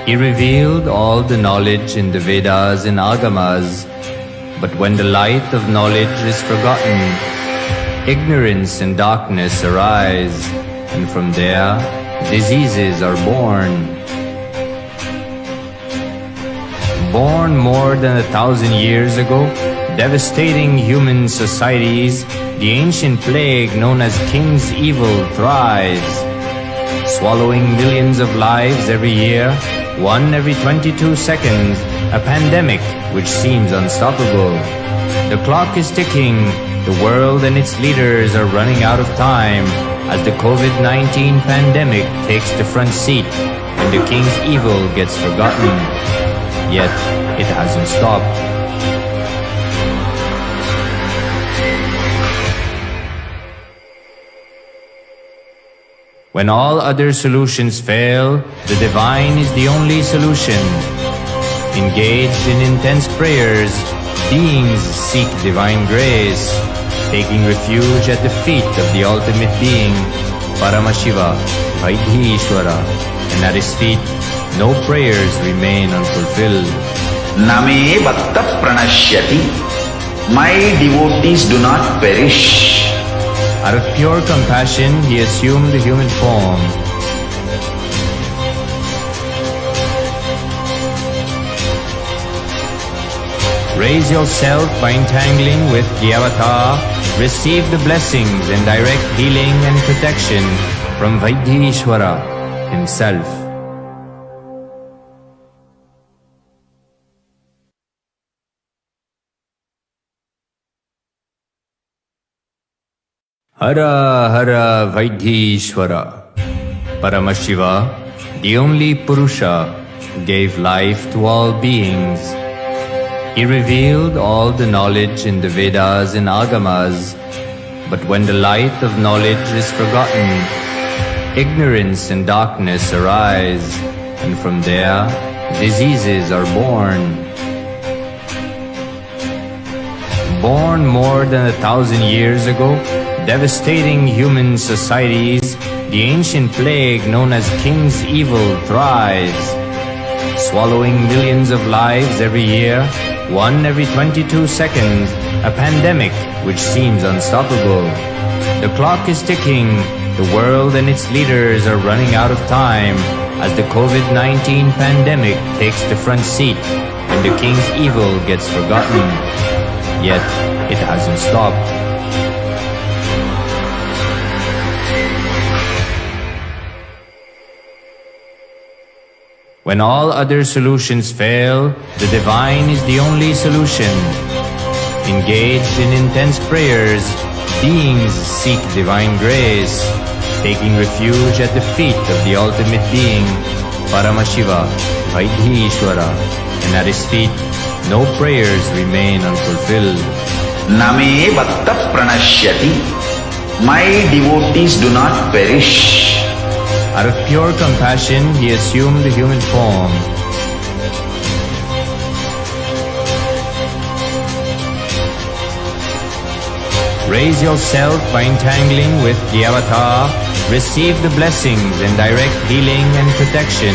He revealed all the knowledge in the Vedas and Agamas, but when the light of knowledge is forgotten, ignorance and darkness arise, and from there diseases are born. Born more than 1,000 years ago, devastating human societies, the ancient plague known as King's Evil thrives, swallowing millions of lives every year, one every 22 seconds, a pandemic which seems unstoppable. The clock is ticking, the world and its leaders are running out of time as the COVID-19 pandemic takes the front seat and the King's Evil gets forgotten. Yet, it hasn't stopped. When all other solutions fail, the divine is the only solution. Engaged in intense prayers, beings seek divine grace, taking refuge at the feet of the ultimate being, Paramashiva, Vaitheeshwara, and at his feet, no prayers remain unfulfilled. Name Bhatta Pranashyati. My devotees do not perish. Out of pure compassion, he assumed the human form. Raise yourself by entangling with the avatar. Receive the blessings and direct healing and protection from Vaitheeshwara himself. Hara Hara Vaitheeshwara. Paramashiva, the only Purusha, gave life to all beings. He revealed all the knowledge in the Vedas and Agamas, but when the light of knowledge is forgotten, ignorance and darkness arise, and from there diseases are born. Born more than 1,000 years ago, devastating human societies, the ancient plague known as King's Evil thrives, swallowing millions of lives every year, one every 22 seconds, a pandemic which seems unstoppable. The clock is ticking, the world and its leaders are running out of time as the COVID-19 pandemic takes the front seat and the King's Evil gets forgotten. Yet, it hasn't stopped. When all other solutions fail, the divine is the only solution. Engaged in intense prayers, beings seek divine grace, taking refuge at the feet of the ultimate being, Paramashiva, Vaitheeshwara, and at his feet, no prayers remain unfulfilled. Name Bhatta Pranashyati. My devotees do not perish. Out of pure compassion, he assumed the human form. Raise yourself by entangling with the avatar. Receive the blessings and direct healing and protection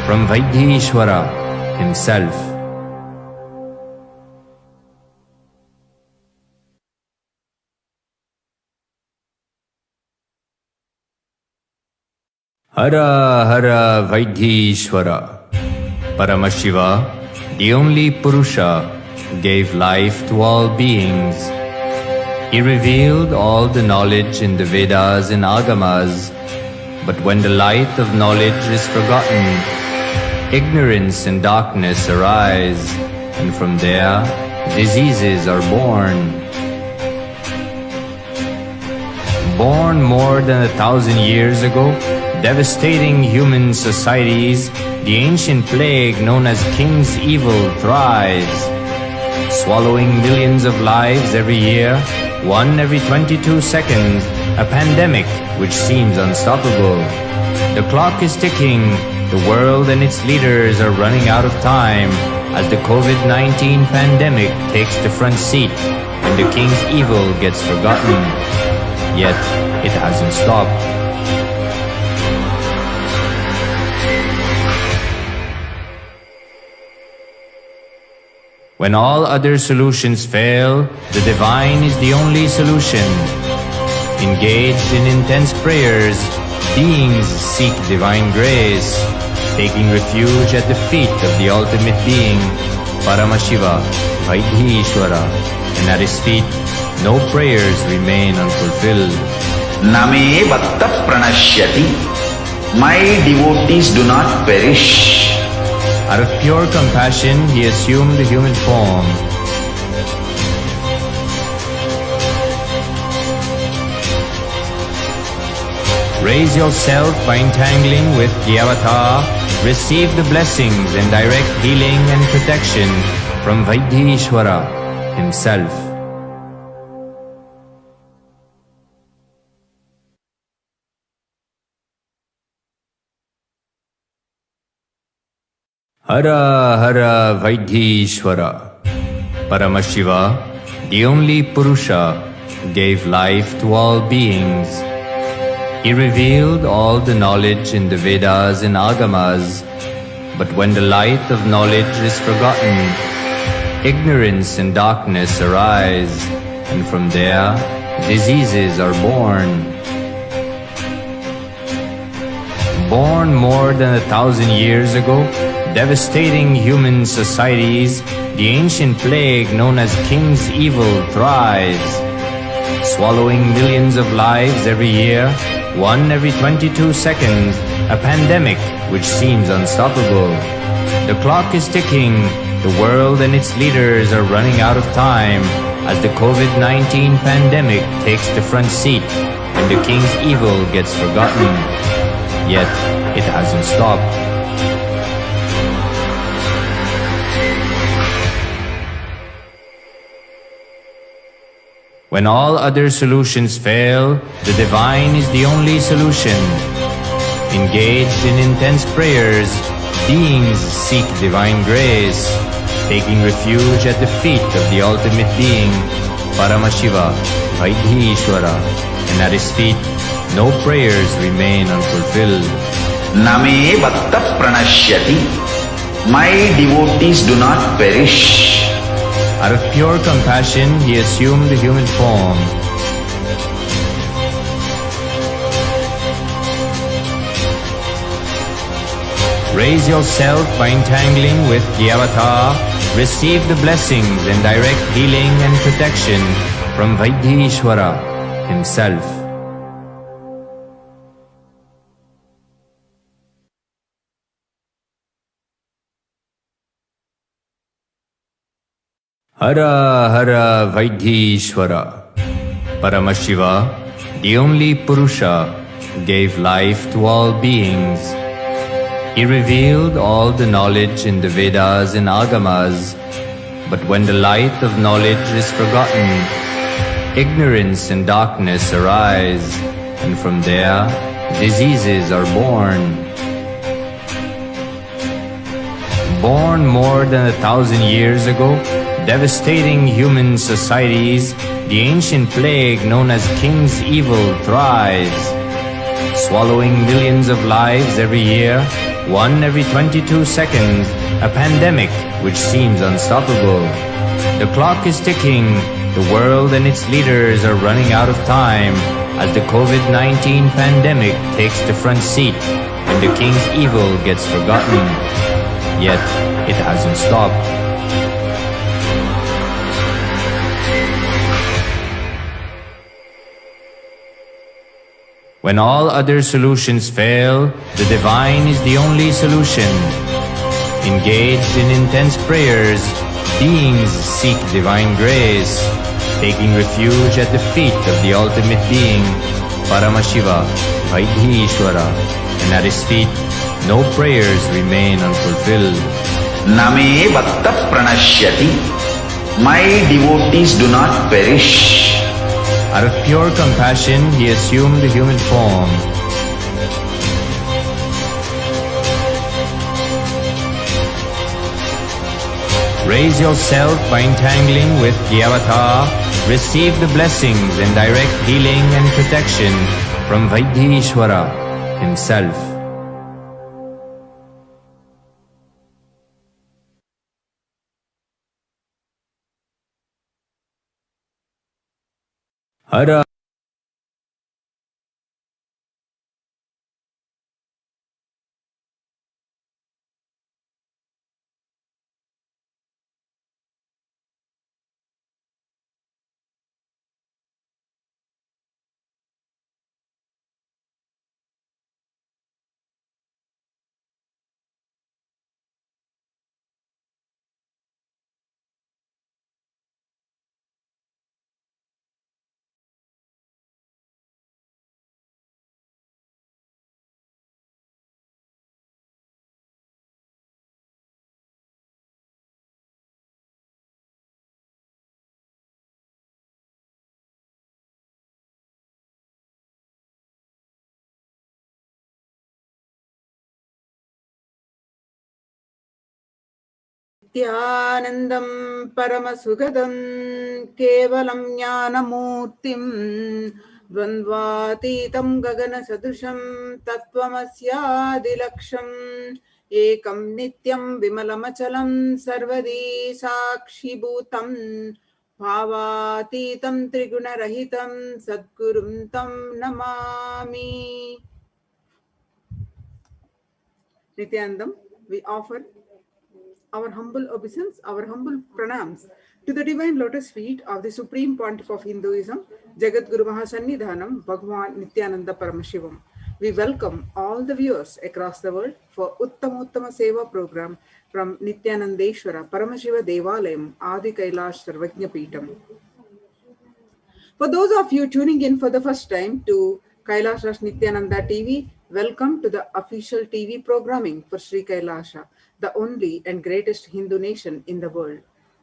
from Vaitheeshwara himself. Hara Hara Vaitheeshwara. Paramashiva, the only Purusha, gave life to all beings. He revealed all the knowledge in the Vedas and Agamas, but when the light of knowledge is forgotten, ignorance and darkness arise, and from there diseases are born. Born more than 1,000 years ago, devastating human societies, the ancient plague known as King's Evil thrives, swallowing millions of lives every year, one every 22 seconds, a pandemic which seems unstoppable. The clock is ticking, the world and its leaders are running out of time as the COVID-19 pandemic takes the front seat and the King's Evil gets forgotten. Yet, it hasn't stopped. When all other solutions fail, the divine is the only solution. Engaged in intense prayers, beings seek divine grace, taking refuge at the feet of the ultimate being, Paramashiva, Vaitheeshwara, and at his feet, no prayers remain unfulfilled. Name Vatta Pranashyati. My devotees do not perish. Out of pure compassion, he assumed the human form. Raise yourself by entangling with the avatar. Receive the blessings and direct healing and protection from Vaitheeshwara himself. Hara Hara Vaitheeshwara. Paramashiva, the only Purusha, gave life to all beings. He revealed all the knowledge in the Vedas and Agamas, but when the light of knowledge is forgotten, ignorance and darkness arise, and from there, diseases are born. Born more than 1,000 years ago, devastating human societies, the ancient plague known as King's Evil thrives, swallowing millions of lives every year, one every 22 seconds, a pandemic which seems unstoppable. The clock is ticking, the world and its leaders are running out of time as the COVID-19 pandemic takes the front seat and the King's Evil gets forgotten. Yet, it hasn't stopped. When all other solutions fail, the divine is the only solution. Engaged in intense prayers, beings seek divine grace, taking refuge at the feet of the ultimate being, Paramashiva, Vaitheeshwara, and at his feet, no prayers remain unfulfilled. Name Vatta Pranashyati. My devotees do not perish. Out of pure compassion, he assumed the human form. Raise yourself by entangling with the avatar. Receive the blessings and direct healing and protection from Vaitheeshwara himself. Hara Hara Vaitheeshwara. Paramashiva, the only Purusha, gave life to all beings. He revealed all the knowledge in the Vedas and Agamas, but when the light of knowledge is forgotten, ignorance and darkness arise, and from there, diseases are born. Born more than 1,000 years ago, devastating human societies, the ancient plague known as King's Evil thrives, swallowing millions of lives every year, one every 22 seconds, a pandemic which seems unstoppable. The clock is ticking, the world and its leaders are running out of time as the COVID-19 pandemic takes the front seat and the King's Evil gets forgotten. Yet, it hasn't stopped. When all other solutions fail, the divine is the only solution. Engaged in intense prayers, beings seek divine grace, taking refuge at the feet of the ultimate being, Paramashiva, Vaitheeshwara, and at his feet, no prayers remain unfulfilled. Name Vatta Pranashyati. My devotees do not perish. Out of pure compassion, he assumed the human form. Raise yourself by entangling with the avatar. Receive the blessings and direct healing and protection from Vaitheeshwara himself. Hara Nithyanandam Paramashivoham Kevalam Jnanamurtim Dvandvatitam Gagana Sadrusham Tattvamasya Ekam Nityam Vimalamachalam Sarvadi Sakshi Bhutam Bhavatitam Trigunarahitam Sadgurum Tam Namami. Nithyanandam, we offer our humble obeisance, our humble pranams to the divine lotus feet of the Supreme Pontiff of Hinduism, Jagat Guru Mahasannidhanam, Bhagavan Nithyananda Paramashivam. We welcome all the viewers across the world for Uttamottama Seva program from Nithyanandeshwara Paramashiva Devalayam Adi Kailash Sarvajna Peetam. For those of you tuning in for the first time to Kailasa Nithyananda TV, welcome to the official TV programming for Sri Kailasa, the only and greatest Hindu nation in the world.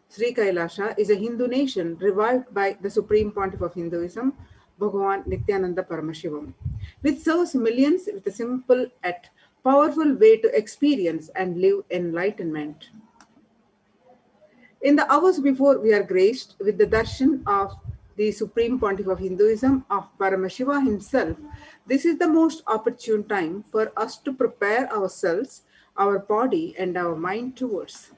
Sri Kailasa is a Hindu nation revived by the Supreme Pontiff of Hinduism, Bhagavan Nithyananda Paramashivam, which serves millions with a simple yet powerful way to experience and live enlightenment. In the hours before we are graced with the darshan of the Supreme Pontiff of Hinduism, of Paramashiva himself, this is the most opportune time for us to prepare ourselves, our body and our mind towards.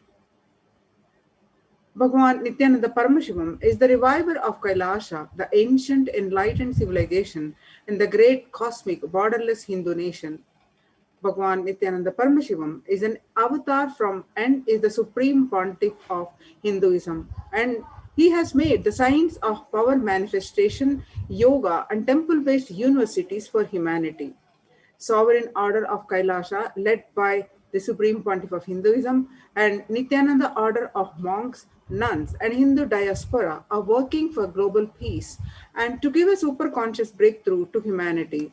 Bhagavan Nithyananda Paramashivam is the reviver of Kailasa, the ancient enlightened civilization and the great cosmic borderless Hindu nation. Bhagavan Nithyananda Paramashivam is an avatar from and is the supreme pontiff of Hinduism. And he has made the science of power manifestation, yoga, and temple based universities for humanity. Sovereign Order of Kailasa, led by the Supreme Pontiff of Hinduism, and Nithyananda Order of monks, nuns, and Hindu diaspora are working for global peace and to give a superconscious breakthrough to humanity.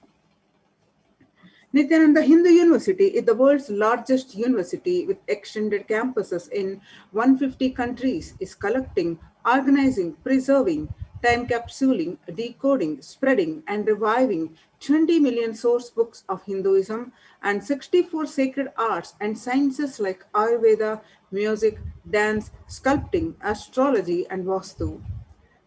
Nithyananda Hindu University is the world's largest university with extended campuses in 150 countries, is collecting, organizing, preserving, time capsuling, decoding, spreading, and reviving 20 million source books of Hinduism and 64 sacred arts and sciences like Ayurveda, music, dance, sculpting, astrology, and Vastu.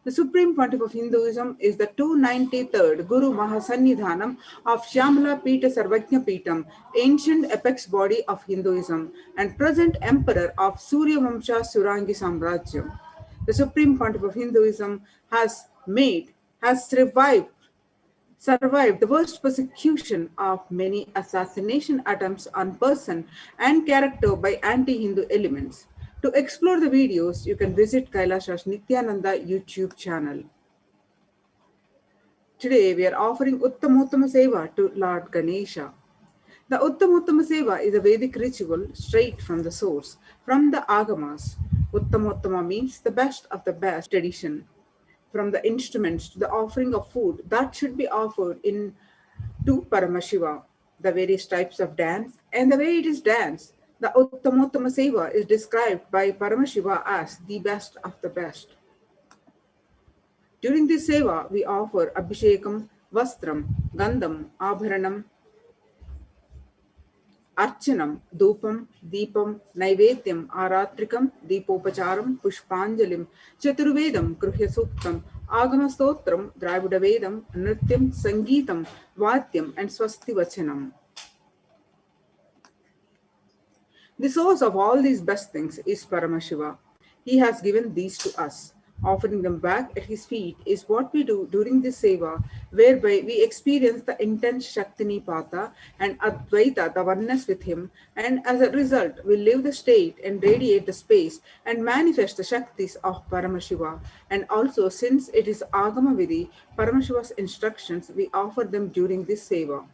The Supreme Pontiff of Hinduism is the 293rd Guru Mahasannidhanam of Shyamala Peeta Sarvajna Peetam, ancient apex body of Hinduism, and present emperor of Surya Vamsha Surangi Samrajyam. The Supreme Pontiff of Hinduism has survived the worst persecution of many assassination attempts on person and character by anti-Hindu elements. To explore the videos, you can visit Kailasa's Nithyananda YouTube channel. Today, we are offering Uttamottama Seva to Lord Ganesha. The Uttamottama Seva is a Vedic ritual straight from the source, from the Agamas. Uttamottama means the best of the best tradition. From the instruments to the offering of food that should be offered in to Paramashiva, the various types of dance and the way it is danced. The Uttamottama Seva is described by Paramashiva as the best of the best. During this Seva, we offer Abhishekam, Vastram, Gandham, Abharanam, Archanam, Dupam, Deepam, Naivedyam, Aratrikam, Deepopacharam, Pushpanjalim, Chaturvedam, Kruhya Suktam, Agamastotram, Dravida Vedam, Nrityam, Sangeetam, Vadyam, and Swasti Vachanam. The source of all these best things is Paramashiva. He has given these to us. Offering them back at his feet is what we do during this seva, whereby we experience the intense Shaktinipata and Advaita, the oneness with him, and as a result, we live the state and radiate the space and manifest the Shaktis of Paramashiva. And also, since it is Agama Vidhi, Paramashiva's instructions, we offer them during this seva.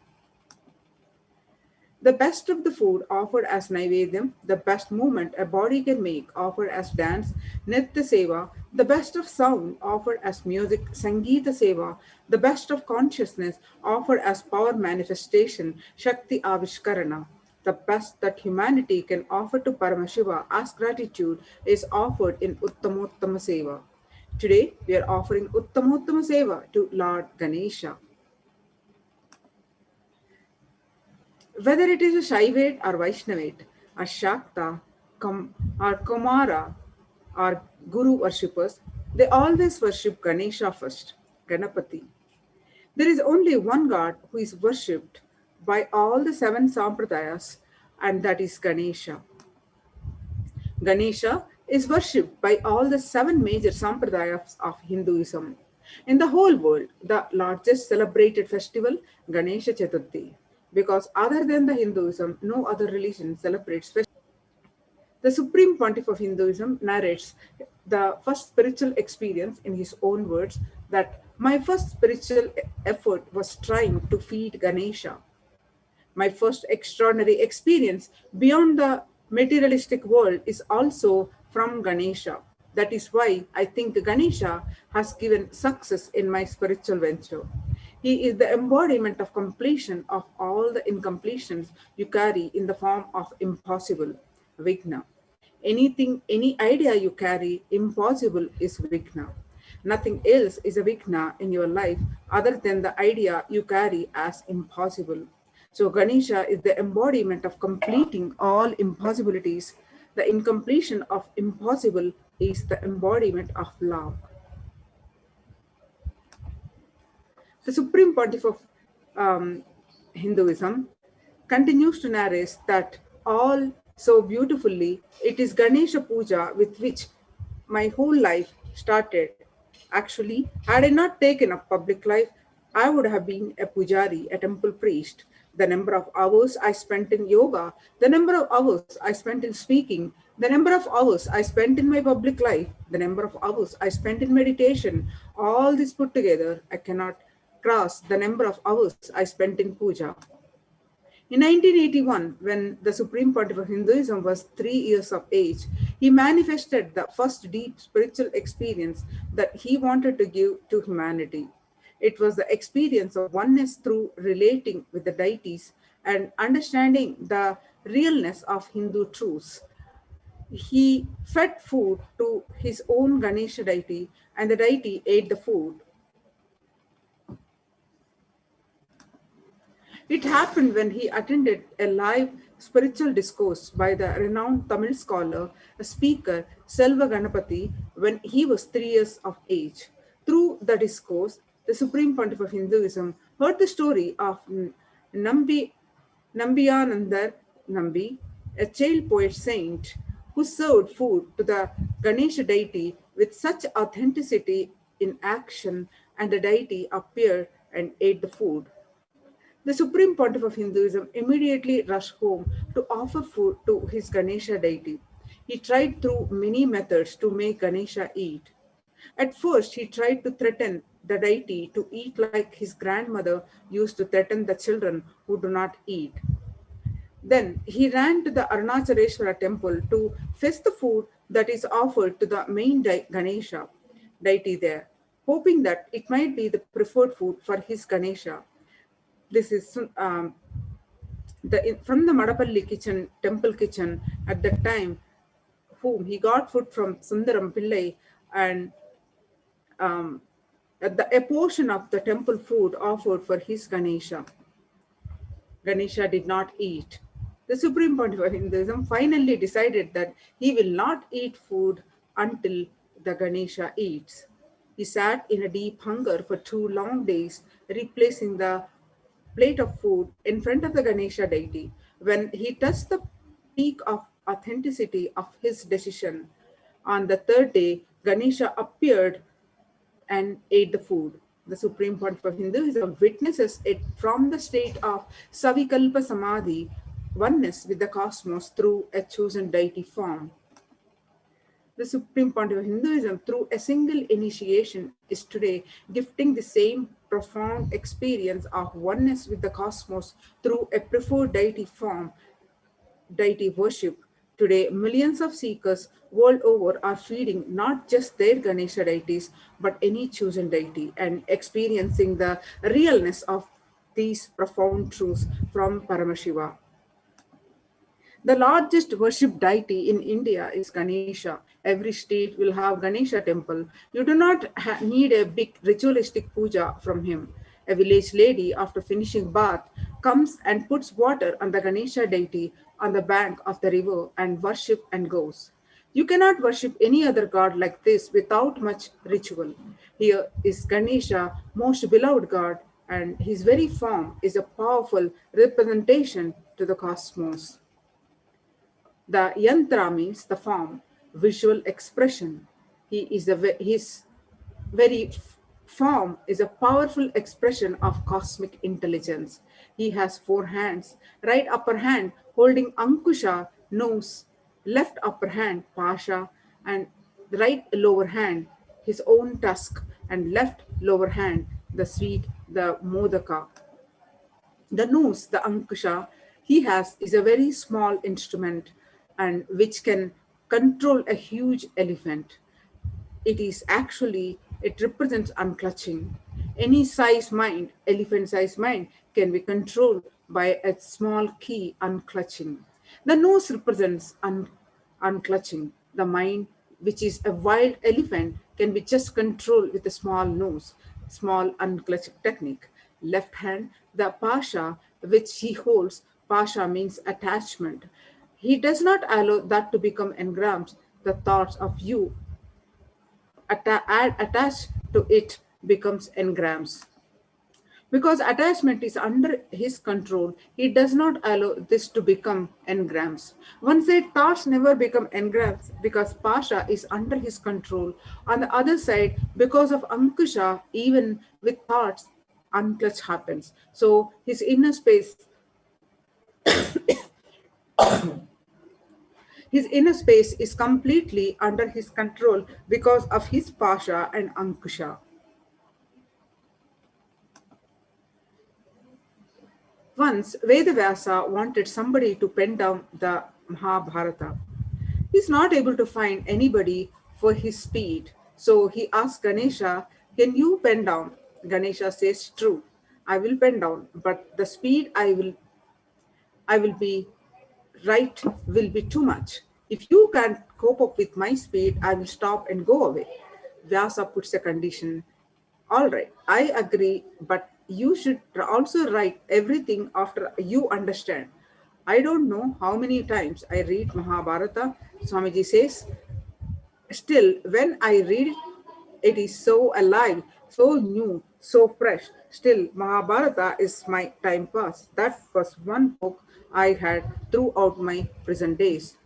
The best of the food offered as Naivedyam, the best movement a body can make offered as dance, Nitya Seva, the best of sound offered as music, Sangeeta Seva, the best of consciousness offered as power manifestation, Shakti Avishkarana. The best that humanity can offer to Paramashiva as gratitude is offered in Uttamottama Seva. Today, we are offering Uttamottama Seva to Lord Ganesha. Whether it is a Shaivate or Vaishnavate, a Shakta, or Kumara, or Guru worshippers, they always worship Ganesha first, Ganapati. There is only one God who is worshipped by all the 7 Sampradayas, and that is Ganesha. Ganesha is worshipped by all the 7 major Sampradayas of Hinduism. In the whole world, the largest celebrated festival, Ganesha Chaturthi. Because other than the Hinduism, no other religion celebrates festivals. The Supreme Pontiff of Hinduism narrates the first spiritual experience in his own words that my first spiritual effort was trying to feed Ganesha. My first extraordinary experience beyond the materialistic world is also from Ganesha. That is why I think Ganesha has given success in my spiritual venture. He is the embodiment of completion of all the incompletions you carry in the form of impossible, Vigna. Anything, any idea you carry, impossible is Vigna. Nothing else is a Vigna in your life other than the idea you carry as impossible. So Ganesha is the embodiment of completing all impossibilities. The incompletion of impossible is the embodiment of love. The Supreme Pontiff of Hinduism continues to narrate that all so beautifully, it is Ganesha Puja with which my whole life started. Actually, had I not taken up public life, I would have been a pujari, a temple priest. The number of hours I spent in yoga, the number of hours I spent in speaking, the number of hours I spent in my public life, the number of hours I spent in meditation, all this put together, I cannot cross the number of hours I spent in puja. In 1981, when the Supreme Pontiff of Hinduism was 3 years of age, he manifested the first deep spiritual experience that he wanted to give to humanity. It was the experience of oneness through relating with the deities and understanding the realness of Hindu truths. He fed food to his own Ganesha deity, and the deity ate the food. It happened when he attended a live spiritual discourse by the renowned Tamil scholar, a speaker, Selva Ganapati, when he was 3 years of age. Through the discourse, the Supreme Pontiff of Hinduism heard the story of Nambiyanandar Nambi, a child poet saint, who served food to the Ganesha deity with such authenticity in action, and the deity appeared and ate the food. The Supreme Pontiff of Hinduism immediately rushed home to offer food to his Ganesha deity. He tried through many methods to make Ganesha eat. At first, he tried to threaten the deity to eat like his grandmother used to threaten the children who do not eat. Then he ran to the Arunachaleshwara temple to fetch the food that is offered to the main Ganesha deity there, hoping that it might be the preferred food for his Ganesha. This is from the Madapalli kitchen, temple kitchen at that time, whom he got food from Sundaram Pillai, and a portion of the temple food offered for his Ganesha. Ganesha did not eat. The Supreme Pontiff of Hinduism finally decided that he will not eat food until the Ganesha eats. He sat in a deep hunger for 2 long days, replacing the plate of food in front of the Ganesha deity. When he touched the peak of authenticity of his decision, on the 3rd day, Ganesha appeared and ate the food. The supreme point of Hinduism witnesses it from the state of Savikalpa Samadhi, oneness with the cosmos through a chosen deity form. The supreme point of Hinduism, through a single initiation, is today gifting the same profound experience of oneness with the cosmos through a preferred deity form, deity worship. Today, millions of seekers world over are feeding not just their Ganesha deities, but any chosen deity and experiencing the realness of these profound truths from Paramashiva. The largest worshipped deity in India is Ganesha. Every state will have Ganesha temple. You do not need a big ritualistic puja from him. A village lady, after finishing bath, comes and puts water on the Ganesha deity on the bank of the river and worship and goes. You cannot worship any other god like this without much ritual. Here is Ganesha, most beloved god, and his very form is a powerful representation to the cosmos. The yantra means the form, visual expression. His very form is a powerful expression of cosmic intelligence. He has four hands, right upper hand holding Ankusha, nose, left upper hand Pasha, and right lower hand his own tusk, and left lower hand the sweet, the Modaka. The nose, the Ankusha, he has is a very small instrument and which can control a huge elephant. It represents unclutching. Any size mind, elephant size mind, can be controlled by a small key, unclutching. The nose represents unclutching. The mind, which is a wild elephant, can be just controlled with a small nose, small unclutching technique. Left hand, the pasha, which he holds, pasha means attachment. He does not allow that to become engrams. The thoughts of you attached to it becomes engrams. Because attachment is under his control, he does not allow this to become engrams. One side, thoughts never become engrams because Pasha is under his control. On the other side, because of Ankusha, even with thoughts, unclutch happens. So his inner space is completely under his control because of his Pasha and Ankusha. Once, Vedavyasa wanted somebody to pen down the Mahabharata. He's not able to find anybody for his speed. So he asked Ganesha, "Can you pen down?" Ganesha says, "True, I will pen down, but the speed I will be right will be too much. If you can't cope up with my speed, I will stop and go away." Vyasa puts a condition. "All right, I agree, but you should also write everything after you understand." I don't know how many times I read Mahabharata, Swamiji says. Still, when I read it, it is so alive, so new, so fresh. Still, Mahabharata is my time pass. That was one book I had throughout my prison days.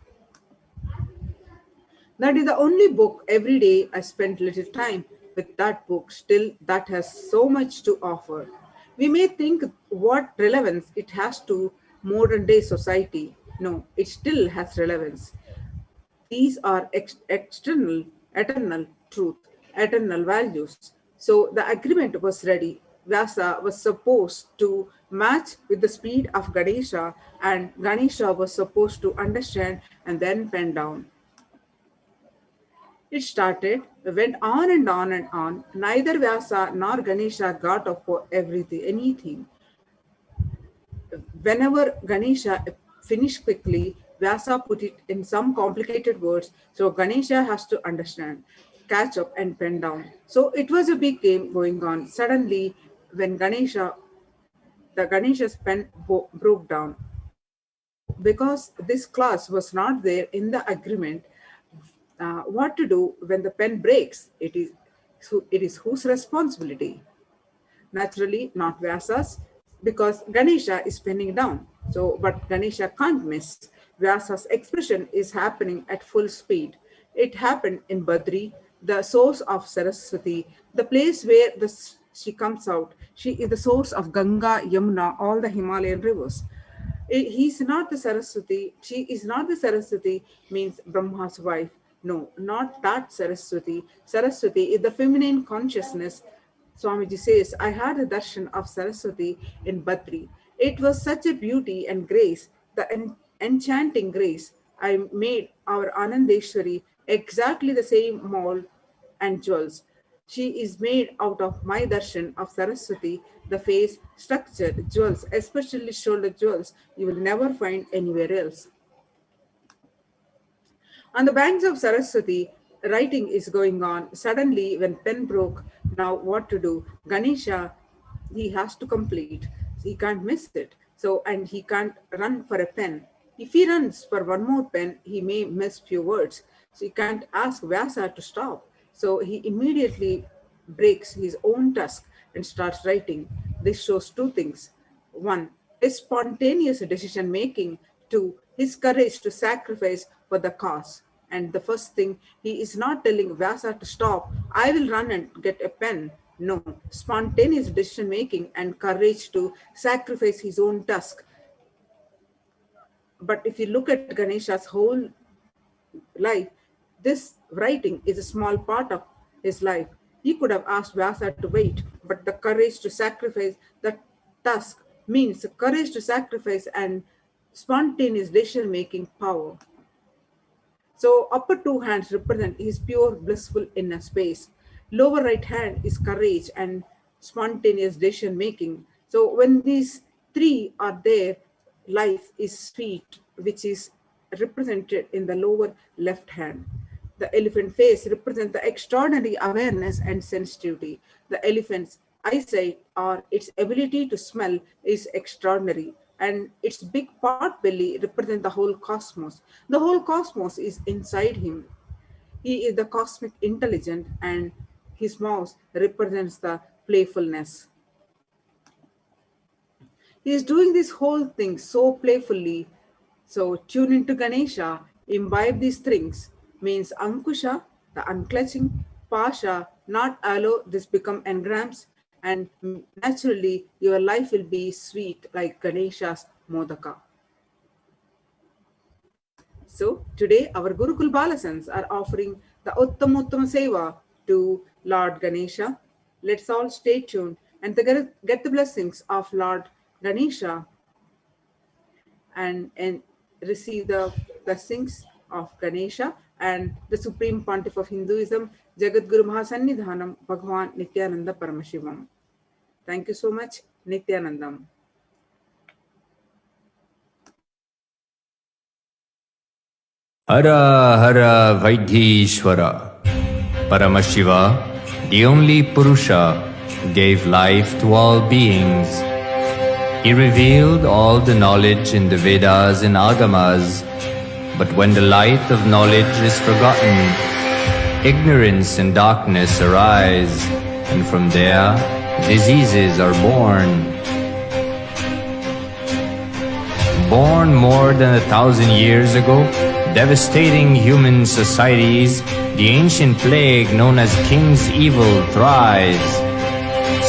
That is the only book every day I spent little time with that book. Still, that has so much to offer. We may think what relevance it has to modern day society. No, it still has relevance. These are external, eternal truth, eternal values. So the agreement was ready. Vyasa was supposed to match with the speed of Ganesha, and Ganesha was supposed to understand and then pen down. It started, went on and on and on. Neither Vyasa nor Ganesha got up for anything. Whenever Ganesha finished quickly, Vyasa put it in some complicated words, so Ganesha has to understand, catch up and pen down. So it was a big game going on. Suddenly, when the Ganesha's pen broke down. So because this clause was not there in the agreement, what to do when the pen breaks? It is whose responsibility? Naturally, not Vyasa's, because Ganesha is penning down. So, but Ganesha can't miss. Vyasa's expression is happening at full speed. It happened in Badri, the source of Saraswati, the place where she comes out. She is the source of Ganga, Yamuna, all the Himalayan rivers. He's not the Saraswati. She is not the Saraswati, means Brahma's wife. No, not that Saraswati. Saraswati is the feminine consciousness. Swamiji says, I had a darshan of Saraswati in Badri. It was such a beauty and grace, the enchanting grace. I made our Anandeshwari exactly the same mold and jewels. She is made out of my darshan of Saraswati, the face, structure, jewels, especially shoulder jewels, you will never find anywhere else. On the banks of Saraswati, writing is going on. Suddenly, when pen broke, now what to do? Ganesha, he has to complete. He can't miss it. So, and he can't run for a pen. If he runs for one more pen, he may miss few words. So he can't ask Vyasa to stop. So he immediately breaks his own tusk and starts writing. This shows two things. One, his spontaneous decision making. Two, his courage to sacrifice for the cause. And the first thing, he is not telling Vyasa to stop, I will run and get a pen. No, spontaneous decision making and courage to sacrifice his own tusk. But if you look at Ganesha's whole life, this writing is a small part of his life. He could have asked Vyasa to wait, but the courage to sacrifice the tusk means the courage to sacrifice and spontaneous decision-making power. So upper two hands represent his pure blissful inner space. Lower right hand is courage and spontaneous decision-making. So when these three are there, life is sweet, which is represented in the lower left hand. The elephant face represents the extraordinary awareness and sensitivity. The elephant's eyesight or its ability to smell is extraordinary, and its big pot belly represents the whole cosmos. The whole cosmos is inside him. He is the cosmic intelligence, and his mouth represents the playfulness. He is doing this whole thing so playfully. So tune into Ganesha, imbibe these things, means Ankusha, the unclutching, Pasha, not allow this become engrams, and naturally your life will be sweet like Ganesha's Modaka. So today our Gurukul Balasans are offering the Uttama Seva to Lord Ganesha. Let's all stay tuned and get the blessings of Lord Ganesha and receive the blessings of Ganesha and the Supreme Pontiff of Hinduism, Jagadguru Mahasannidhanam, Bhagavan Nithyananda Paramashivam. Thank you so much, Nithyanandam. Hara Hara Vaitheeshwara. Paramashiva, the only Purusha, gave life to all beings. He revealed all the knowledge in the Vedas and Agamas, but when the light of knowledge is forgotten, ignorance and darkness arise, and from there, diseases are born. Born more than 1,000 years ago, devastating human societies, the ancient plague known as King's Evil thrives,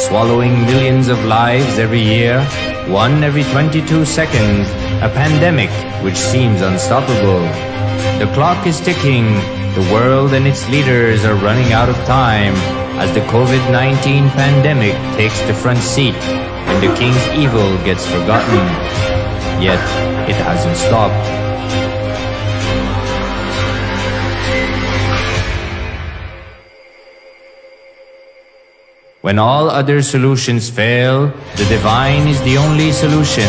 swallowing millions of lives every year, one every 22 seconds, a pandemic which seems unstoppable. The clock is ticking, the world and its leaders are running out of time as the COVID-19 pandemic takes the front seat and the King's Evil gets forgotten. Yet, it hasn't stopped. When all other solutions fail, the divine is the only solution.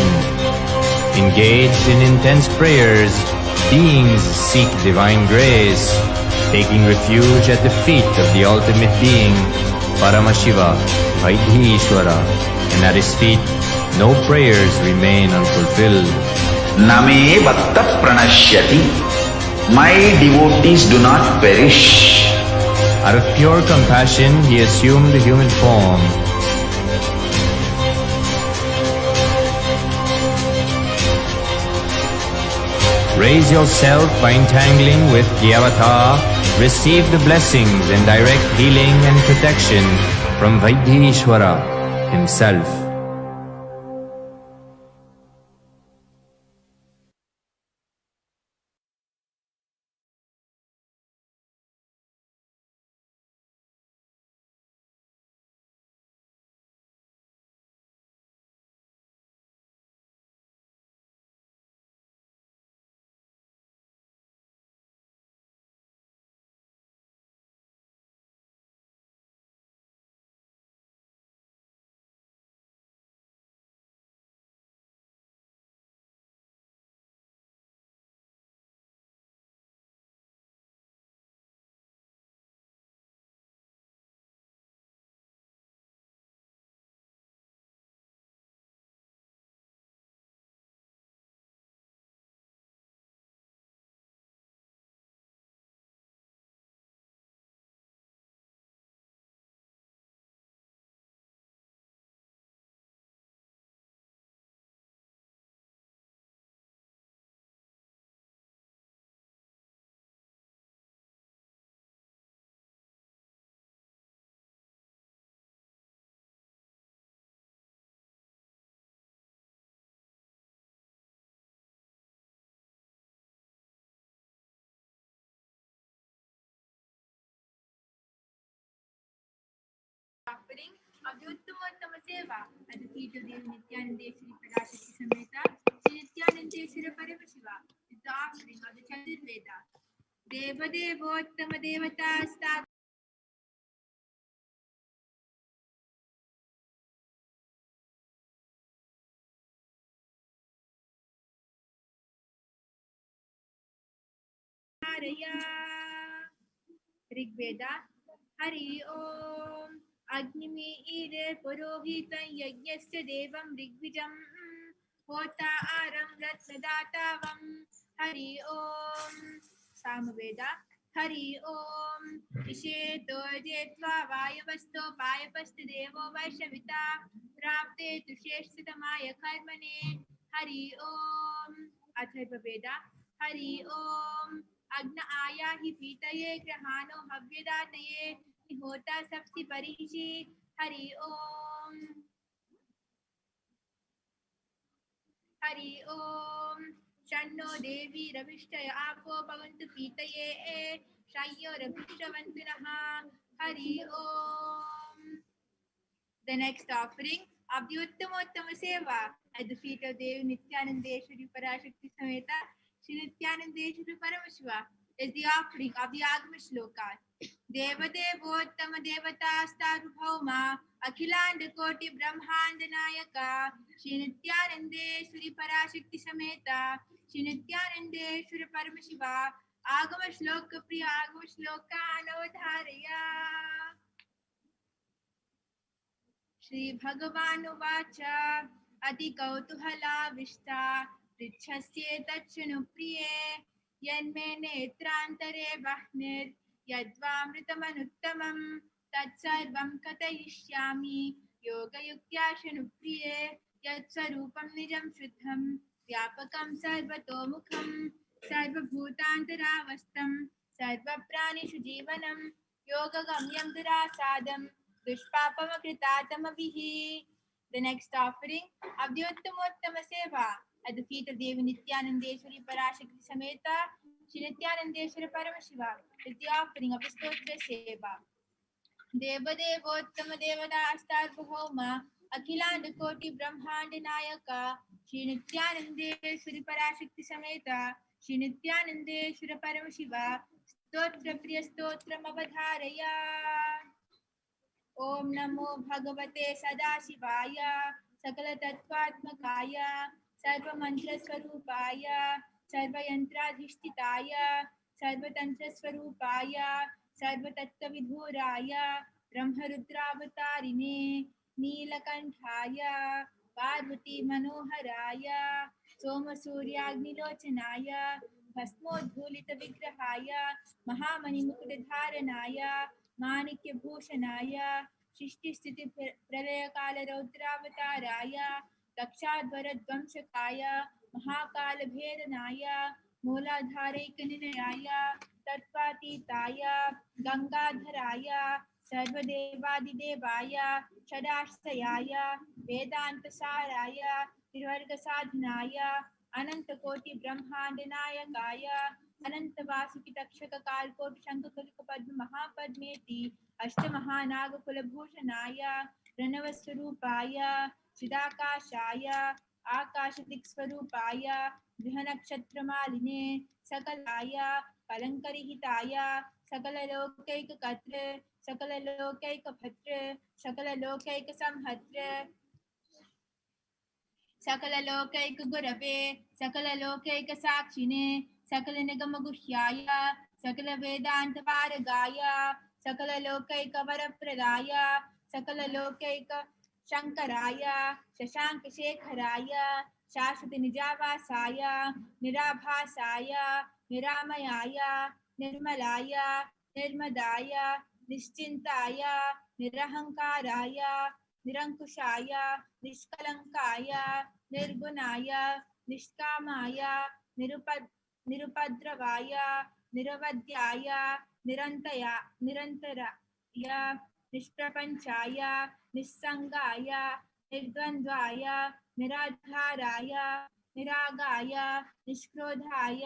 Engaged in intense prayers, beings seek divine grace, taking refuge at the feet of the ultimate being, Paramashiva, Vaitheeshwara, and at his feet, no prayers remain unfulfilled. Name Bhatta Pranashyati. My devotees do not perish. Out of pure compassion, he assumed a human form. Raise yourself by entangling with the avatar. Receive the blessings and direct healing and protection from Vaitheeshwara himself. Offering of the Uttama Seva at the feet of the Nithyanandeshwari Parashakti Sameta, Sri Nithyanandeshwara Paramashiva is the offering of the Chaturveda. Deva Devottama Devata Stav Rigveda Hari Om Agnimi Ire Purohitan Yajnasya Devam Rigvijam Hota Aram Ratnadatavam Hari Om Samaveda Hari Om Isheto Jetva Vayavasto Payapasta Devo Vaishavita Prapte Tusheshtamaya Karmane Hari Om Atharvaveda Hari Om Agna Aya Hi Pitaye Grahano Havyadataye Hota Sapsi Parishi Hari Om Hari Om Shanno Devi Ravishtaya Apo Bhavantu Pitaye Shayyo Ravishtavantinaha Hari Om. The next offering of the Uttamottama Seva at the feet of Devi Nithyanandeshwari Parashakti Sameta Sri Nithyanandeshwari Paramashiva is the offering of the Agama Shloka. Deva Devottama Devata Starubhauma Akhilanda Koti Brahmanda Nayaka Sri Nithyanandeshwari Parashakti Sameta Sri Nithyanandeshwari Paramashiva Agama Shloka Priya Agama Shloka Anodharaya. Shri Bhagavan Uvacha Ati Kautuhala Vishta Prichhasye Tachanupriye Yanme Netrantare Vahmir Yadvamritamανuttamam Tatsarvam Katayishyami Yoga Yukyashanupriye Yatsarupam Nijam Shuddham Vyapakam Sarvatomukham Sarvabhutantaravastam Sarvapranishu Jivanam Yoga Gamyam Durasadam Dushpapamakritatamabhihi. The next offering of the Uttamottama Seva at the feet of Devi Nithyanandeshwari Parashakti Sameta Sri Nithyanandeshwara Paramashiva is the offering of the Stotra Seva. Deva Devottama Devada Starvahoma Akhilanda Koti Brahmanda Nayaka Sri Nithyanandeshwari Parashakti Sameta Sri Nithyanandeshwara Paramashiva Stotra Priya Stotram Avadharaya. Om Namo Bhagavate Sadashivaya Sakala Tattvatmakaya Sarva Mantra Swarupaya Sarva Yantra Dhishtitaya Sarva Tantra Swarupaya Sarva Tattva Vidhuraya Brahma Rudravatarine Neelakanthaya Parvati Manoharaya Soma Suryagni Lochanaya Bhasmodbhulita Vigrahaya Mahamani Mukudadharanaya Manikya Bhushanaya Shishti Sthiti Pralaya Kala Raudravataraya Dakshadvara Dvamshakaya Mahakala Bhedanaya मूलाधारैकनिलयाय तत्त्वातीताय गंगाधराय सर्वदेवादिदेवाय षडाश्रयाय वेदान्तसाराय त्रिवर्गसाधनाय अनन्तकोटिब्रह्माण्डनायकाय अनन्तवासुकितक्षककालकोटिशङ्खचूडपद्ममहापद्मेति अष्टमहानागकुलभूषणाय प्रणवस्वरूपाय चिदाकाशाय आकाशदिक्स्वरूपाय गृहनक्षत्रमालिने सकलाय कलङ्करहिताय सकललोकैककर्तृ सकललोकैकभर्तृ सकललोकैकसंहर्तृ सकललोकैकगुरवे सकललोकैकसाक्षिणे सकलनिगमगुह्याय सकलवेदान्तपारगाय सकललोकैकवरप्रदाय सकललोकैकशङ्कराय शशाङ्कशेखराय शाश्वतनिजावासाय निराभासाय निरामयाय निर्मलाय निर्मदाय निश्चिन्ताय निरहङ्काराय निरङ्कुशाय निष्कलङ्काय निर्गुणाय निष्कामाय निरुपद्रवाय निरवध्याय निरन्तराय निष्प्रपञ्चाय निस्सङ्गाय निर्द्वन्द्वाय निराधाराय निरागाय निष्क्रोधाय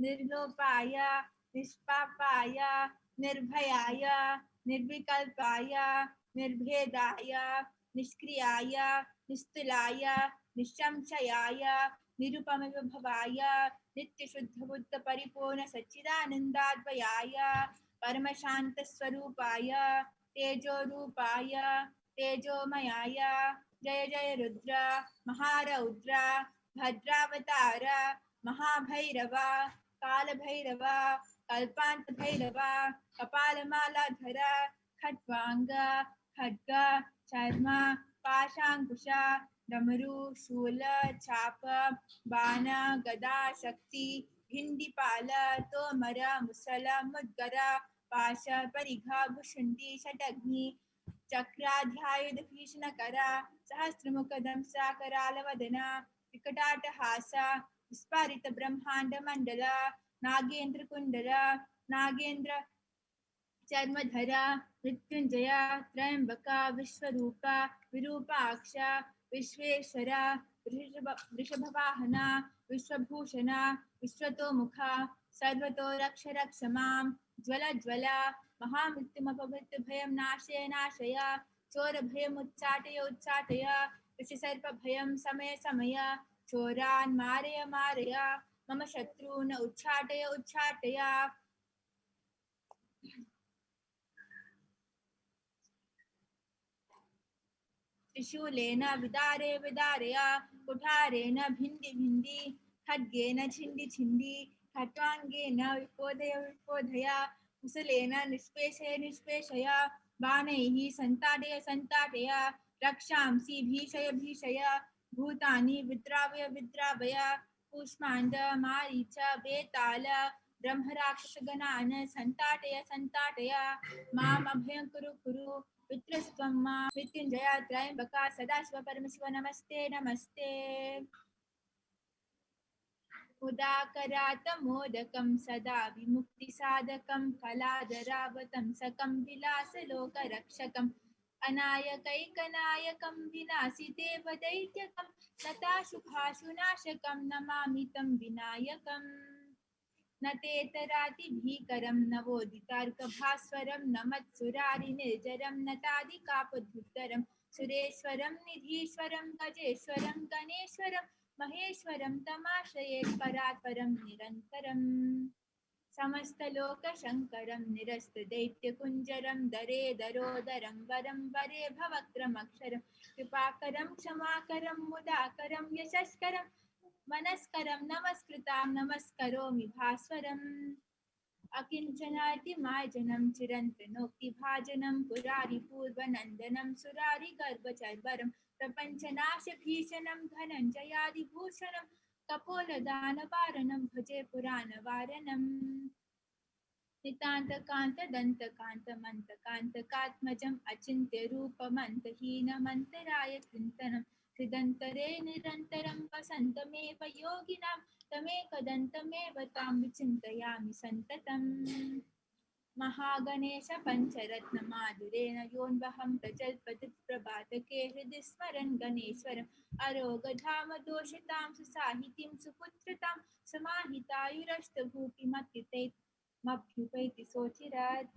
निर्लोपाय निष्पापाय निर्भयाय निर्विकल्पाय निर्भेदाय निष्क्रियाय निस्तुलाय निःशंशयाय निरुपमविभवाय नित्यशुद्धबुद्धपरिपूर्ण सच्चिदानन्दाद्वयाय परमशान्तस्वरूपाय तेजोरूपाय तेजोमयाय जय जय रुद्र महारौद्र भद्रावतार महाभैरव कालभैरव कल्पान्तभैरव कपालमालाधर खट्वांग खड्ग चर्म पाशांकुश डमरू शूल चाप बाण गदा शक्ति भिंडीपाल तोमर मुसल मुद्गर पाश परिघ भुषुंडी षटग्नि चक्राध्यायुध भीषणकर सहस्रमुख दंसाकरालवदन विकटाटहास विस्फारित ब्रह्मांड मंडल नागेंद्र कुंडल नागेंद्र चर्मधर मृत्युंजय त्रयंबक विश्वरूप विरूपाक्ष विश्वेश्वर वृषभवाहन विश्वभूषण विश्वतोमुख सर्वतो रक्ष रक्ष मां ज्वल ज्वल महामृत्युमपमृत्युभयं नाशय नाशय चोरभयमुच्चाटय उच्चाटय ऋषिसर्पभयं समय समय चोरान् मारय मारय मम शत्रून् उच्चाटय उच्चाटय त्रिशूलेन विदारे विदारय कुठारेण भिन्डि भिन्डि खड्गेन छिन्डि छिन्डि खट्वाङ्गेन विपोधय विपोधय कुशलेन निष्पेषय निष्पेषय बाणैः सन्ताडय सन्ताडय रक्षांसि भीषय भीषय भूतानि विद्रावय विद्रावय कूष्माण्ड मारीच वेताल ब्रह्मराक्षसगणान् सन्ताटय सन्ताटय माम् अभयं कुरु कुरु वित्रस्त्वं मां मृत्युञ्जय त्रयम्बक सदाशिव परमशिव नमस्ते नमस्ते उदाकरातमोदकं सदा विमुक्तिसाधकं कलाधरावतं सकं विलासलोकरक्षकम् अनायकैकनायकं विनाशिदेवदैत्यकं लताशुभाशुनाशकं नमामि तं विनायकम् न तेतरातिभीकरं नवोदितार्कभास्वरं नमत्सुरारिनिर्जरं नतादिकापधुत्तरं सुरेश्वरं निधीश्वरं गजेश्वरं गणेश्वरं महेश्वरं तमाश्रयेत् परात्परं निरन्तरम् समस्तलोकशङ्करं निरस्तदैत्यकुञ्जरं दरे दरोदरं वरं वरे भवक्रमक्षरं कृपाकरं क्षमाकरं मुदाकरं यशस्करं मनस्करं नमस्कृतां नमस्करोमि भास्वरम् अकिञ्चनातिमार्जनं चिरन्तनोक्तिभाजनं पुरारिपूर्वनन्दनं सुरारिगर्भचर्वरं प्रपञ्चनाशभीषणं धनञ्जयादिभूषणं कपोलदानवारणं भजे पुराणवारणम् नितान्तकान्तदन्तकान्तमन्तकान्तकात्मजम् अचिन्त्यरूपमन्तहीनमन्तराय कृन्तनं हृदन्तरे निरन्तरं वसन्तमेव योगिनां तमेकदन्तमेव तां विचिन्तयामि सन्ततम् महागणेश पञ्चरत्नमाधुरेण योऽन्वहं प्रजल्पतिप्रभातके हृदि स्मरन् गणेश्वरम् अरोगधाम दोषितां सुसाहितीं सुपुत्रतां समाहितायुरष्टभूतिमत्युपैति सोचिरात्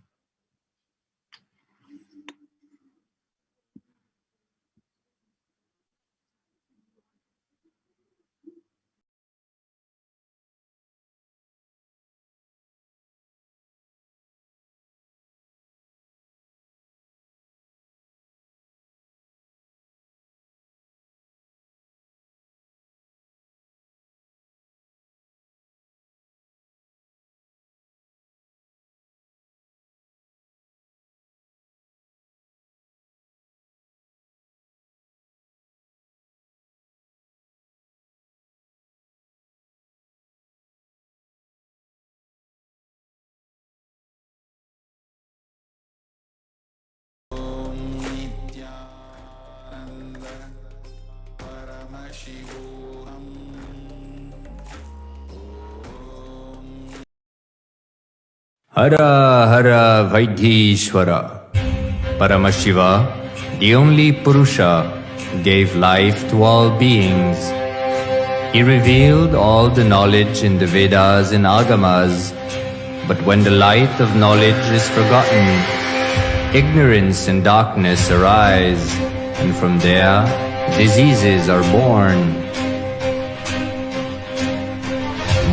नित्यानन्द परमशिवोऽहम् Hara Hara Vaitheeshwara. Paramashiva, the only Purusha, gave life to all beings. He revealed all the knowledge in the Vedas and Agamas, but when the light of knowledge is forgotten, ignorance and darkness arise, and from there diseases are born.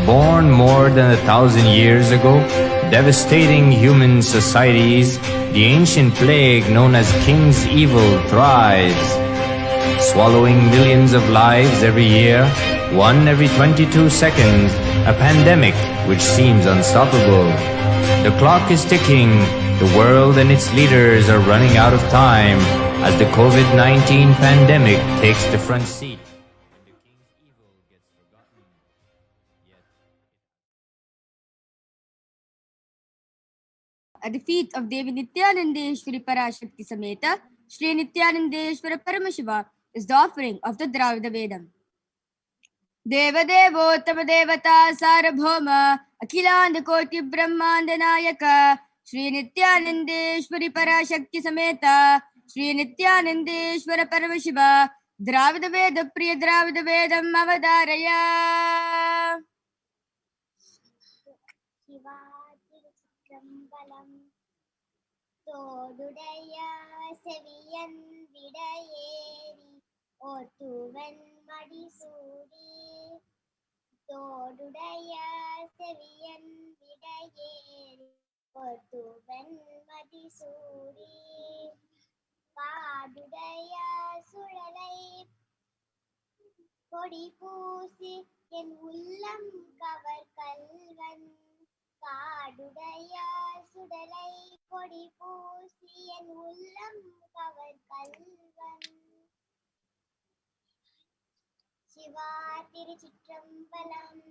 Born more than 1,000 years ago, devastating human societies, the ancient plague known as King's Evil thrives, swallowing millions of lives every year, one every 22 seconds, a pandemic which seems unstoppable. The clock is ticking, the world and its leaders are running out of time as the COVID-19 pandemic takes the front seat. At the feet of Devi Nithyanandeshwari Parashakti Sameta, Sri Nithyanandeshwara Paramashiva is the offering of the Dravida Vedam. Devadevottama Devata Sarabhoma Akhilanda Koti Brahmanda Nayaka Sri Nithyanandeshwari Parashakti Sameta Sri Nithyanandeshwara Paramashiva Dravida Veda Priya Dravida Vedam Avadaraya சிவாதிருச்சிற்றம்பலம் தோடுடைய செவியன் விடையேறி ஓட்டுவன் மடிசூடி தோடுடைய செவியன் விடையேறி ஓட்டுவன் மடிசூடி காடுடைய சுழலை கொடி பூசி என் உள்ளம் cover கல்வன் காடுடைய சுடலை கொடி பூசி என் உள்ளம் கவர் கல்வன் சிவா திருச்சிற்றம்பலம்.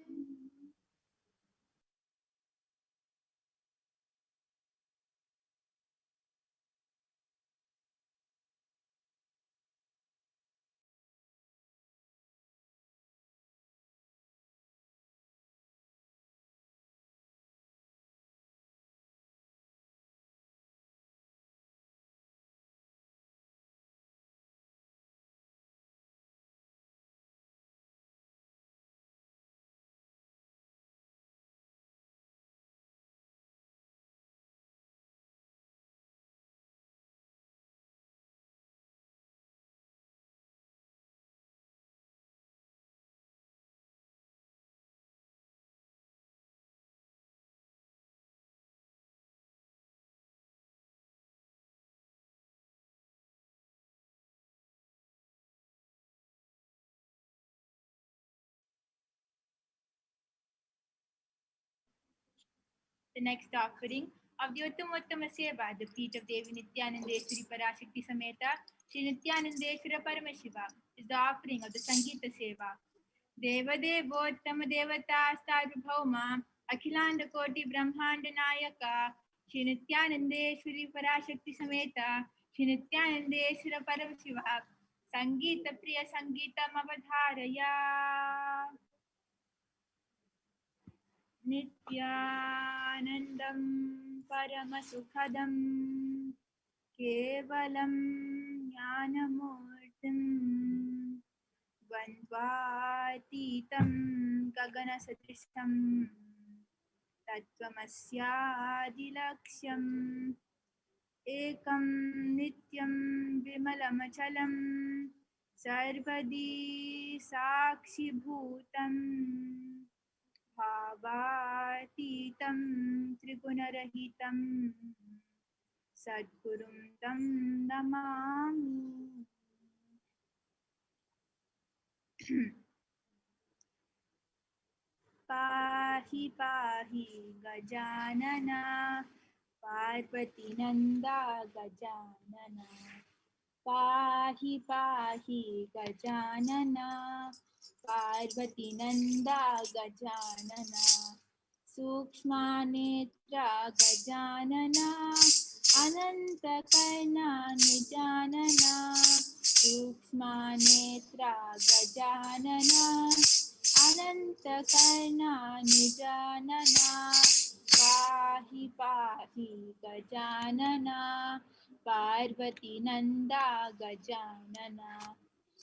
The next offering of the Uttama Seva, the feet of Devi Nithyanandeshwari Parashakti Sameta, Sri Nithyanandeshwara Paramashivam, is the offering of the Sangeeta Seva. Deva Devottama Devata Sarvabhauma, Akhilanda Koti Brahmanda Nayaka, Sri Nithyanandeshwari Parashakti Sameta, Sri Nithyanandeshwara Paramashivam, Sangeeta Priya Sangeetam Avadharaya. नित्यानन्दं परमसुखदं केवलं ज्ञानमूर्तिं द्वन्द्वातीतं गगनसदृशं तत्त्वमस्यादिलक्ष्यम् एकं नित्यं विमलमचलं सर्वदी साक्षिभूतं भावातीतं त्रिगुणरहितं सद्गुरुं तं नमामि। पाहि पाहि गजानना पार्वतीनन्दा गजानना पाहि पाहि गजानना पार्वतीनन्दा गजानना सूक्ष्मनेत्रा गजानना अनन्तकर्णा निजानना सूक्ष्मनेत्रा गजानना अनन्तकर्णा निजानना पाहि पाहि गजानना पार्वतीनन्दा गजानना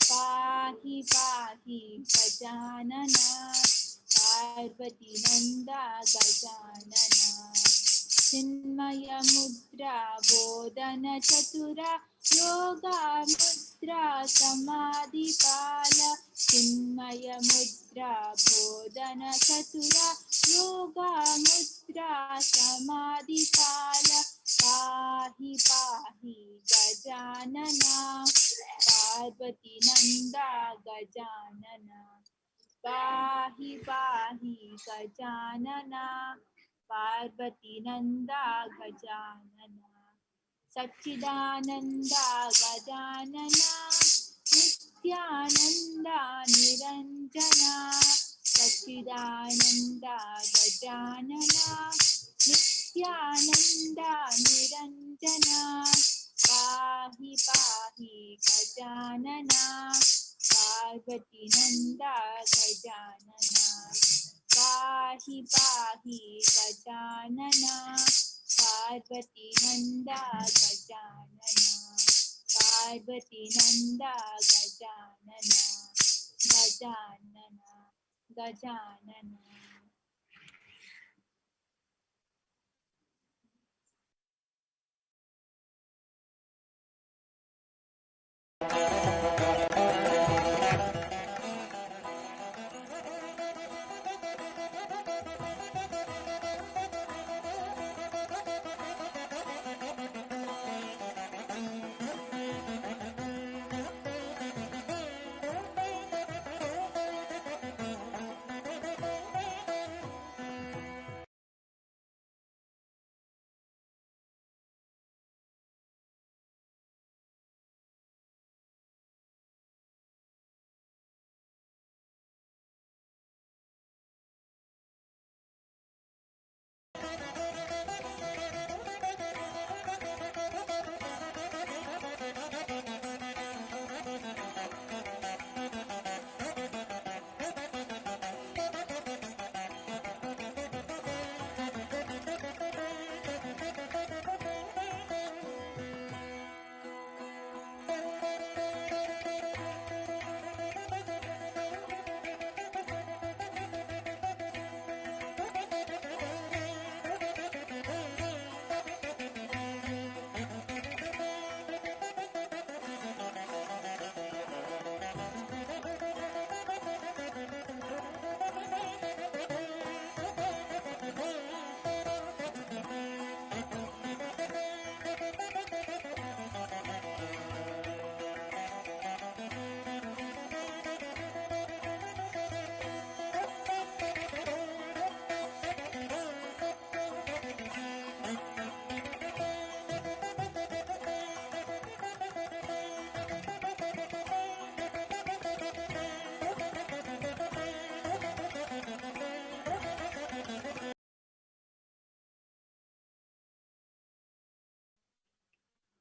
पाहि पाहि गजानना पार्वतीनन्दा गजानना चिन्मय मुद्रा बोधन चतुरा योगा मुद्रा समाधिपाल चिन्मय मुद्रा बोधन चतुरा योगा मुद्रा समाधिपाल पाहि पाहि गजानना पार्वतीनन्दा गजानना पाहि पाहि गजानना पार्वतीनन्दा गजानना सच्चिदानन्दा गजानना नित्यानन्दा निरञ्जना सच्चिदानन्दा गजानना नित्यानन्दा निरञ्जना पाहि पाहि गजानना पार्वतीनन्दा गजानना पाहि पाहि Gajanana पार्वतीनन्दा Gajanana पार्वतीनन्दा Gajanana Gajanana Gajanana.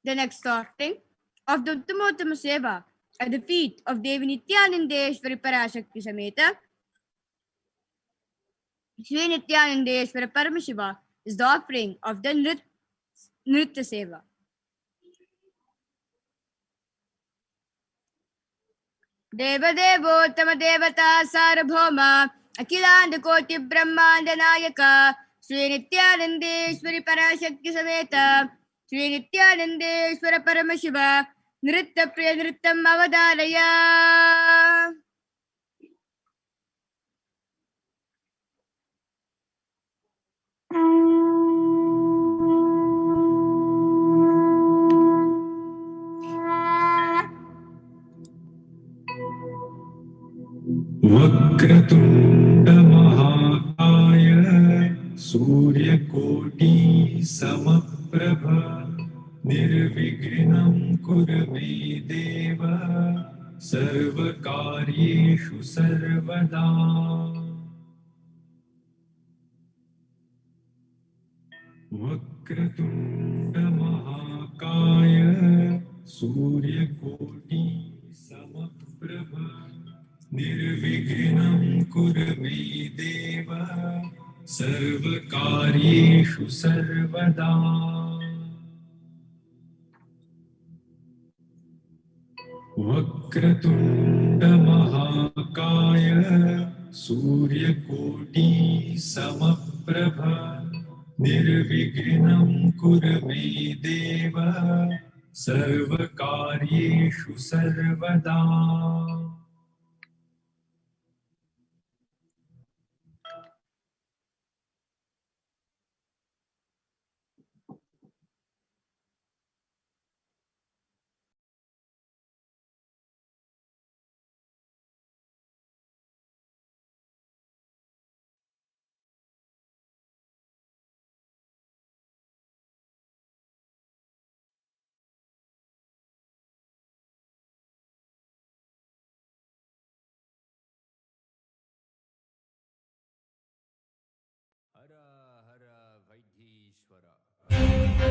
The next offering of the Uttamotama Seva at the feet of Devi Nithyanandeshwari Parashakti Sameta Sri Nithyananda Paramashiva is the offering of the Nritya Seva. देवदेवोत्तम देवता सार्वभौम अखिलांड कोटि ब्रह्मांड नायक श्री नित्यानंदेश्वरी पराशक्ति समेत श्री नित्यानंदेश्वर परमशिव नृत्य प्रिय नृत्यम अवधारय वक्रतुंड महाकाय सूर्यकोटि समप्रभ निर्विघ्नं कुरु मे देव सर्वकार्येषु सर्वदा वक्रतुंड महाकाय सूर्यकोटि समप्रभ निर्विघ्नं कुरु मे देव सर्वकार्येषु सर्वदा वक्रतुंड महाकाय सूर्यकोटि समप्रभ निर्विघ्नं कुरु मे देव सर्वकार्येषु सर्वदा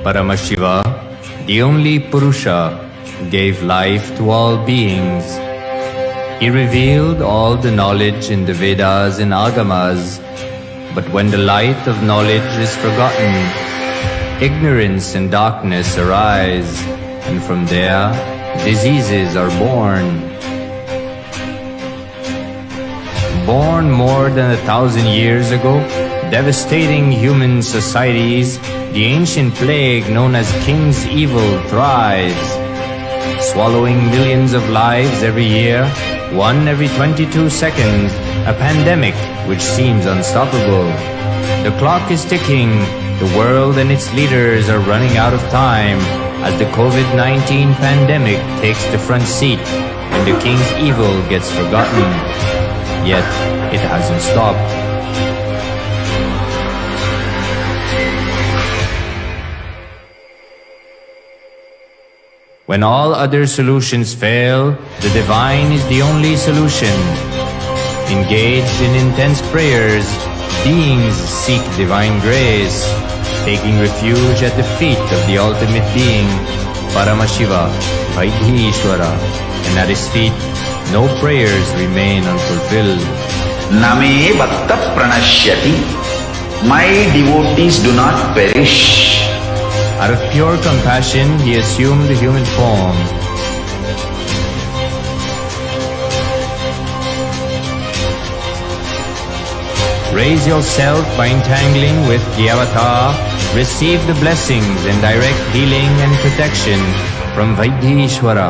Paramashiva, the only Purusha, gave life to all beings. He revealed all the knowledge in the Vedas and Agamas, but when the light of knowledge is forgotten, ignorance and darkness arise, and from there, diseases are born. Born more than 1,000 years ago, devastating human societies, the ancient plague known as King's Evil thrives, swallowing millions of lives every year, one every 22 seconds, a pandemic which seems unstoppable. The clock is ticking, the world and its leaders are running out of time as the COVID-19 pandemic takes the front seat and the King's Evil gets forgotten. Yet, it hasn't stopped. When all other solutions fail, the divine is the only solution. Engaged in intense prayers, beings seek divine grace, taking refuge at the feet of the ultimate being, Paramashiva, Vaitheeshwara, and at his feet, no prayers remain unfulfilled. Name Bhatta Pranashyati. My devotees do not perish. Out of pure compassion, he assumed the human form. Raise yourself by entangling with the avatar, receive the blessings and direct healing and protection from Vaitheeshwara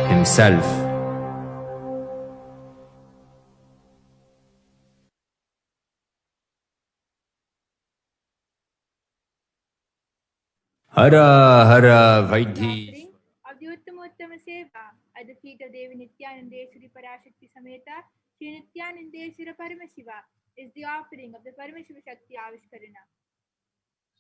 himself. Hara Hara Vaidhi. Of the Uttamottama Seva at the feet of Devi Nithyanandeshwari Parashakti Sameta, Sri Nithyanandeshwara Paramashiva is the offering of the Paramashiva Shakti Avishkarana.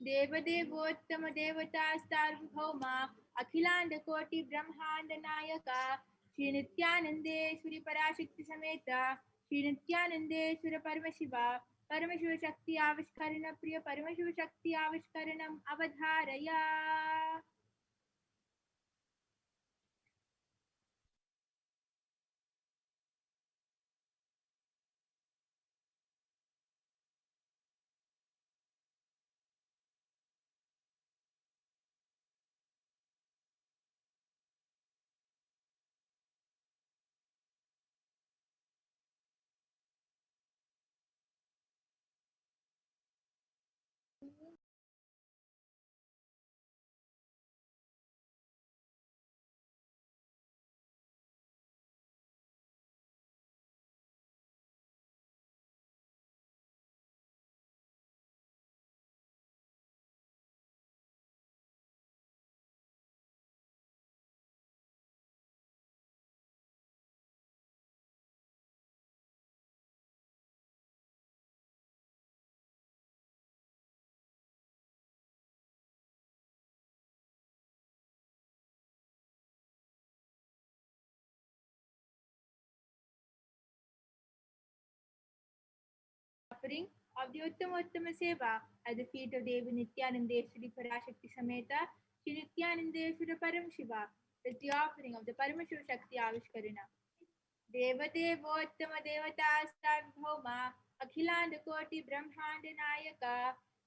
Devadevottama Devata Sarvabhauma Akhilanda Koti Brahmanda Nayaka Sri Nithyanandeshwari Parashakti Sameta Sri Nithyanandeshwara Paramashiva Paramashiva Shakti Avishkarana Priya Paramashiva Shakti Avishkaranam Avadharaya. offering of the Uttama Seva at the feet of Devi Nithyanandeshwari Parashakti Sameta Shri Nithyanandeshwara Paramashiva is the offering of the Paramashiva Shakti Avishkarana. देवदेवोत्तम देवता सार्वभौमा अखिलांड कोटि ब्रह्मांड नायका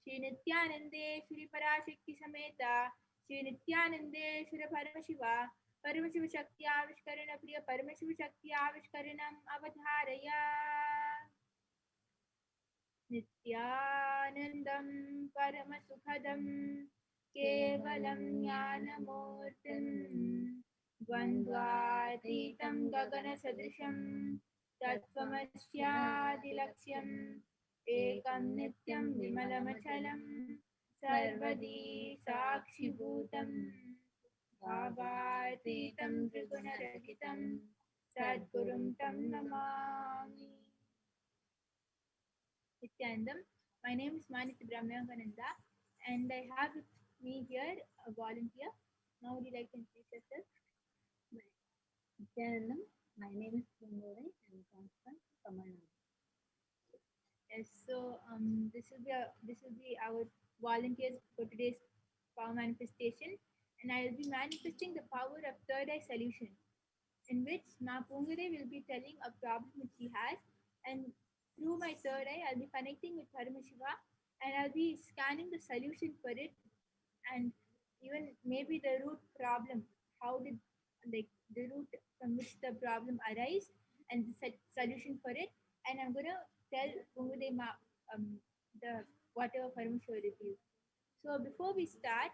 श्री नित्यानंदेश्वरी पराशक्ति समेता श्री नित्यानंदेश्वर परमशिवा परमशिव शक्ति आविष्करण प्रिय परमशिव शक्ति आविष्करणम अवधारय नित्यानंदम परम सुखदम केवलम ज्ञानमूर्तिम् द्वन्द्वातीतं गगनसदृशं तत्त्वमस्यादिलक्ष्यम् एकं नित्यं विमलमचलं सर्वदी साक्षिभूतं भावातीतं त्रिगुणरहितं सद्गुरुं तं Namami. Nityanandam. My name is Manit Brahmayangananda and I have with me here a volunteer. Now would you like to introduce yourself? Nityanandam, my name is Pungore and I come from Tamil Nadu. Yes, so this will be our volunteers for today's power manifestation, and I will be manifesting the power of third eye solution, in which Ma Pungure will be telling a problem which he has, and through my third eye I'll be connecting with Paramashiva, and I'll be scanning the solution for it, and even maybe the root problem. How did like the root from which the problem arise and the solution for it, and I'm gonna tell Pungure the whatever Paramashiva reveals. So before we start,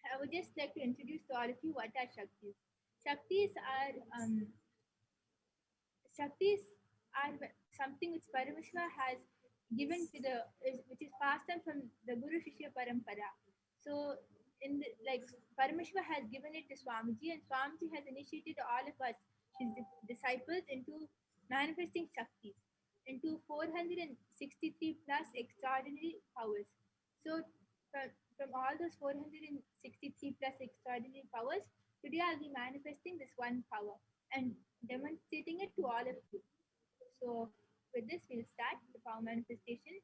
I would just like to introduce to all of you what are Shaktis. Shaktis are Shaktis are something which Paramashiva has given to which is passed on from the Guru Shishya Parampara. So in the, like Paramashiva has given it to Swamiji, and Swamiji has initiated all of us, his disciples, into manifesting Shaktis, into 463 plus extraordinary powers. So from all those 463 plus extraordinary powers, today I'll be manifesting this one power and demonstrating it to all of you. So with this, we'll start the power manifestation.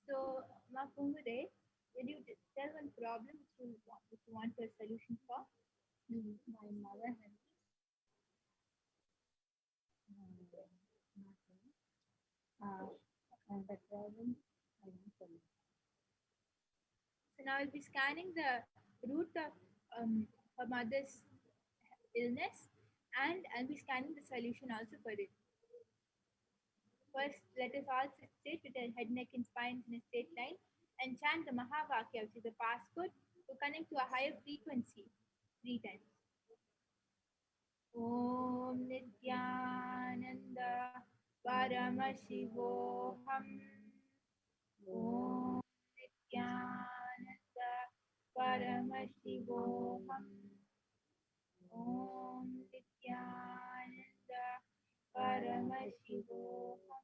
So, Ma Pungure, will you tell one problem which you want a solution for? My mother has and the problem I want to know. So now I'll be scanning the root of her mother's illness, and I'll be scanning the solution also for it. First, let us all sit straight with our head, neck, and spine in a straight line and chant the Mahavakya, which is the passcode, to connect to a higher frequency 3 times. Om Nithyananda Paramashivoham. Om Nithyananda Paramashivoham. Om Nithyananda Paramashivoham.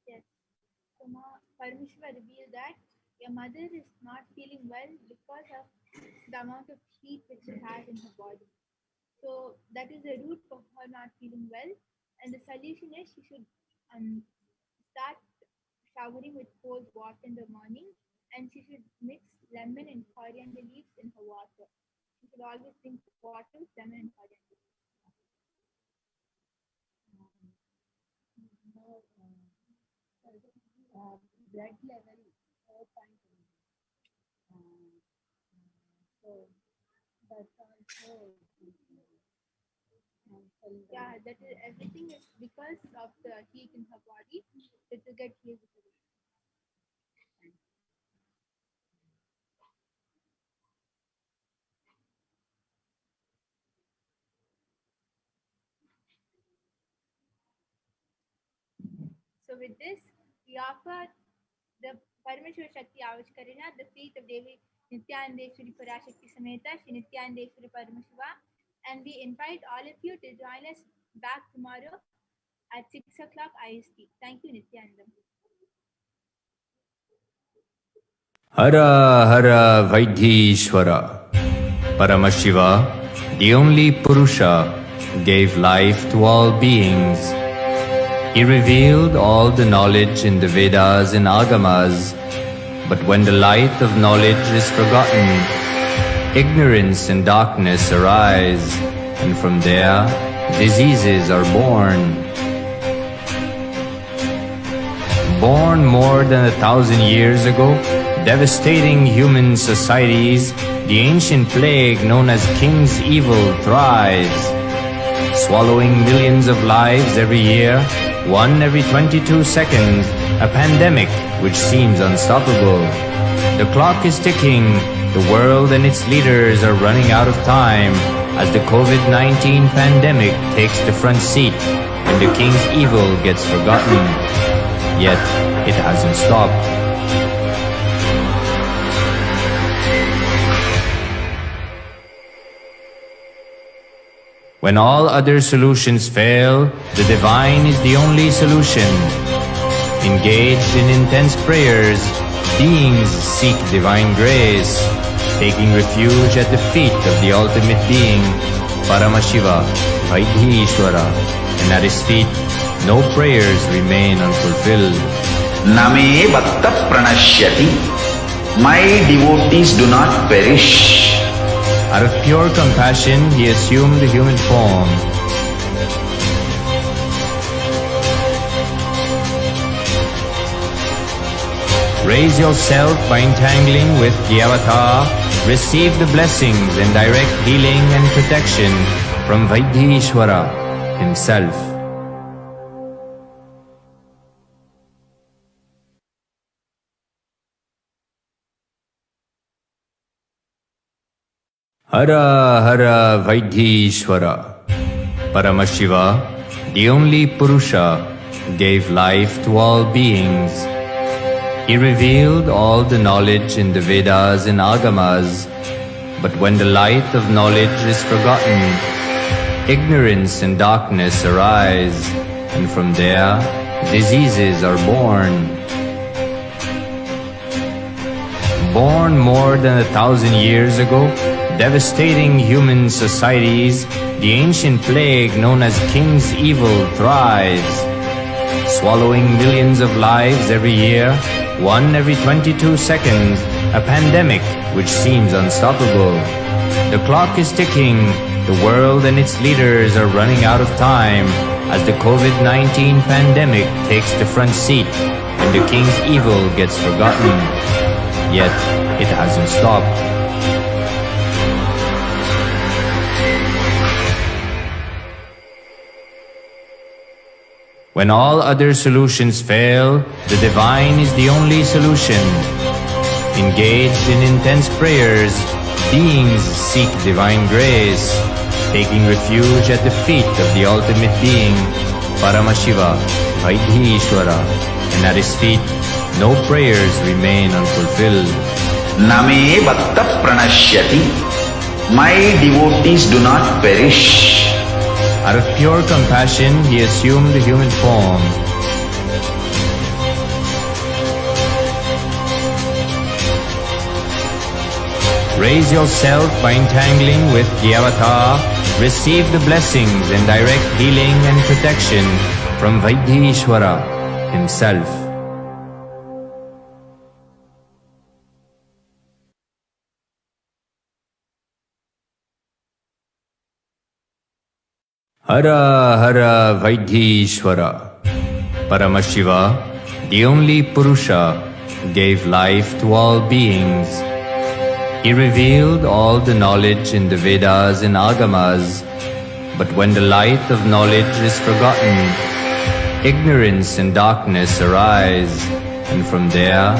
Yes. So Paramashiva revealed that your mother is not feeling well because of the amount of heat which she has in her body. So that is the root of her not feeling well. And the solution is she should start showering with cold water in the morning, and she should mix lemon and coriander leaves in her water. She should always drink water with lemon and coriander. Blood level 4.1. So that's also Yeah, that is everything is because of the heat in her body. It will get healed. So with this, we offer the Parameshwara Shakti Avashkarana, the feet of Devi Nithyananda Parashakti Sameta, Shri Nithyananda Paramashivam, and we invite all of you to join us back tomorrow at 6 o'clock IST. Thank you, Nithyananda. Hara Hara Vaitheeshwara. Paramashiva, the only Purusha, gave life to all beings. He revealed all the knowledge in the Vedas and Agamas, but when the light of knowledge is forgotten, ignorance and darkness arise, and from there, diseases are born. Born more than 1,000 years ago, devastating human societies, the ancient plague known as King's Evil thrives, swallowing millions of lives every year, one every 22 seconds, a pandemic which seems unstoppable. The clock is ticking, the world and its leaders are running out of time as the COVID-19 pandemic takes the front seat and the King's Evil gets forgotten. Yet, it hasn't stopped. When all other solutions fail, the divine is the only solution. Engaged in intense prayers, beings seek divine grace, taking refuge at the feet of the ultimate being, Paramashiva, Vaitheeshwara, and at his feet, no prayers remain unfulfilled. Name Bhatta Pranashyati. My devotees do not perish. Out of pure compassion, he assumed the human form. Raise yourself by entangling with the avatar. Receive the blessings and direct healing and protection from Vaitheeshwara himself. Hara Hara Vaitheeshwara. Paramashiva, the only Purusha, gave life to all beings. He revealed all the knowledge in the Vedas and Agamas, but when the light of knowledge is forgotten, ignorance and darkness arise, and from there, diseases are born. Born more than 1,000 years ago, devastating human societies, the ancient plague known as King's Evil thrives, swallowing millions of lives every year, one every 22 seconds, a pandemic which seems unstoppable. The clock is ticking, the world and its leaders are running out of time as the COVID-19 pandemic takes the front seat and the King's Evil gets forgotten. Yet, it hasn't stopped. When all other solutions fail, the divine is the only solution. Engaged in intense prayers, beings seek divine grace, taking refuge at the feet of the ultimate being, Paramashiva, Vaitheeshwara, and at his feet, no prayers remain unfulfilled. Name Bhatta Pranashyati. My devotees do not perish. Out of pure compassion, he assumed the human form. Raise yourself by entangling with the avatar. Receive the blessings and direct healing and protection from Vaitheeshwara himself. Hara Hara Vaitheeshwara. Paramashiva, the only Purusha, gave life to all beings. He revealed all the knowledge in the Vedas and Agamas, but when the light of knowledge is forgotten, ignorance and darkness arise, and from there,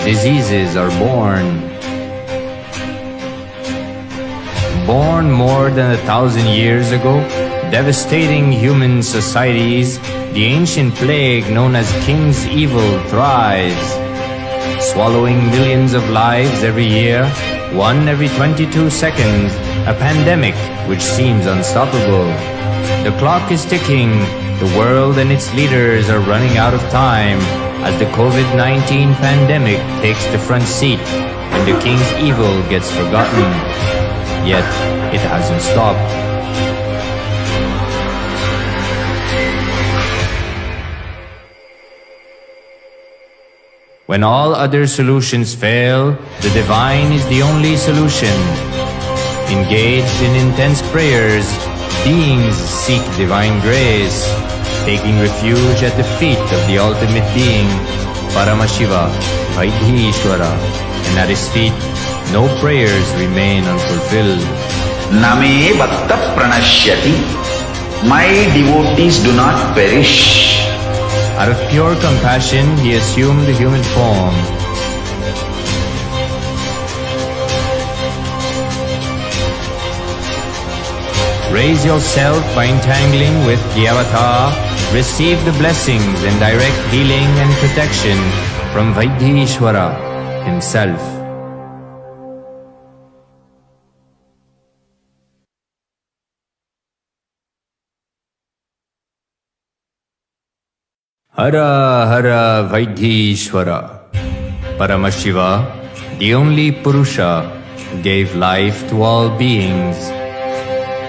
diseases are born. Born more than 1,000 years ago, devastating human societies, the ancient plague known as King's Evil thrives, swallowing millions of lives every year, one every 22 seconds, a pandemic which seems unstoppable. The clock is ticking, the world and its leaders are running out of time as the COVID-19 pandemic takes the front seat and the King's Evil gets forgotten. Yet, it hasn't stopped. When all other solutions fail, the divine is the only solution. Engaged in intense prayers, beings seek divine grace, taking refuge at the feet of the ultimate being, Paramashiva, Vaitheeshwara, and at his feet, no prayers remain unfulfilled. Name Bhakta Pranashyati. My devotees do not perish. Out of pure compassion, he assumed the human form. Raise yourself by entangling with the avatar. Receive the blessings and direct healing and protection from Vaitheeshwara himself. Hara Hara Vaitheeshwara. Paramashiva, the only Purusha, gave life to all beings.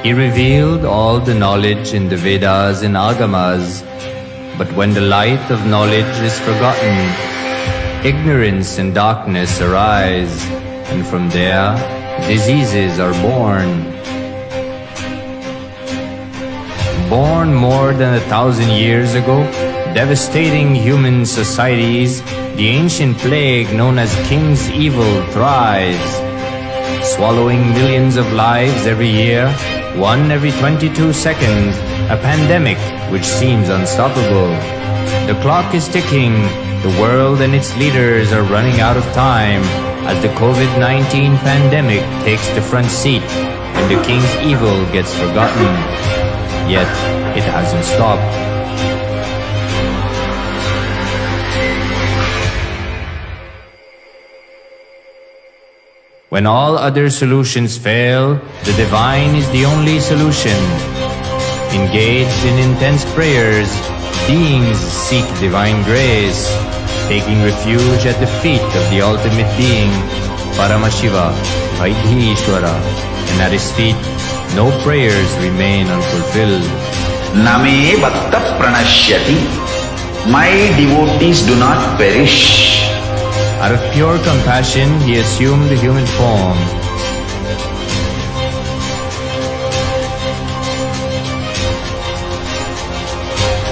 He revealed all the knowledge in the Vedas and Agamas, but when the light of knowledge is forgotten, ignorance and darkness arise, and from there, diseases are born. Born more than 1,000 years ago, devastating human societies, the ancient plague known as King's Evil thrives, swallowing millions of lives every year, one every 22 seconds, a pandemic which seems unstoppable. The clock is ticking, the world and its leaders are running out of time as the COVID-19 pandemic takes the front seat and the King's Evil gets forgotten. Yet, it hasn't stopped. When all other solutions fail, the divine is the only solution. Engaged in intense prayers, beings seek divine grace, taking refuge at the feet of the ultimate being, Paramashiva, Vaitheeshwara, and at his feet, no prayers remain unfulfilled. Name Bhakta Pranashyati. My devotees do not perish. Out of pure compassion, he assumed the human form.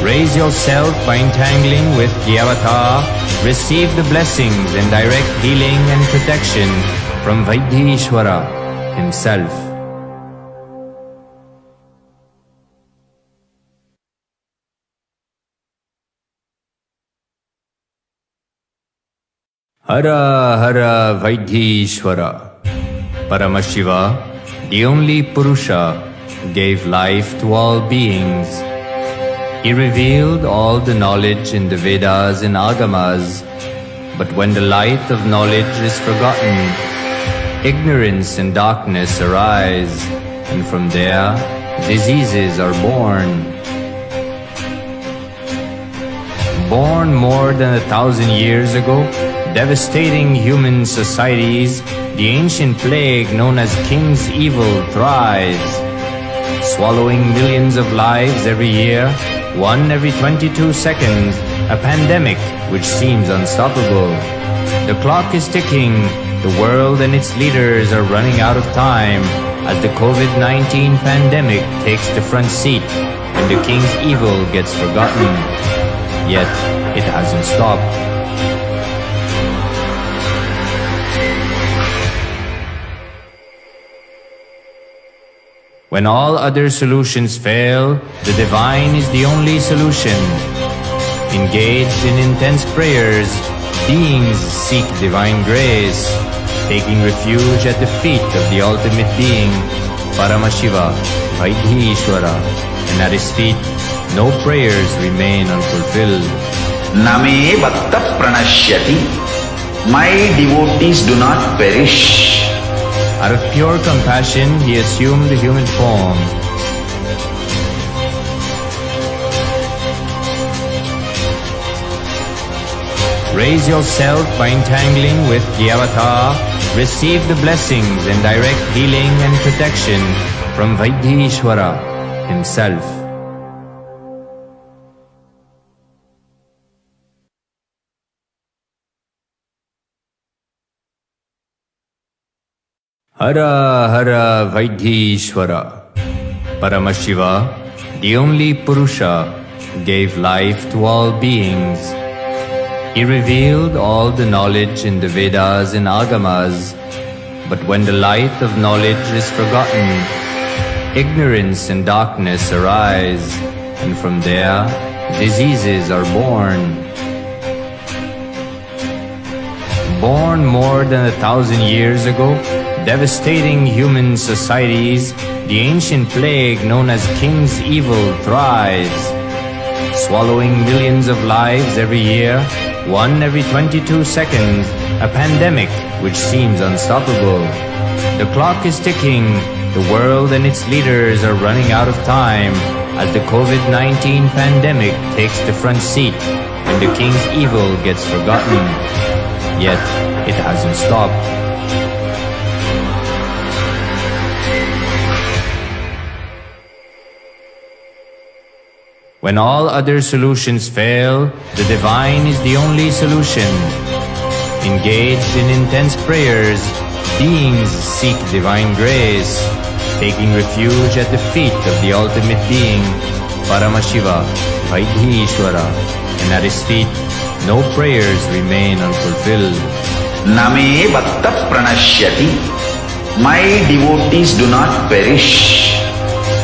Raise yourself by entangling with the avatar. Receive the blessings and direct healing and protection from Vaitheeshwara himself. Hara Hara Vaitheeshwara. Paramashiva, the only Purusha, gave life to all beings. He revealed all the knowledge in the Vedas and Agamas, but when the light of knowledge is forgotten, ignorance and darkness arise, and from there, diseases are born. Born more than 1,000 years ago, devastating human societies, the ancient plague known as King's Evil thrives, swallowing millions of lives every year, one every 22 seconds, a pandemic which seems unstoppable. The clock is ticking, the world and its leaders are running out of time as the COVID-19 pandemic takes the front seat and the King's Evil gets forgotten. Yet, it hasn't stopped. When all other solutions fail, the divine is the only solution. Engaged in intense prayers, beings seek divine grace, taking refuge at the feet of the ultimate being, Paramashiva, Vaitheeshwara, and at his feet, no prayers remain unfulfilled. Name Bhakta Pranashyati. My devotees do not perish. Out of pure compassion, he assumed the human form. Raise yourself by entangling with the avatar. Receive the blessings and direct healing and protection from Vaitheeshwara himself. Hara Hara Vaitheeshwara. Paramashiva, the only Purusha, gave life to all beings. He revealed all the knowledge in the Vedas and Agamas, but when the light of knowledge is forgotten, ignorance and darkness arise, and from there, diseases are born. Born more than 1,000 years ago, devastating human societies, the ancient plague known as King's Evil thrives, swallowing millions of lives every year, one every 22 seconds, a pandemic which seems unstoppable. The clock is ticking, the world and its leaders are running out of time as the COVID-19 pandemic takes the front seat and the King's Evil gets forgotten. Yet, it hasn't stopped. When all other solutions fail, the divine is the only solution. Engaged in intense prayers, beings seek divine grace, taking refuge at the feet of the ultimate being, Paramashiva, Vaitheeshwara, and at his feet, no prayers remain unfulfilled. Name Bhakta Pranashyati. My devotees do not perish.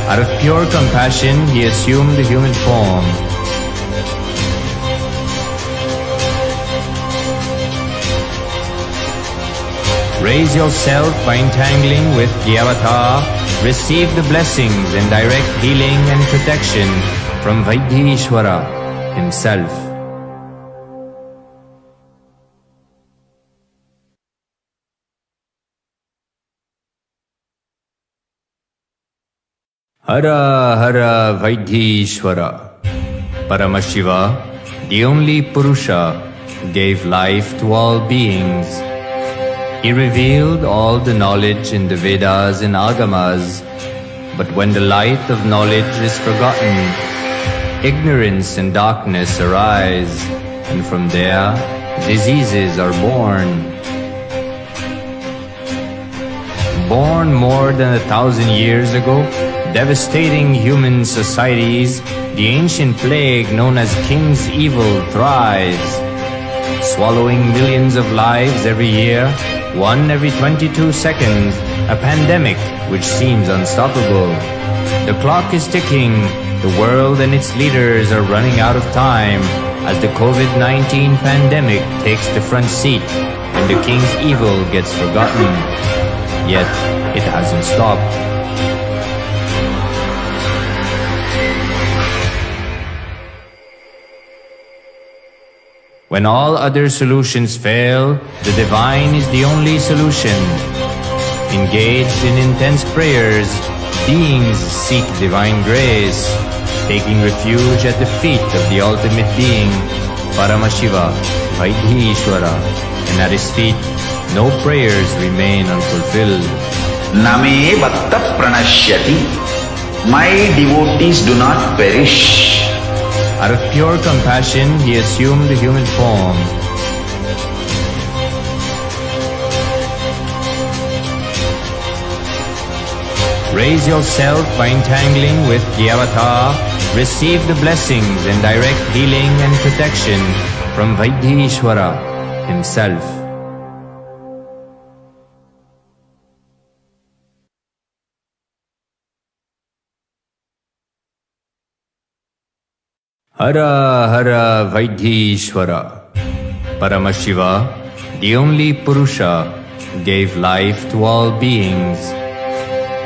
Out of pure compassion, he assumed the human form. Raise yourself by entangling with the avatar. Receive the blessings and direct healing and protection from Vaitheeshwara himself. Hara Hara Vaitheeshwara. Paramashiva, the only Purusha, gave life to all beings. He revealed all the knowledge in the Vedas and Agamas, but when the light of knowledge is forgotten, ignorance and darkness arise, and from there, diseases are born. Born more than 1,000 years ago, devastating human societies, the ancient plague known as King's Evil thrives, swallowing millions of lives every year, one every 22 seconds, a pandemic which seems unstoppable. The clock is ticking, the world and its leaders are running out of time as the COVID-19 pandemic takes the front seat and the King's Evil gets forgotten. Yet, it hasn't stopped. When all other solutions fail, the divine is the only solution. Engaged in intense prayers, beings seek divine grace, taking refuge at the feet of the ultimate being, Paramashiva, Vaitheeshwara, and at his feet, no prayers remain unfulfilled. Name Bhakta Pranashyati. My devotees do not perish. Out of pure compassion, he assumed the human form. Raise yourself by entangling with the avatar. Receive the blessings and direct healing and protection from Vaitheeshwara himself. Hara Hara Vaitheeshwara. Paramashiva, the only Purusha, gave life to all beings.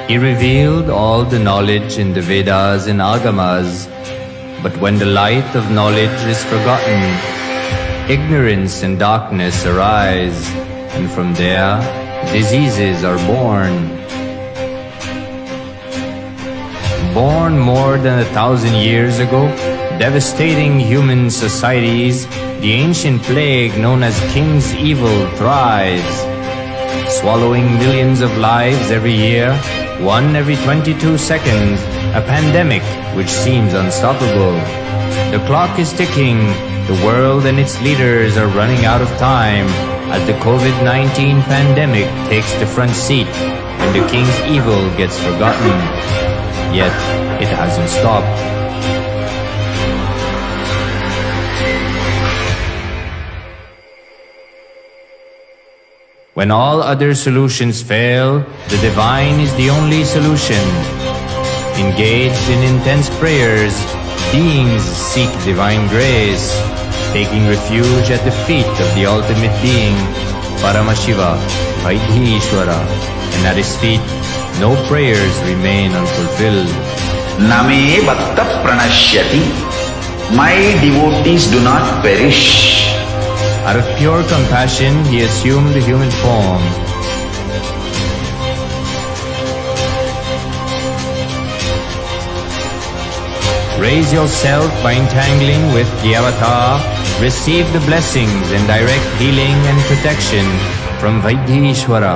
He revealed all the knowledge in the Vedas and Agamas, But when the light of knowledge is forgotten, ignorance and darkness arise, and from there, diseases are born. Born more than 1,000 years ago, devastating human societies, the ancient plague known as King's Evil thrives, swallowing millions of lives every year, one every 22 seconds, a pandemic which seems unstoppable. The clock is ticking, the world and its leaders are running out of time as the COVID-19 pandemic takes the front seat and the King's Evil gets forgotten. Yet, it hasn't stopped. When all other solutions fail, the divine is the only solution. Engaged in intense prayers, beings seek divine grace, taking refuge at the feet of the ultimate being, Paramashiva, Vaitheeshwara, and at his feet, no prayers remain unfulfilled. Name Bhatta Pranashyati. My devotees do not perish. Out of pure compassion, he assumed the human form. Raise yourself by entangling with the avatar. Receive the blessings and direct healing and protection from Vaitheeshwara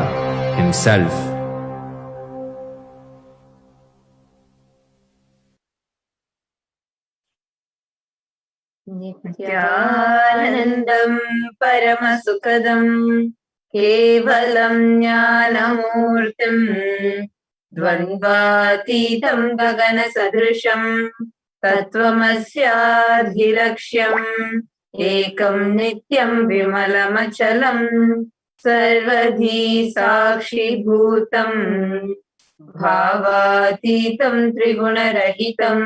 himself. नित्यानन्दं परमसुखदं केवलं ज्ञानमूर्तिं द्वन्द्वातीतं गगनसदृशं तत्त्वमस्याधिलक्ष्यम् एकं नित्यं विमलमचलं सर्वधी साक्षिभूतं भावातीतं त्रिगुणरहितं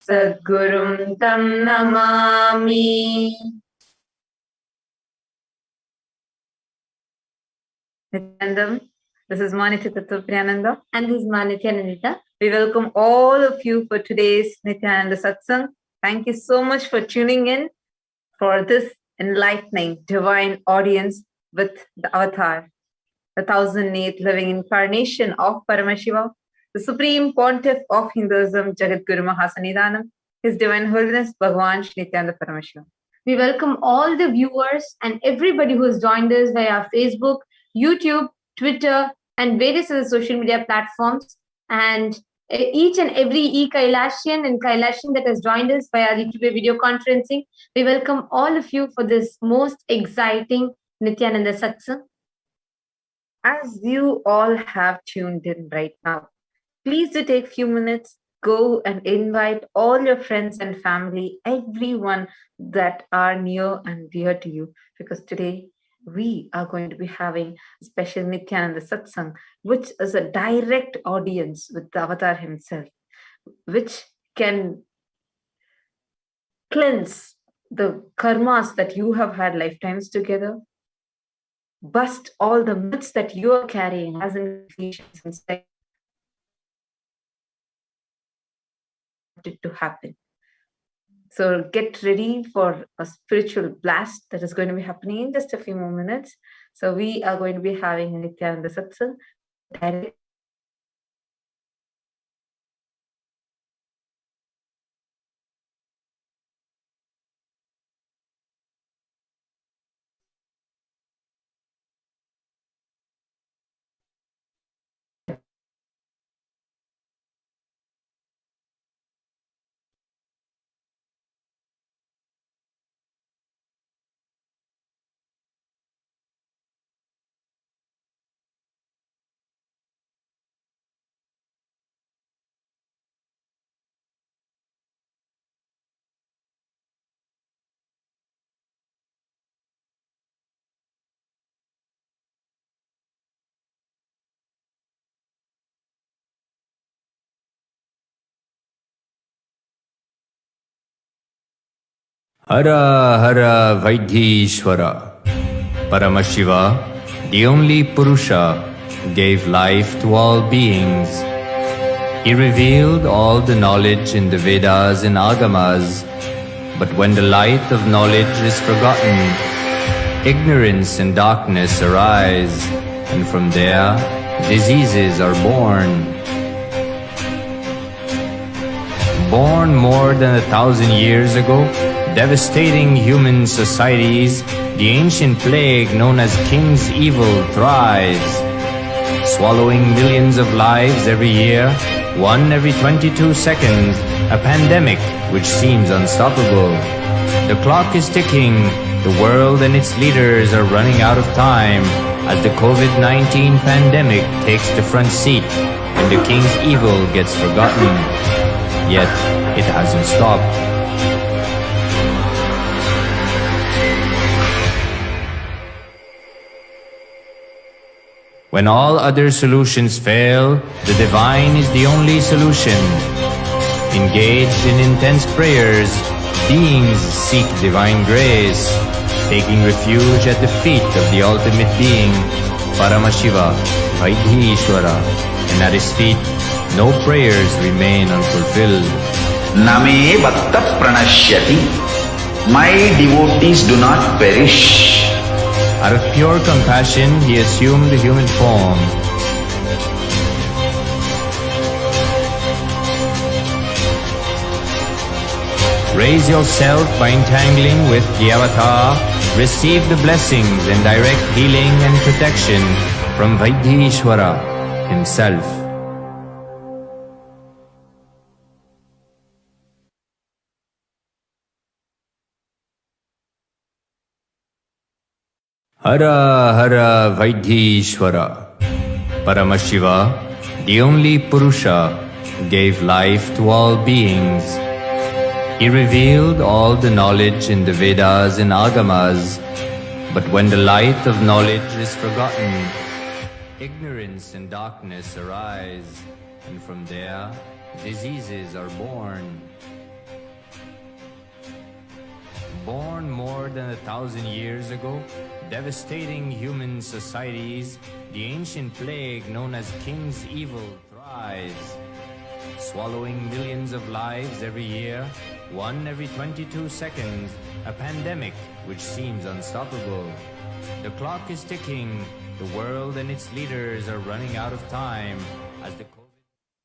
Sadgurum tam namami. Nityanandam, this is Manitya Tattvapriyananda and this is Nithyananda. We welcome all of you for today's Nithyananda Satsang. Thank you so much for tuning in for this enlightening divine audience with the avatar, the 1008th living incarnation of Paramashivoham, the Supreme Pontiff of Hinduism, Jagadguru Mahasannidhanam, His Divine Holiness Bhagavan Nithyananda Paramashivam. We welcome all the viewers and everybody who has joined us via Facebook, YouTube, Twitter, and various other social media platforms, and each and every e-Kailasian and Kailasian that has joined us via YouTube video conferencing. We welcome all of you for this most exciting Nithyananda Satsang. As you all have tuned in right now, please do take a few minutes, go and invite all your friends and family, everyone that are near and dear to you, because today we are going to be having a special Nithyananda Satsang, which is a direct audience with the avatar himself, which can cleanse the karmas that you have had lifetimes together, bust all the myths that you are carrying as inclinations inside it to happen. So get ready for a spiritual blast that is going to be happening in just a few more minutes. So we are going to be having Nithyananda Satsang direct. Hara Hara Vaitheeshwara. Paramashiva, the only Purusha, gave life to all beings. He revealed all the knowledge in the Vedas and Agamas, but when the light of knowledge is forgotten, ignorance and darkness arise, and from there, diseases are born. Born more than 1,000 years ago, devastating human societies, the ancient plague known as King's Evil thrives, swallowing millions of lives every year, one every 22 seconds, a pandemic which seems unstoppable. The clock is ticking, the world and its leaders are running out of time as the COVID-19 pandemic takes the front seat and the King's Evil gets forgotten. Yet, it hasn't stopped. When all other solutions fail, the divine is the only solution. Engaged in intense prayers, beings seek divine grace, taking refuge at the feet of the ultimate being, Paramashiva, Vaitheeshwara, and at his feet, no prayers remain unfulfilled. Name Bhakta Pranashyati. My devotees do not perish. Out of pure compassion, he assumed the human form. Raise yourself by entangling with the avatar, receive the blessings and direct healing and protection from Vaitheeshwara himself. Hara Hara Vaitheeshwara. Paramashiva, the only Purusha, gave life to all beings. He revealed all the knowledge in the Vedas and Agamas, but when the light of knowledge is forgotten, ignorance and darkness arise, and from there, diseases are born. Born more than 1,000 years ago, devastating human societies, the ancient plague known as King's Evil thrives, swallowing millions of lives every year, one every 22 seconds, a pandemic which seems unstoppable. The clock is ticking, the world and its leaders are running out of time as the COVID...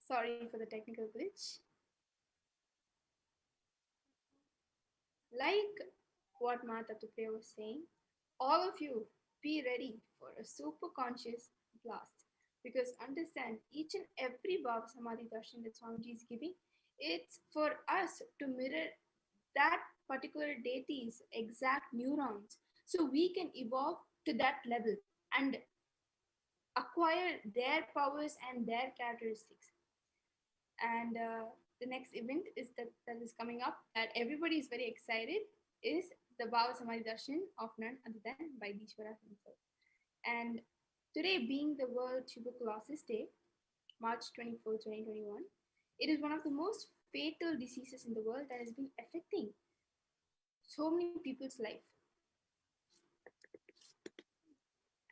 Sorry for the technical glitch. Like what Mahatattva was saying, all of you be ready for a super conscious blast, because understand each and every Bhava Samadhi Darshan that Swamiji is giving, it's for us to mirror that particular deity's exact neurons so we can evolve to that level and acquire their powers and their characteristics. And the next event is that is coming up that everybody is very excited is the Bhava Samadhi Darshan of none other than Vaitheeshwara himself. And today being the World Tuberculosis Day, March 24, 2021, it is one of the most fatal diseases in the world that has been affecting so many people's life.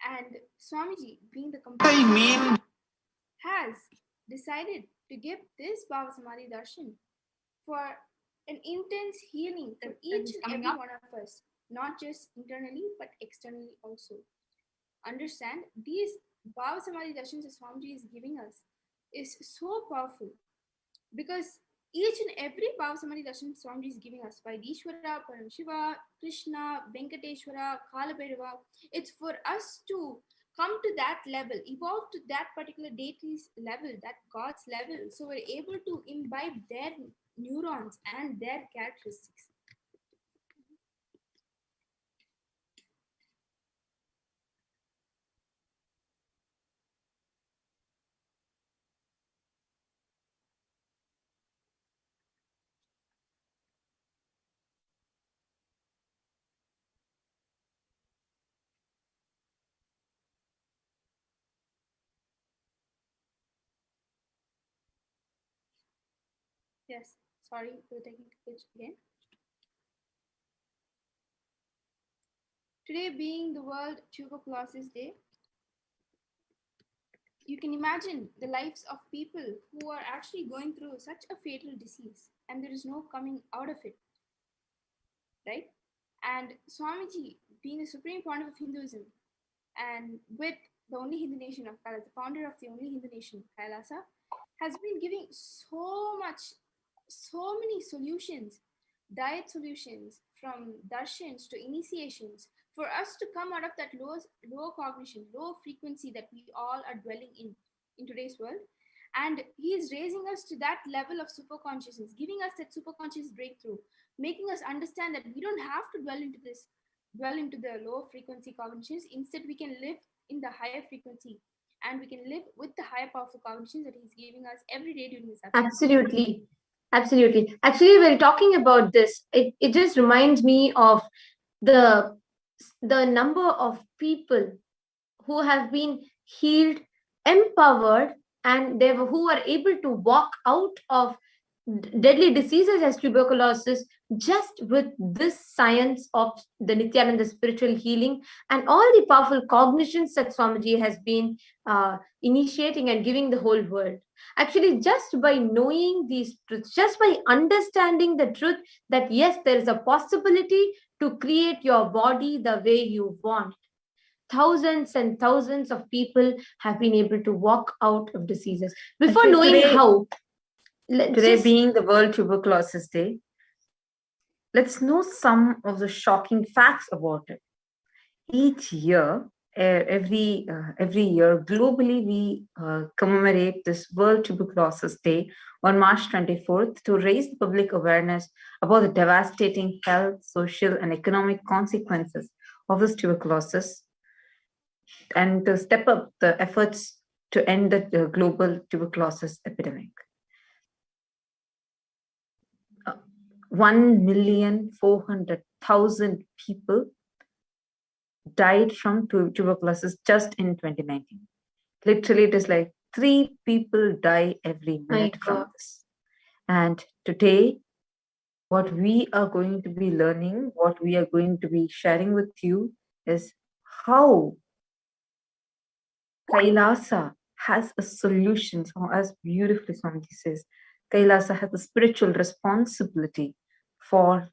And Swamiji, being the compassion, has decided to give this Bhava Samadhi Darshan for an intense healing for each and every one of us, not just internally but externally also. Understand, these Bhava Samadhi Darshans that Swamiji is giving us is so powerful because each and every Bhava Samadhi Darshan Swamiji is giving us, Vaitheeshwara, Paramashiva, Krishna, Venkateshwara, Kalabhairava, it's for us to come to that level, evolve to that particular deity's level, that God's level, so we're able to imbibe their neurons and their characteristics. Yes, sorry for the technical glitch again. Today being the World Tuberculosis Day, you can imagine the lives of people who are actually going through such a fatal disease and there is no coming out of it, right? And Swamiji, being the supreme pontiff of Hinduism, and with the only Hindu nation of Kailasa, the founder of the only Hindu nation, Kailasa, has been giving so many solutions, diet solutions, from darshans to initiations, for us to come out of that low cognition, low frequency that we all are dwelling in today's world. And he is raising us to that level of super consciousness, giving us that super conscious breakthrough, making us understand that we don't have to dwell into the low frequency cognitions. Instead, we can live in the higher frequency, and we can live with the higher powerful cognitions that he's giving us every day during his absence. Absolutely. Absolutely. Actually, when talking about this, it just reminds me of the number of people who have been healed, empowered, and who are able to walk out of deadly diseases as tuberculosis just with this science of the Nithyananda spiritual healing and all the powerful cognitions that Swamiji has been initiating and giving the whole world. Actually, just by knowing these truths, just by understanding the truth that yes, there is a possibility to create your body the way you want, thousands and thousands of people have been able to walk out of diseases. Before Actually, knowing how, today being the World Tuberculosis Day, let's know some of the shocking facts about it. Each year, every year, globally, we commemorate this World Tuberculosis Day on March 24th to raise the public awareness about the devastating health, social, and economic consequences of this tuberculosis, and to step up the efforts to end the global tuberculosis epidemic. 1,400,000 people died from tuberculosis just in 2019. Literally, it is like 3 people die every minute from this. And today, what we are going to be learning, what we are going to be sharing with you is how Kailasa has a solution. So as beautifully Swamiji says, Kailasa has a spiritual responsibility for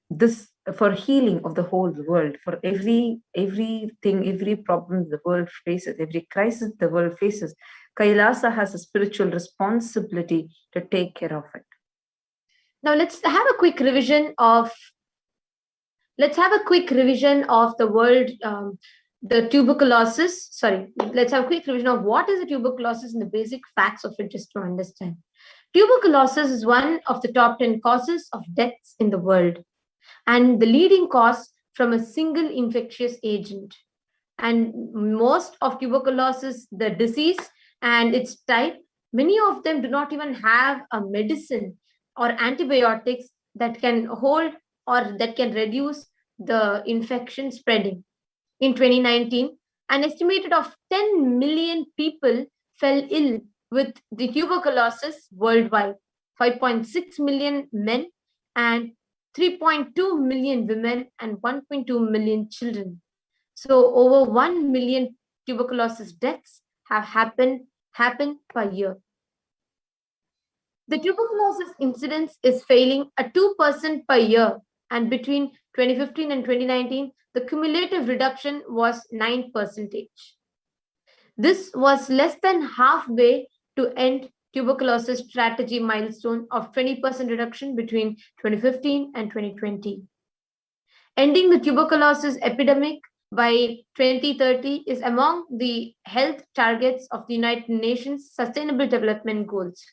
this, for healing of the whole world, for everything, every problem the world faces, every crisis the world faces. Kailasa has a spiritual responsibility to take care of it. Now let's have a quick revision of the world, the tuberculosis. Sorry, let's have a quick revision of what is the tuberculosis and the basic facts of it, just to understand. Tuberculosis is one of the top 10 causes of deaths in the world, and the leading cause from a single infectious agent. And most of tuberculosis, the disease and its type, many of them do not even have a medicine or antibiotics that can hold or that can reduce the infection spreading. In 2019, an estimated of 10 million people fell ill with the tuberculosis worldwide. 5.6 million men and 3.2 million women and 1.2 million children. So over 1 million tuberculosis deaths have happened per year. The tuberculosis incidence is failing at 2% per year, and between 2015 and 2019, the cumulative reduction was 9%. This was less than halfway to end tuberculosis strategy milestone of 20% reduction between 2015 and 2020. Ending the tuberculosis epidemic by 2030 is among the health targets of the United Nations Sustainable Development Goals.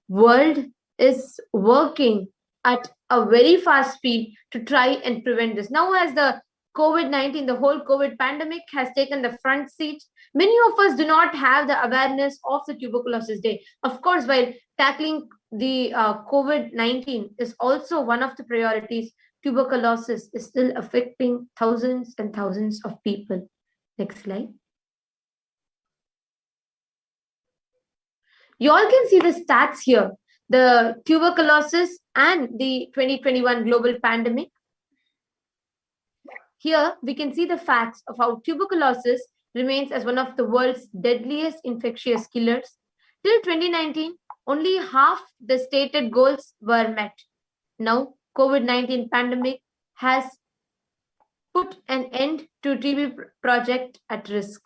World is working at a very fast speed to try and prevent this. Now, as the COVID-19, the whole COVID pandemic has taken the front seat, many of us do not have the awareness of the Tuberculosis Day. Of course, while tackling the COVID-19 is also one of the priorities, tuberculosis is still affecting thousands and thousands of people. Next slide. You all can see the stats here, the tuberculosis and the 2021 global pandemic. Here we can see the facts of how tuberculosis remains as one of the world's deadliest infectious killers. Till 2019, only half the stated goals were met. Now, COVID-19 pandemic has put an end to TB project at risk.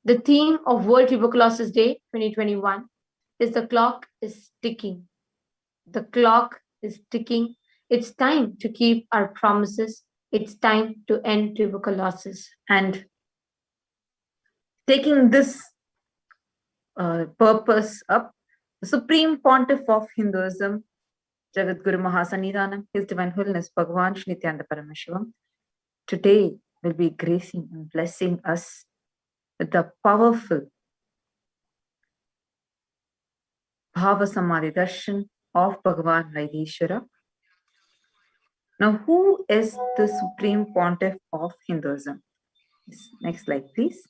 The theme of World Tuberculosis Day 2021 is the clock is ticking. The clock is ticking. It's time to keep our promises. It's time to end tuberculosis. And taking this purpose up, the Supreme Pontiff of Hinduism, Jagat Guru Mahasannidhanam, His Divine Holiness Bhagavan Shri Nithyananda Paramashivam, today will be gracing and blessing us with the powerful Bhava Samadhi Darshan of Bhagavan Vaitheeshwara. Now, who is the Supreme Pontiff of Hinduism? Next slide, please.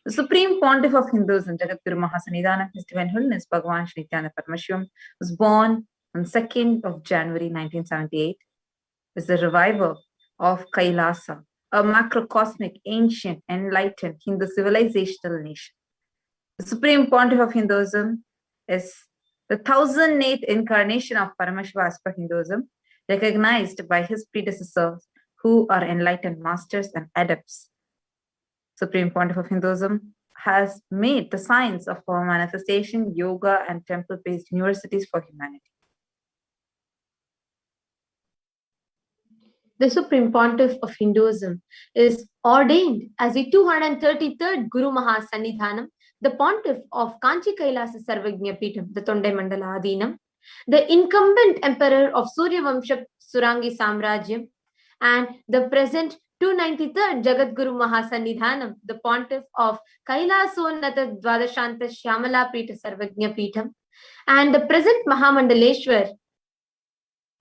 The Supreme Pontiff of Hinduism, Jagat Guru Mahasannidhanam, His Divine Holiness Bhagavan Shri Nithyananda Paramashivam, was born on 2nd of January 1978. Is the reviver of Kailasa, a macrocosmic, ancient, enlightened Hindu civilizational nation. The Supreme Pontiff of Hinduism is the 1008th incarnation of Paramashiva as per Hinduism, recognized by his predecessors who are enlightened masters and adepts. Supreme Pontiff of Hinduism has made the science of power manifestation, yoga, and temple-based universities for humanity. The Supreme Pontiff of Hinduism is ordained as the 233rd Guru Mahasannidhanam, the Pontiff of Kanchi Kailasa Sarvagnya Peetham, the Tondai Mandala Adhinam, the incumbent Emperor of Surya Vamsha Surangi Samrajyam, and the present 293rd Jagat Guru Mahasannidhanam, the Pontiff of Kailasonnata Dvadashanta Shyamala Peetha Sarvagnya Peetham, and the present Mahamandaleshwar,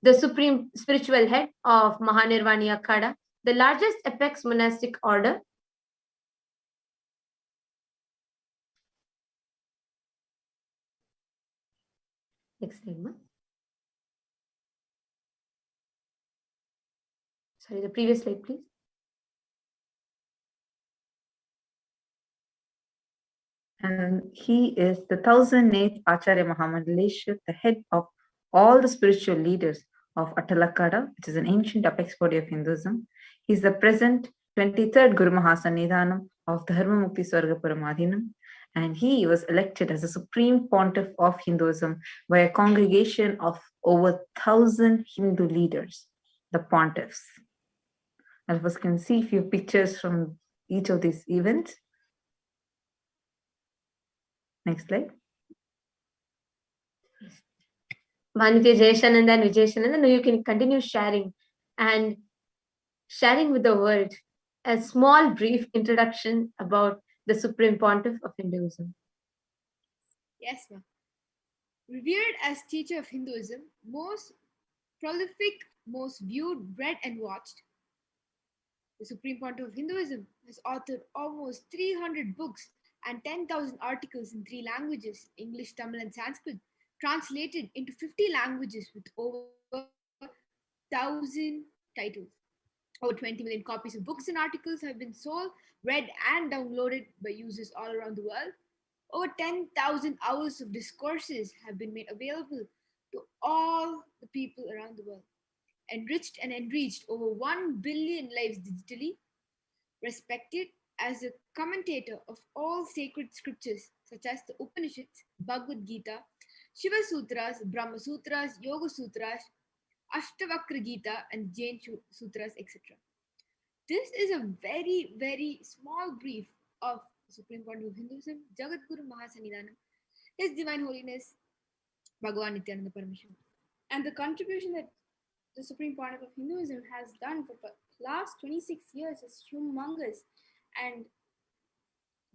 the supreme spiritual head of Mahanirvani Akhada, the largest apex monastic order. Next slide, ma. Sorry, the previous slide, please. And he is the 1008th Acharya Mahamandaleshwar, the head of all the spiritual leaders of Atalakada, which is an ancient apex body of Hinduism. He is the present 23rd Guru Mahasannidhanam of the Dharma Mukti Swarga Paramadhinam, and he was elected as the Supreme Pontiff of Hinduism by a congregation of over 1,000 Hindu leaders, the pontiffs. All of us can see a few pictures from each of these events. Next slide. Vanitya Jayashananda and Vijayashananda, now you can continue sharing and sharing with the world a small brief introduction about the Supreme Pontiff of Hinduism. Yes, ma'am. Revered as teacher of Hinduism, most prolific, most viewed, read and watched, the Supreme Pontiff of Hinduism has authored almost 300 books and 10,000 articles in 3 languages, English, Tamil and Sanskrit, translated into 50 languages with over 1,000 titles. Over 20 million copies of books and articles have been sold, read and downloaded by users all around the world. Over 10,000 hours of discourses have been made available to all the people around the world. Enriched and enriched over 1 billion lives digitally. Respected as a commentator of all sacred scriptures such as the Upanishads, Bhagavad Gita, Shiva Sutras, Brahma Sutras, Yoga Sutras, Ashtavakra Gita, and Jain Sutras, etc. This is a very, very small brief of the Supreme Pontiff of Hinduism, Jagat Guru Mahasannidhanam, His Divine Holiness Bhagavan Nithyananda Paramashivam. And the contribution that the Supreme Pontiff of Hinduism has done for the last 26 years is humongous. And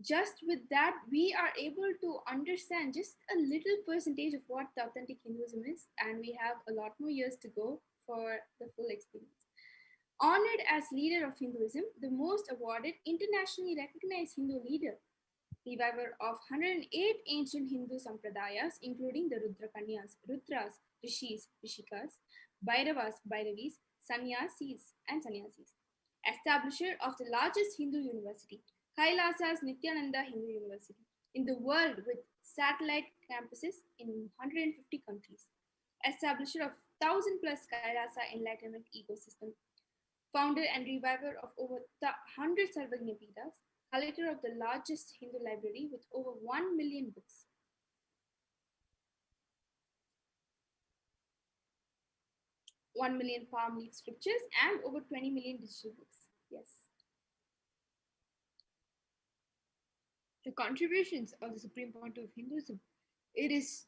just with that, we are able to understand just a little percentage of what the authentic Hinduism is, and we have a lot more years to go for the full experience. Honored as leader of Hinduism, the most awarded, internationally recognized Hindu leader, reviver of 108 ancient Hindu sampradayas, including the Rudra Kanyas, Rudras, Rishis, Rishikas, Bhairavas, Bhairavis, Sannyasis, and Sannyasis. establisher of the largest Hindu university, Kailasa's Nithyananda Hindu University, in the world with satellite campuses in 150 countries, establisher of 1,000 plus Kailasa Enlightenment ecosystem, founder and reviver of over 100 Sarvagnya Pitas, collector of the largest Hindu library with over 1 million books. 1 million palm leaf scriptures and over 20 million digital books. Yes. The contributions of the Supreme Pontiff of Hinduism, it is,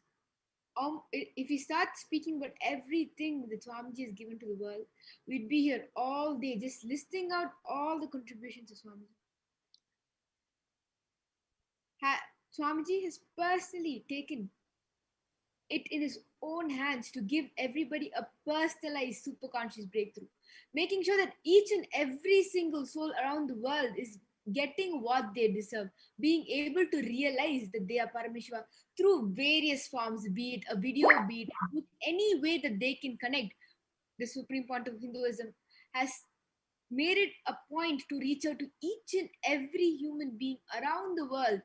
if we start speaking about everything that Swamiji has given to the world, we'd be here all day just listing out all the contributions of Swamiji. Swamiji has personally taken it in his own hands to give everybody a personalized superconscious breakthrough, making sure that each and every single soul around the world is getting what they deserve, being able to realize that they are Paramashiva through various forms, be it a video, be it a book, any way that they can connect. The Supreme Pontiff of Hinduism has made it a point to reach out to each and every human being around the world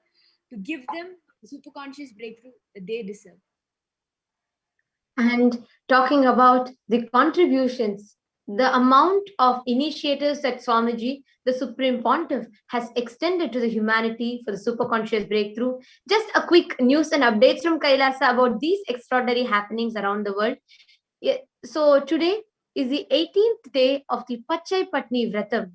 to give them the superconscious breakthrough that they deserve. And talking about the contributions, the amount of initiatives that Swamiji, the Supreme Pontiff, has extended to the humanity for the superconscious breakthrough. Just a quick news and updates from Kailasa about these extraordinary happenings around the world. So today is the 18th day of the Pachai Patni Vratam,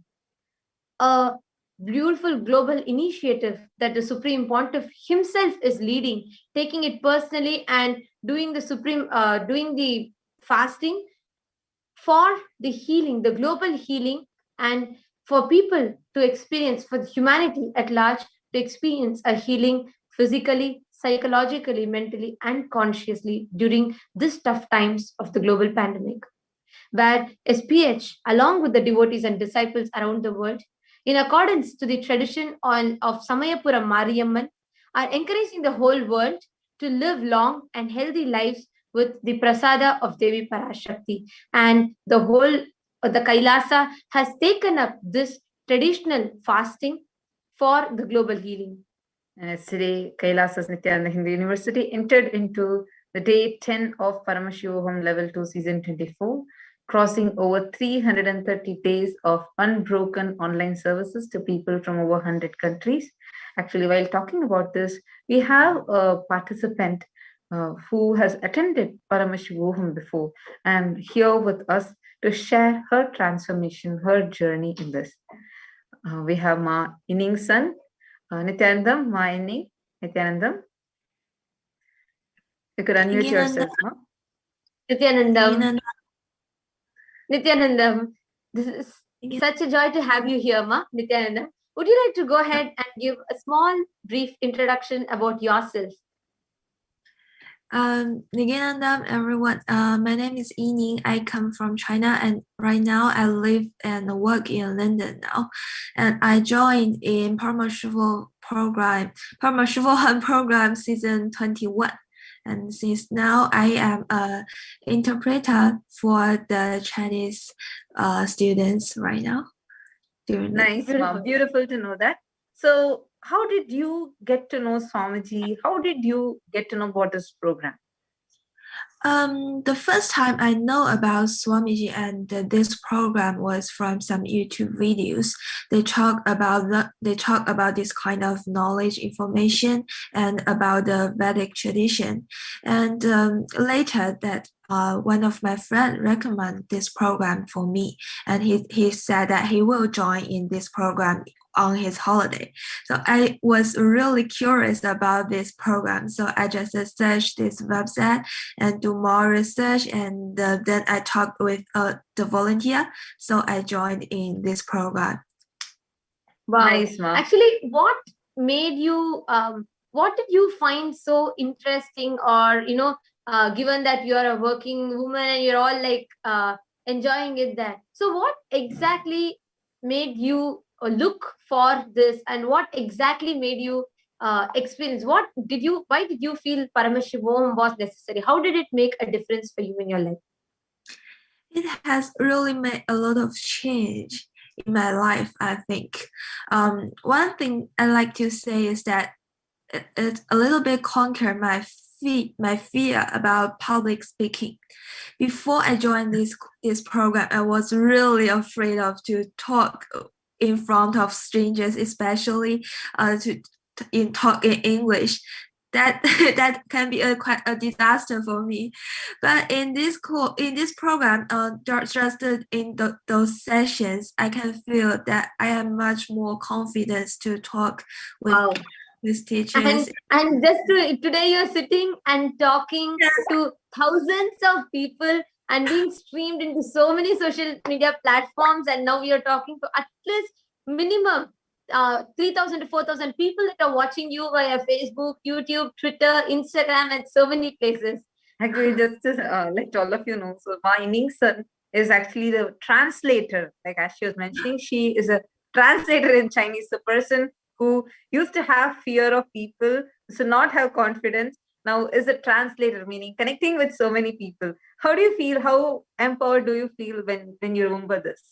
a beautiful global initiative that the Supreme Pontiff himself is leading, taking it personally and doing the fasting for the healing, the global healing, and for people to experience, for humanity at large to experience a healing physically, psychologically, mentally, and consciously during these tough times of the global pandemic, where SPH, along with the devotees and disciples around the world, in accordance to the tradition of Samayapura Mariamman, are encouraging the whole world to live long and healthy lives with the prasada of Devi Parashakti. And the Kailasa has taken up this traditional fasting for the global healing. And yesterday, Kailasa's Nithyananda Hindu University entered into the day 10 of Paramashivoham Level 2 Season 24, crossing over 330 days of unbroken online services to people from over 100 countries. Actually, while talking about this, we have a participant who has attended Paramashivoham before and here with us to share her transformation, her journey in this. We have Ma Inning Son, Nithyanandam, Ma Inning, Nithyanandam. You could unmute yourself, Ma. Nithyanandam. Nithyanandam, this is such a joy to have you here, Ma. Nithyanandam, would you like to go ahead and give a small, brief introduction about yourself? Nithyanandam, everyone. My name is Yining. I come from China, and right now I live and work in London now. And I joined in Paramashivoham program season 21. And since now I am an interpreter for the Chinese students right now. Nice, Mom. Beautiful to know that. So how did you get to know Swamiji? How did you get to know about this program? The first time I know about Swamiji and this program was from some YouTube videos. They talk about this kind of knowledge, information, and about the Vedic tradition. And later that one of my friends recommended this program for me, and he said that he will join in this program on his holiday. So I was really curious about this program. So I just searched this website and do more research, and then I talked with the volunteer. So I joined in this program. Wow. Nice, Mom. Actually, what made you, what did you find so interesting, or, given that you are a working woman and you're all like enjoying it there. So what exactly made you look for this, and what exactly made you experience? Why did you feel Paramashivoham was necessary? How did it make a difference for you in your life? It has really made a lot of change in my life, I think. One thing I like to say is that it a little bit conquered my fear about public speaking. Before I joined this program, I was really afraid of to talk in front of strangers, especially talk in English. That that can be quite a disaster for me. But in this program, just in those sessions, I can feel that I am much more confident to talk with teachers. And just today you're sitting and talking to thousands of people and being streamed into so many social media platforms, and now you're talking to at least minimum 3,000 to 4,000 people that are watching you via Facebook, YouTube, Twitter, Instagram, and so many places. Actually, just to let all of you know, so my son is actually the translator. Like as she was mentioning, she is a translator in Chinese, the person who used to have fear of people, so not have confidence, now is a translator, meaning connecting with so many people. How do you feel? How empowered do you feel when you remember this?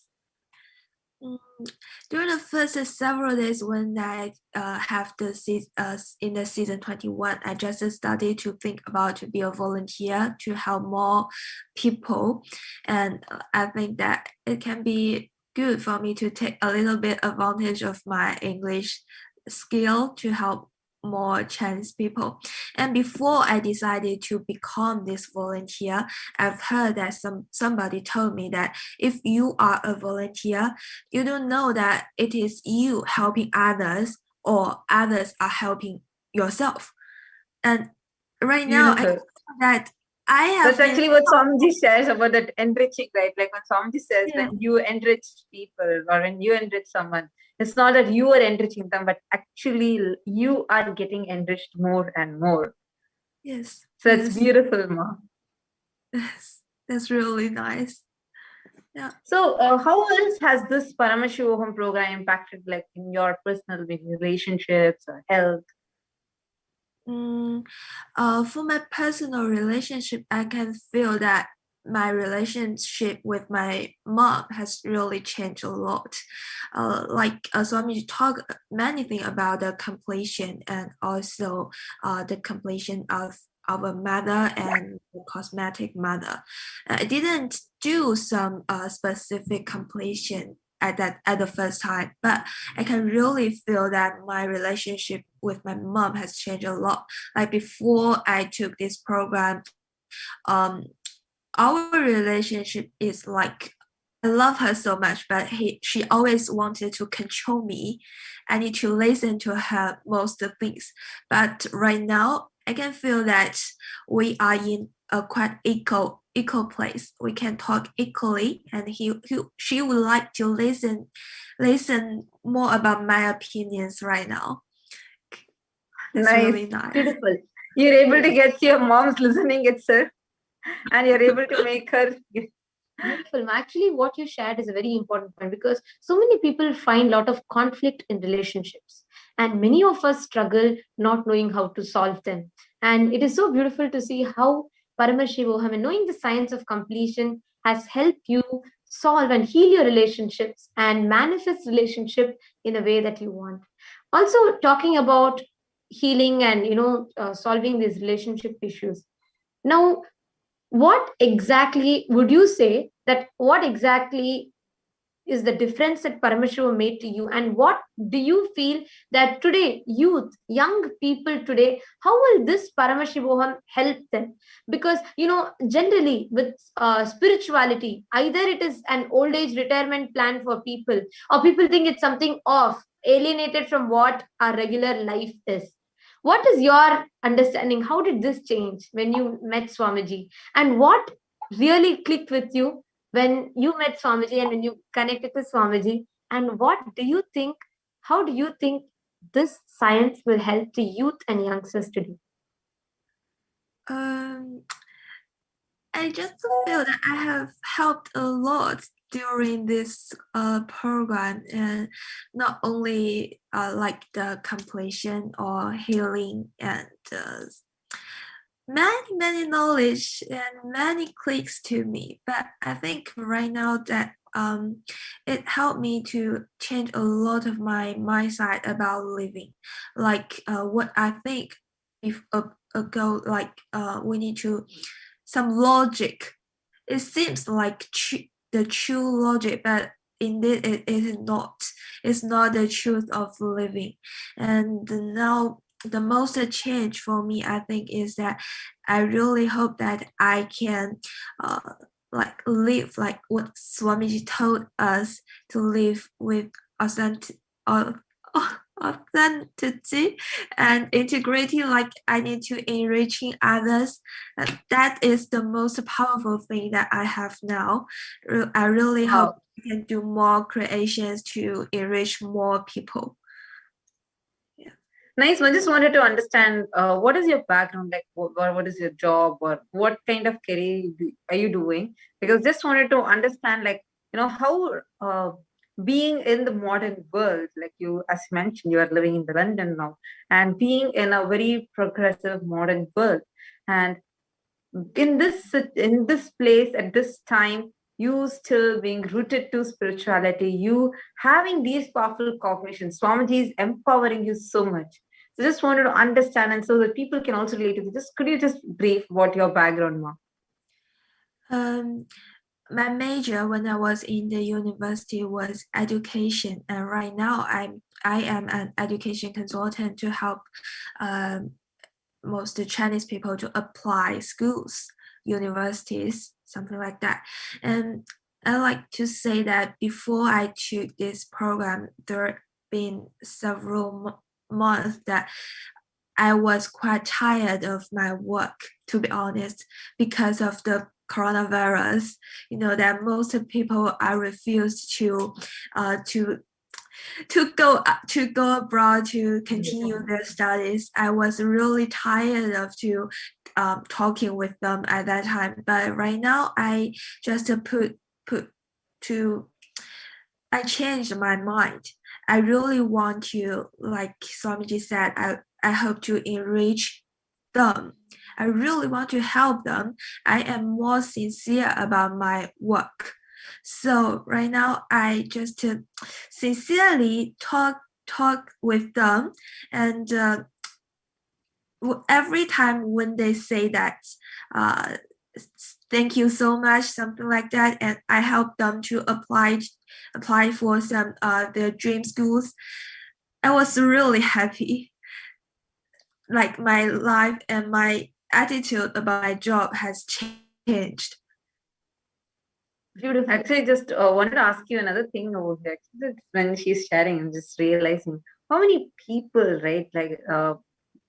During the first several days when I have in the season 21, I just started to think about to be a volunteer to help more people, and I think that it can be good for me to take a little bit advantage of my English skill to help more Chinese people. And before I decided to become this volunteer, I've heard that somebody told me that if you are a volunteer, you don't know that it is you helping others or others are helping yourself. And right now, I feel that I have. That's actually what Swamiji shares about that enriching, right? Like when Swamiji says, when you enrich people or when you enrich someone, it's not that you are enriching them, but actually you are getting enriched more and more. Yes. So it's beautiful, Ma. Yes, that's really nice. Yeah. So how else has this Paramashivoham program impacted like in your personal relationships or health? For my personal relationship, I can feel that my relationship with my mom has really changed a lot. Swami talked many things about the completion and also the completion of our mother and the cosmetic mother. I didn't do some specific completion at the first time, but I can really feel that my relationship with my mom has changed a lot. Like before I took this program, our relationship is like I love her so much, but she always wanted to control me. I need to listen to her most of things. But right now, I can feel that we are in a quite equal place. We can talk equally, and she would like to listen more about my opinions right now. It's really nice. Beautiful. You're able to get your mom's listening itself, and you're able to make her. Beautiful. Actually, what you shared is a very important point because so many people find a lot of conflict in relationships, and many of us struggle not knowing how to solve them. And it is so beautiful to see how Paramashivoham and knowing the science of completion has helped you solve and heal your relationships and manifest relationship in a way that you want. Also, talking about healing and solving these relationship issues. Now, what exactly would you say that what exactly is the difference that Paramashivoham made to you, and what do you feel that today young people today, how will this Paramashivoham help them? Because generally with spirituality, either it is an old age retirement plan for people, or people think it's something off, alienated from what our regular life is. What is your understanding? How did this change when you met Swamiji? And what really clicked with you when you met Swamiji and when you connected to Swamiji? And what do you think, how do you think this science will help the youth and youngsters today? I just feel that I have helped a lot during this program, and not only like the completion or healing and many knowledge and many clicks to me. But I think right now that it helped me to change a lot of my mindset about living, like what I think if ago, like we need to some logic. It seems like the true logic, but indeed it is not. It's not the truth of living. And now the most change for me, I think, is that I really hope that I can like live like what Swamiji told us to live with authentic, authenticity and integrity. Like I need to enriching others. That is the most powerful thing that I have now. I really hope I can do more creations to enrich more people. Nice. I just wanted to understand what is your background, like what is your job, or what kind of career are you doing? Because just wanted to understand, like, how being in the modern world, like you, as you mentioned, you are living in the London now, and being in a very progressive modern world, and in this place at this time, you still being rooted to spirituality, you having these powerful cognitions, Swamiji is empowering you so much. So just wanted to understand, and so that people can also relate to you. Could you just brief what your background was? My major when I was in the university was education, and right now I am an education consultant to help most Chinese people to apply schools, universities, something like that. And I like to say that before I took this program, there have been several months that I was quite tired of my work, to be honest, because of the coronavirus. You know that most people are refused to go abroad to continue their studies. I was really tired of talking with them at that time. But right now, I just I changed my mind. I really want to, like Swamiji said, I hope to enrich them. I really want to help them. I am more sincere about my work. So right now, I just sincerely talk with them, and every time when they say that, thank you so much, something like that, and I help them to apply for some their dream schools, I was really happy. Like my life and my attitude about my job has changed. Beautiful. Actually, just wanted to ask you another thing over here. When she's sharing, I'm just realizing how many people, right? Like,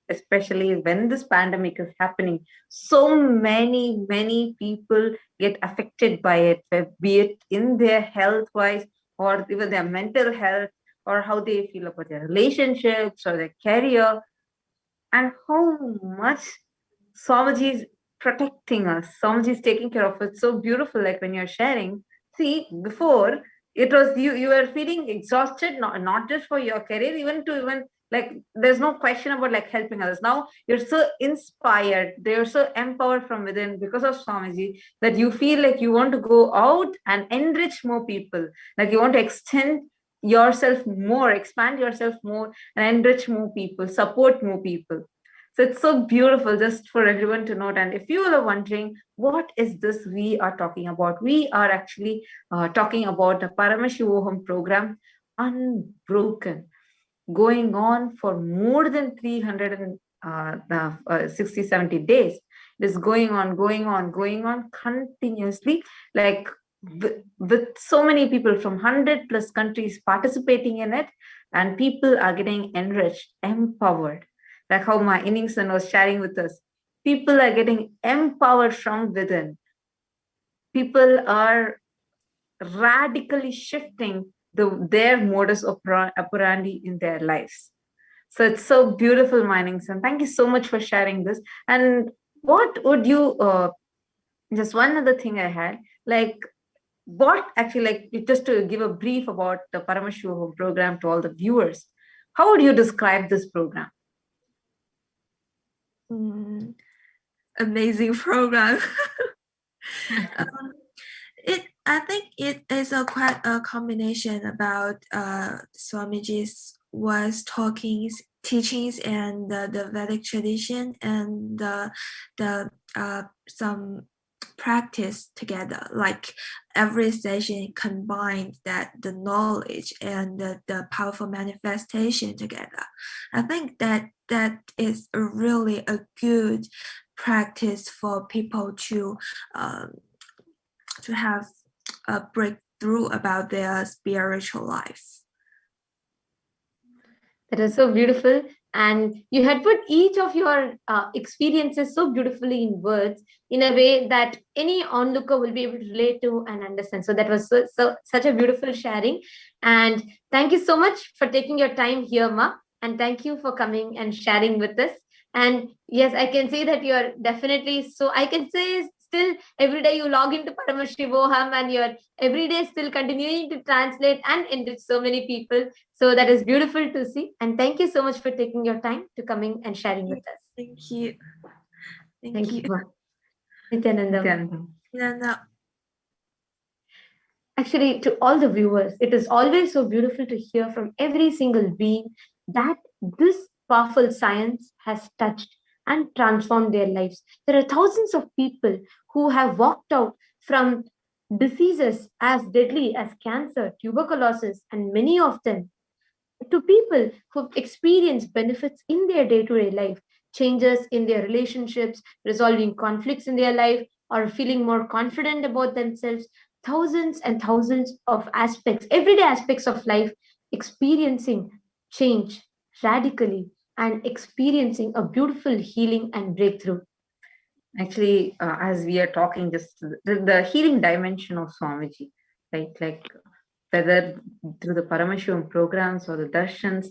especially when this pandemic is happening, so many people get affected by it, be it in their health wise, or even their mental health, or how they feel about their relationships or their career, and how much Swamiji is protecting us. Swamiji is taking care of it. So beautiful. Like when you're sharing, see, before it was you were feeling exhausted, not just for your career, even like there's no question about like helping others. Now you're so inspired, they're so empowered from within because of Swamiji, that you feel like you want to go out and enrich more people, like you want to extend yourself more, expand yourself more, and enrich more people, support more people. So it's so beautiful, just for everyone to note. And if you are wondering, what is this we are talking about? We are actually talking about the Paramashivoham program, Unbroken, going on for more than 360, 70 days. It is going on continuously, like with so many people from 100 plus countries participating in it, and people are getting enriched, empowered. Like how my Inningson was sharing with us, people are getting empowered from within. People are radically shifting their modus operandi in their lives. So it's so beautiful, my Inningson. Thank you so much for sharing this. And what would you, just one other thing I had, like what actually, like just to give a brief about the Paramashivoham program to all the viewers, how would you describe this program? amazing program. I think it is quite a combination about Swamiji's teachings and the Vedic tradition and the some practice together. Like every session combined that the knowledge and the powerful manifestation together. I think that is really a good practice for people to have a breakthrough about their spiritual life. That is so beautiful. And you had put each of your experiences so beautifully in words in a way that any onlooker will be able to relate to and understand. So that was such a beautiful sharing. And thank you so much for taking your time here, Ma. And thank you for coming and sharing with us. And yes, I can say that you're definitely, so I can say still every day you log into Paramashivoham and you're every day still continuing to translate and enrich so many people. So that is beautiful to see. And thank you so much for taking your time to coming and sharing with us. Thank you. Thank you. Nithyananda. Actually, to all the viewers, it is always so beautiful to hear from every single being that this powerful science has touched and transformed their lives. There are thousands of people who have walked out from diseases as deadly as cancer, tuberculosis, and many of them to people who've experienced benefits in their day-to-day life, changes in their relationships, resolving conflicts in their life, or feeling more confident about themselves. Thousands and thousands of aspects, everyday aspects of life, experiencing change radically and experiencing a beautiful healing and breakthrough. Actually, as we are talking, just the healing dimension of Swamiji, right? Like whether through the Paramashivoham programs or the Darshans,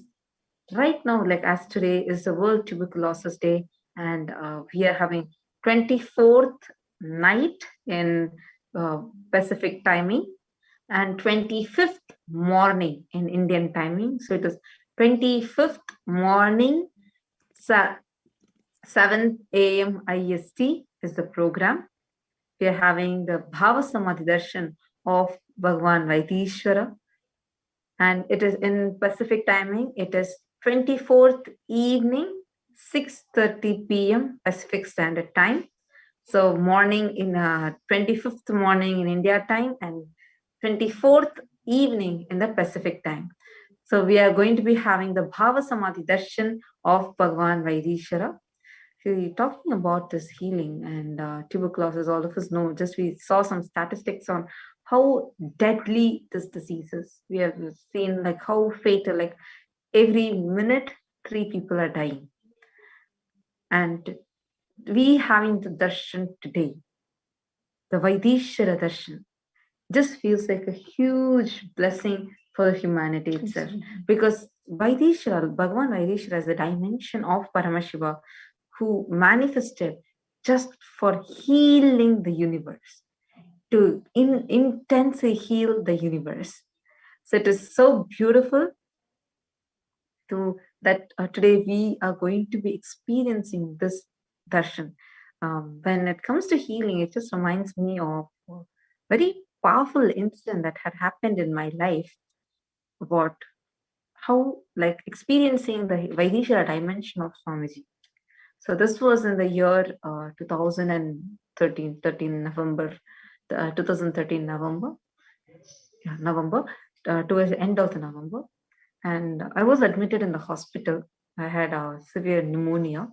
right now, like as today is the World Tuberculosis Day, and we are having 24th night in Pacific timing and 25th morning in Indian timing. So it is 25th morning, 7 a.m. IST is the program. We are having the Bhava Samadhi Darshan of Bhagavan Vaitheeshwara. And it is in Pacific timing. It is 24th evening, 6:30 p.m. Pacific Standard Time. So morning in 25th morning in India time and 24th evening in the Pacific time. So we are going to be having the Bhava Samadhi Darshan of Bhagavan Vaitheeshwara. Talking about this healing and tuberculosis, all of us know, just we saw some statistics on how deadly this disease is. We have seen like how fatal, like every minute 3 people are dying. And we having the darshan today, the Vaitheeshwara darshan, just feels like a huge blessing for humanity itself. Because Vaitheeshwara, Bhagavan Vaitheeshwara is a dimension of Paramashiva who manifested just for healing the universe, to intensely heal the universe. So it is so beautiful to that today we are going to be experiencing this darshan. When it comes to healing, it just reminds me of a very powerful incident that had happened in my life about how, like, experiencing the Vaitheeshwara dimension of Swamiji. So this was in the year 2013 November, 2013 November, towards the end of the November. And I was admitted in the hospital. I had a severe pneumonia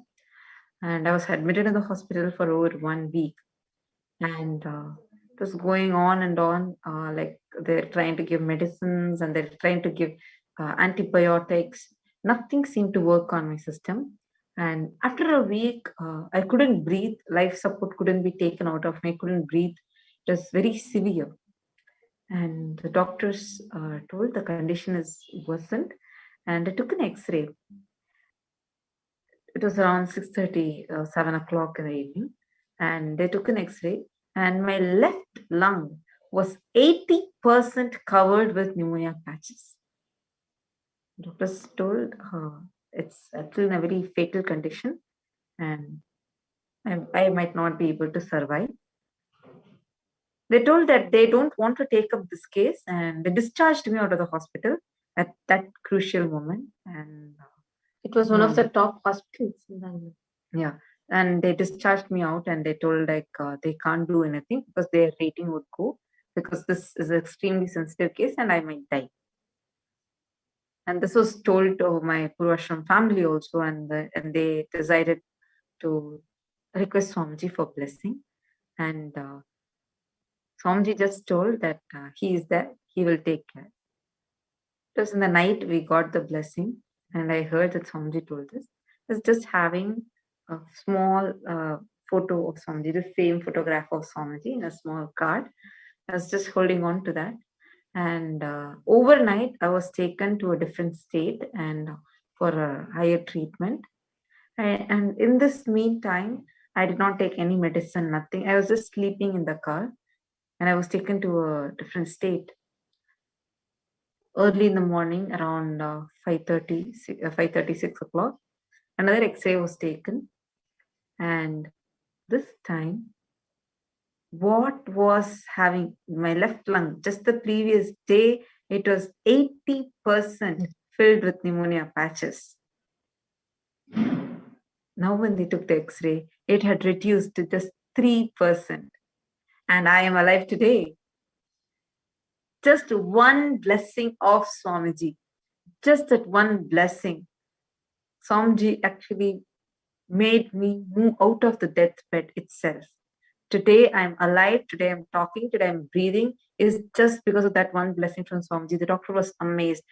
and I was admitted in the hospital for over 1 week. And it was going on and on, like they're trying to give medicines and they're trying to give antibiotics. Nothing seemed to work on my system. And after a week, I couldn't breathe. Life support couldn't be taken out of me. I couldn't breathe. It was very severe. And the doctors told the condition is worsened. And I took an X-ray. It was around 6:30, 7 o'clock in the evening. And they took an X-ray. And my left lung was 80% covered with pneumonia patches. Doctors told it's actually in a very fatal condition. And I might not be able to survive. They told that they don't want to take up this case, and they discharged me out of the hospital at that crucial moment. And It was one of the top hospitals in Bangalore. yeah, and they discharged me out, and they told like they can't do anything because their rating would go, because this is an extremely sensitive case and I might die. And this was told to my Purvashram family also, and they decided to request Swamiji for blessing. And Swamiji just told that he is there, he will take care. It was in the night we got the blessing, and I heard that Swamiji told this. I was just having a small photo of Swamiji, the same photograph of Swamiji in a small card. I was just holding on to that. And overnight, I was taken to a different state and for a higher treatment. And in this meantime, I did not take any medicine, nothing. I was just sleeping in the car, and I was taken to a different state. Early in the morning, around 5:30, 5:30, 6 o'clock, another X-ray was taken. And this time, what was having my left lung, just the previous day, it was 80% filled with pneumonia patches. Now when they took the X-ray, it had reduced to just 3%. And I am alive today. Just one blessing of Swamiji. Just that one blessing. Swamiji actually made me move out of the deathbed itself. Today I'm alive, today I'm talking, today I'm breathing, is just because of that one blessing from Swamiji. The doctor was amazed.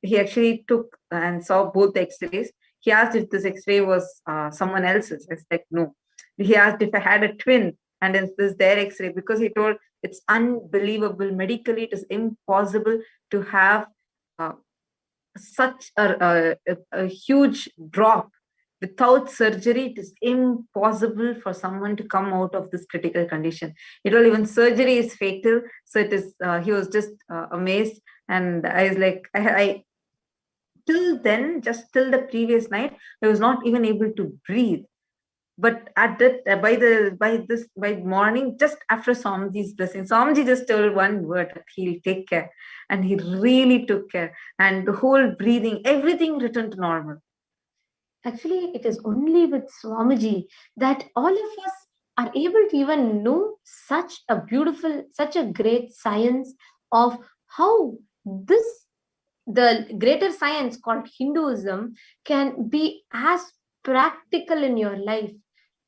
He actually took and saw both the X-rays. He asked if this X-ray was someone else's. I said no. He asked if I had a twin, and then this their X-ray, because he told it's unbelievable. Medically, it is impossible to have such a huge drop. Without surgery, it is impossible for someone to come out of this critical condition. It all, even surgery is fatal. So it is. He was just amazed, and I was like, I till then, just till the previous night, I was not even able to breathe. But at that by morning, just after Swamiji's blessing, Swamiji just told one word that he'll take care, and he really took care, and the whole breathing, everything returned to normal. Actually, it is only with Swamiji that all of us are able to even know such a beautiful, such a great science of how the greater science called Hinduism can be as practical in your life,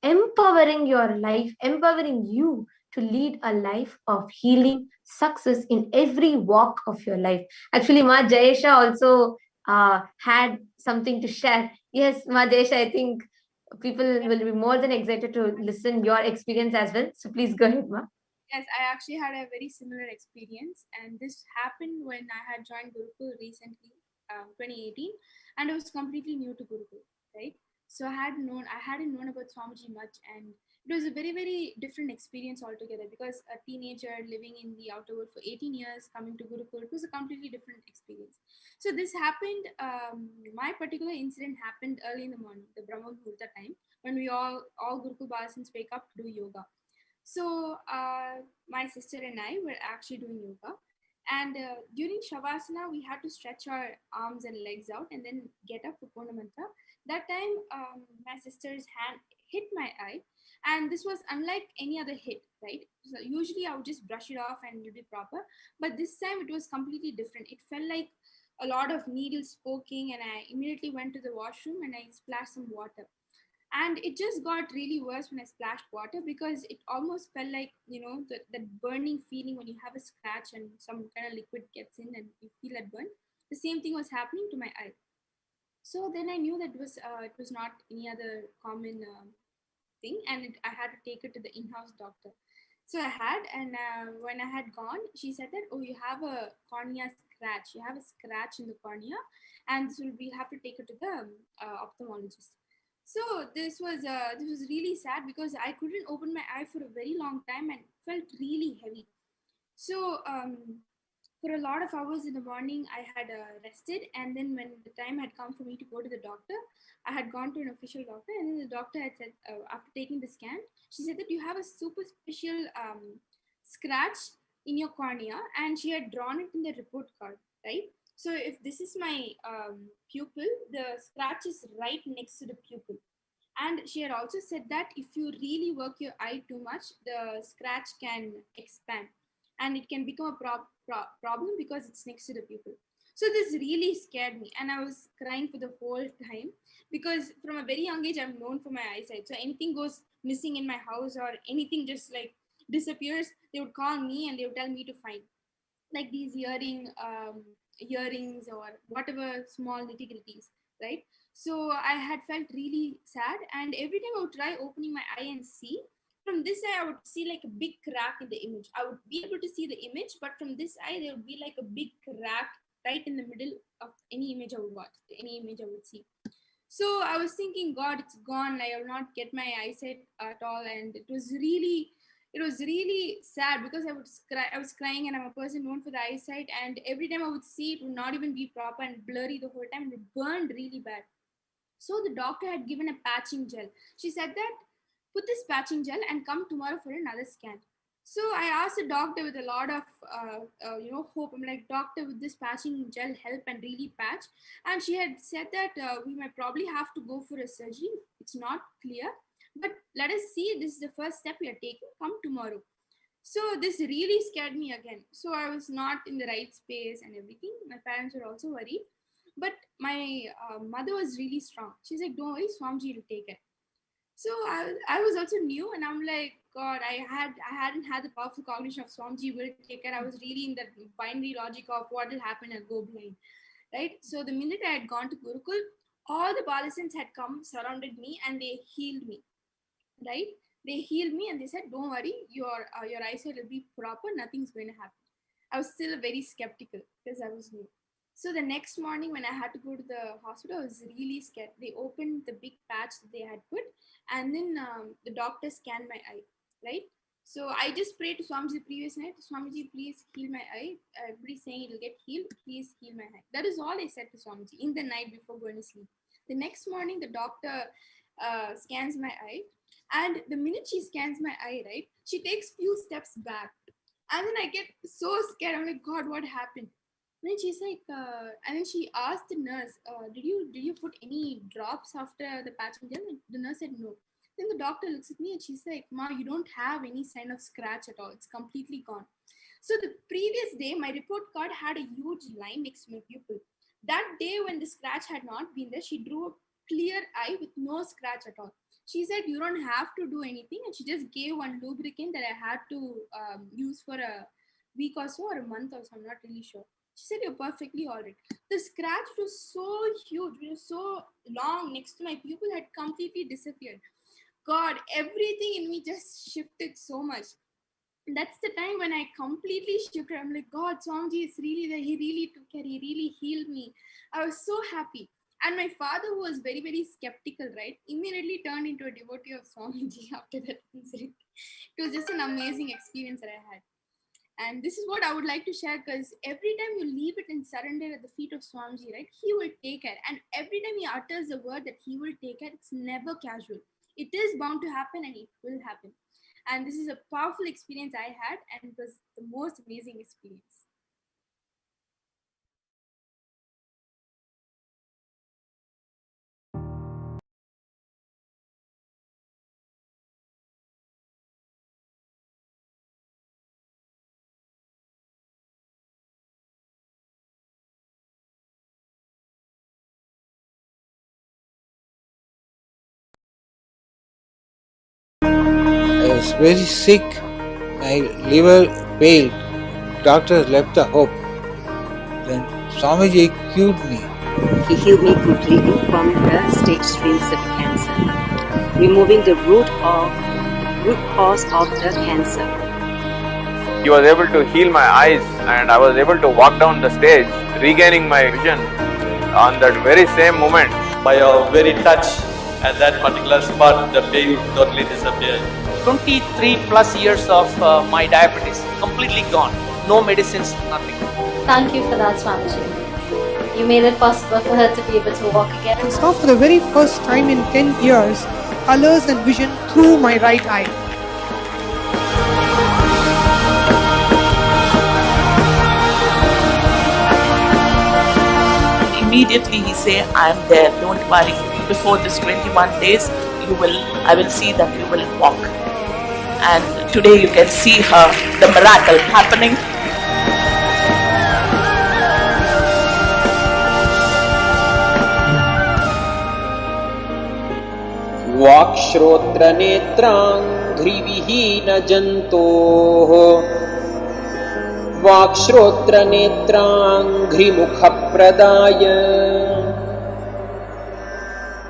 empowering your life, empowering you to lead a life of healing, success in every walk of your life. Actually, Ma Jayesha also had something to share. Yes, Ma Jayesha, I think people will be more than excited to listen your experience as well. So please go ahead, Ma. Yes, I actually had a very similar experience, and this happened when I had joined Gurukul recently, 2018, and I was completely new to Gurukul, right? So I hadn't known about Swamiji much, and it was a very, very different experience altogether, because a teenager living in the outer world for 18 years, coming to Gurukul, it was a completely different experience. So this happened, my particular incident happened early in the morning, the Brahma Muhurta time, when we all Gurukul Basins wake up to do yoga. So my sister and I were actually doing yoga, and during Shavasana, we had to stretch our arms and legs out and then get up for Purna Mantra. That time, my sister's hand hit my eye, and this was unlike any other hit, right? So usually I would just brush it off and it'll be proper, but this time it was completely different. It felt like a lot of needles poking, and I immediately went to the washroom and I splashed some water. And it just got really worse when I splashed water, because it almost felt like, that burning feeling when you have a scratch and some kind of liquid gets in and you feel that burn. The same thing was happening to my eye. So then I knew that it was not any other common thing, and I had to take it to the in-house doctor. So I had, and when I had gone, she said that, oh, you have a cornea scratch. You have a scratch in the cornea, and we'll have to take it to the ophthalmologist. So this was really sad, because I couldn't open my eye for a very long time and felt really heavy. So for a lot of hours in the morning, I had rested, and then when the time had come for me to go to the doctor, I had gone to an official doctor, and then the doctor had said, after taking the scan, she said that you have a superficial scratch in your cornea, and she had drawn it in the report card, right? So if this is my pupil, the scratch is right next to the pupil. And she had also said that if you really work your eye too much, the scratch can expand and it can become a problem because it's next to the pupil. So this really scared me, and I was crying for the whole time because from a very young age, I'm known for my eyesight. So anything goes missing in my house or anything just like disappears, they would call me and they would tell me to find, like these earrings or whatever small nitty-gritties, right? So I had felt really sad, and every time I would try opening my eye and see, from this eye I would see like a big crack in the image. I would be able to see the image, but from this eye there would be like a big crack right in the middle of any image I would watch, any image I would see. So I was thinking, God, it's gone. I will not get my eyesight at all, and it was really sad because I was crying, and I'm a person known for the eyesight, and every time I would see, it would not even be proper and blurry the whole time. It burned really bad. So the doctor had given a patching gel. She said that put this patching gel and come tomorrow for another scan. So I asked the doctor with a lot of hope. I'm like, doctor, would this patching gel help and really patch? And she had said that we might probably have to go for a surgery. It's not clear, but let us see. This is the first step we are taking. Come tomorrow. So this really scared me again. So I was not in the right space and everything. My parents were also worried, but my mother was really strong. She's like, don't worry, Swamiji will take it. So I was also new, and I'm like, God, I hadn't had the powerful cognition of Swamiji will take care. I was really in that binary logic of what will happen and go blind, right? So the minute I had gone to Gurukul, all the Balasins had come, surrounded me, and they healed me, right? They healed me, and they said, don't worry, your eyesight will be proper. Nothing's going to happen. I was still very skeptical because I was new. So the next morning when I had to go to the hospital, I was really scared. They opened the big patch that they had put, and then the doctor scanned my eye, right? So I just prayed to Swamiji the previous night, Swamiji, please heal my eye. Everybody's saying it'll get healed. Please heal my eye. That is all I said to Swamiji in the night before going to sleep. The next morning, the doctor scans my eye, and the minute she scans my eye, right, she takes few steps back, and then I get so scared. I'm like, God, what happened? And then she's like, and then she asked the nurse, did you put any drops after the patching gel? And the nurse said no. Then the doctor looks at me and she's like, Ma, you don't have any sign of scratch at all. It's completely gone. So the previous day, my report card had a huge line next to my pupil. That day when the scratch had not been there, she drew a clear eye with no scratch at all. She said, you don't have to do anything. And she just gave one lubricant that I had to use for a week or so, or a month or so, I'm not really sure. She said, you're perfectly all right. The scratch was so huge, it was so long next to my pupil, had completely disappeared. God, everything in me just shifted so much. That's the time when I completely shifted. I'm like, God, Swamiji is really there. He really took care. He really healed me. I was so happy. And my father, who was very, very skeptical, right, immediately turned into a devotee of Swamiji after that incident. It was just an amazing experience that I had. And this is what I would like to share, because every time you leave it and surrender at the feet of Swamiji, right, he will take care. And every time he utters the word that he will take care, it's never casual. It is bound to happen, and it will happen. And this is a powerful experience I had, and it was the most amazing experience. I was very sick. My liver failed. Doctors left the hope. Then Swamiji cured me. He healed me completely from the stage 3 cervical cancer, removing the root cause of the cancer. He was able to heal my eyes, and I was able to walk down the stage, regaining my vision on that very same moment. By your very touch at that particular spot, the pain totally disappeared. 23 plus years of my diabetes completely gone. No medicines, nothing. Thank you for that, Swamiji. You made it possible for her to be able to walk again. I saw for the very first time in 10 years colors and vision through my right eye. Immediately he say, I am there, don't worry. Before this 21 days, I will see that you will walk. And today you can see her, the miracle happening. वाक्श्रोत्रनेत्राङ्घ्रिविहीनजन्तोः वाक्श्रोत्रनेत्राङ्घ्रिमुखप्रदाय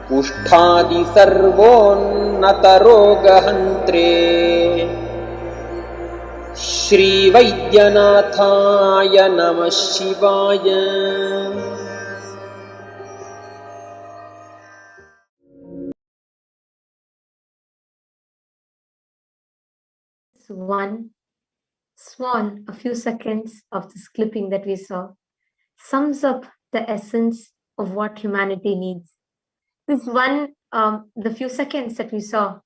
कुष्ठादिसर्वोन्नतरोगहन्त्रे श्रीवैद्यनाथाय नमः शिवाय. One small, a few seconds of this clipping that we saw sums up the essence of what humanity needs. This one, the few seconds that we saw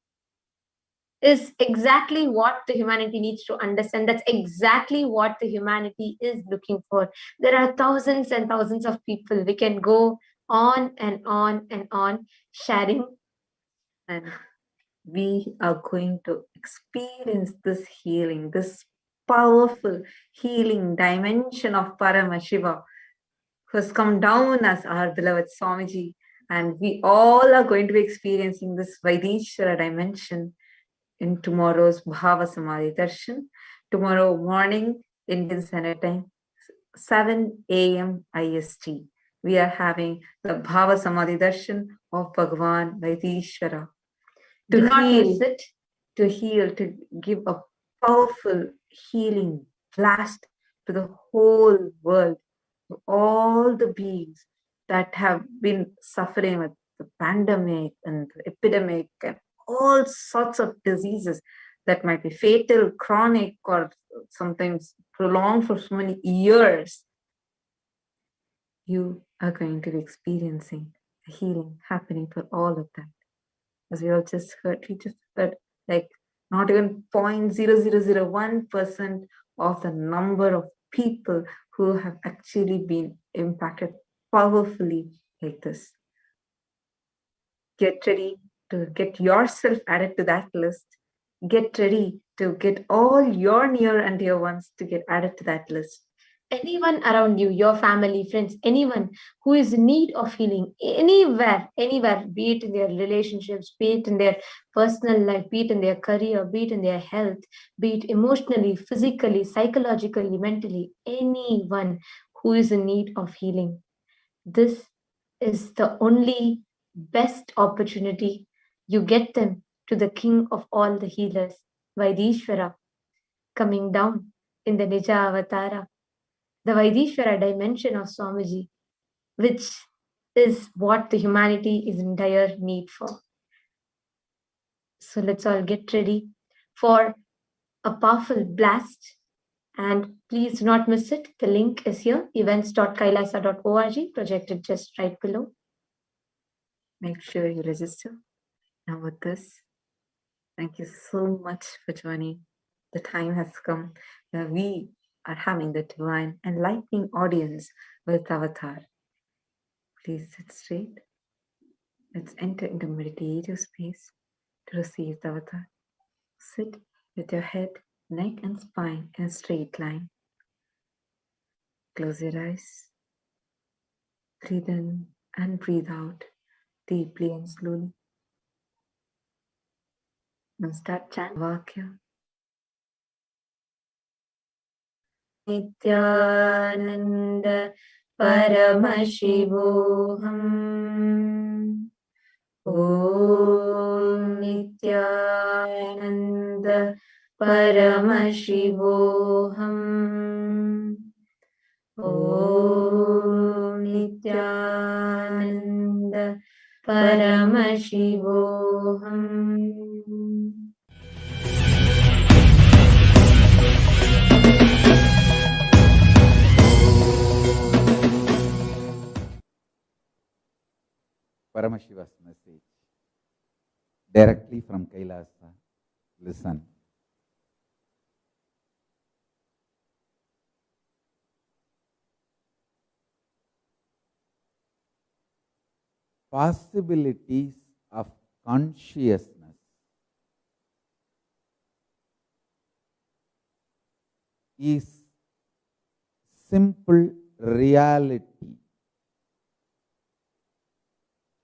is exactly what the humanity needs to understand. That's exactly what the humanity is looking for. There are thousands and thousands of people. We can go on and on and on sharing. And we are going to experience this healing, this powerful healing dimension of Paramashiva, who has come down as our beloved Swamiji. And we all are going to be experiencing this Vaitheeshwara dimension in tomorrow's Bhava Samadhi Darshan. Tomorrow morning, Indian Standard Time, 7 a.m. IST. We are having the Bhava Samadhi Darshan of Bhagavan Vaitheeshwara. To heal, to give a powerful healing blast to the whole world, to all the beings that have been suffering with the pandemic and the epidemic and all sorts of diseases that might be fatal, chronic, or sometimes prolonged for so many years. You are going to be experiencing the healing happening for all of that. As we just heard like not even 0.0001% of the number of people who have actually been impacted powerfully like this. Get ready to get yourself added to that list. Get ready to get all your near and dear ones to get added to that list. Anyone around you, your family, friends, anyone who is in need of healing, anywhere, be it in their relationships, be it in their personal life, be it in their career, be it in their health, be it emotionally, physically, psychologically, mentally, anyone who is in need of healing. This is the only best opportunity. You get them to the King of all the healers, Vaitheeshwara, coming down in the Nija Avatara. The Vaitheeshwara dimension of Swamiji, which is what the humanity is in dire need for. So let's all get ready for a powerful blast. And please do not miss it. The link is here, events.kailasa.org, projected just right below. Make sure you register. Now with this, thank you so much for joining. The time has come where we are having the divine enlightening audience with Avatar. Please sit straight. Let's enter into meditative space to receive the Avatar. Sit with your head, neck and spine in a straight line. Close your eyes. Breathe in and breathe out deeply and slowly. Now start chanting Vakya. Nithyananda Paramashivoham. Om Nithyananda Paramashivoham. Om Nithyananda Paramashivoham. Paramashiva's message directly from Kailasa. Listen. Possibilities of consciousness is simple reality.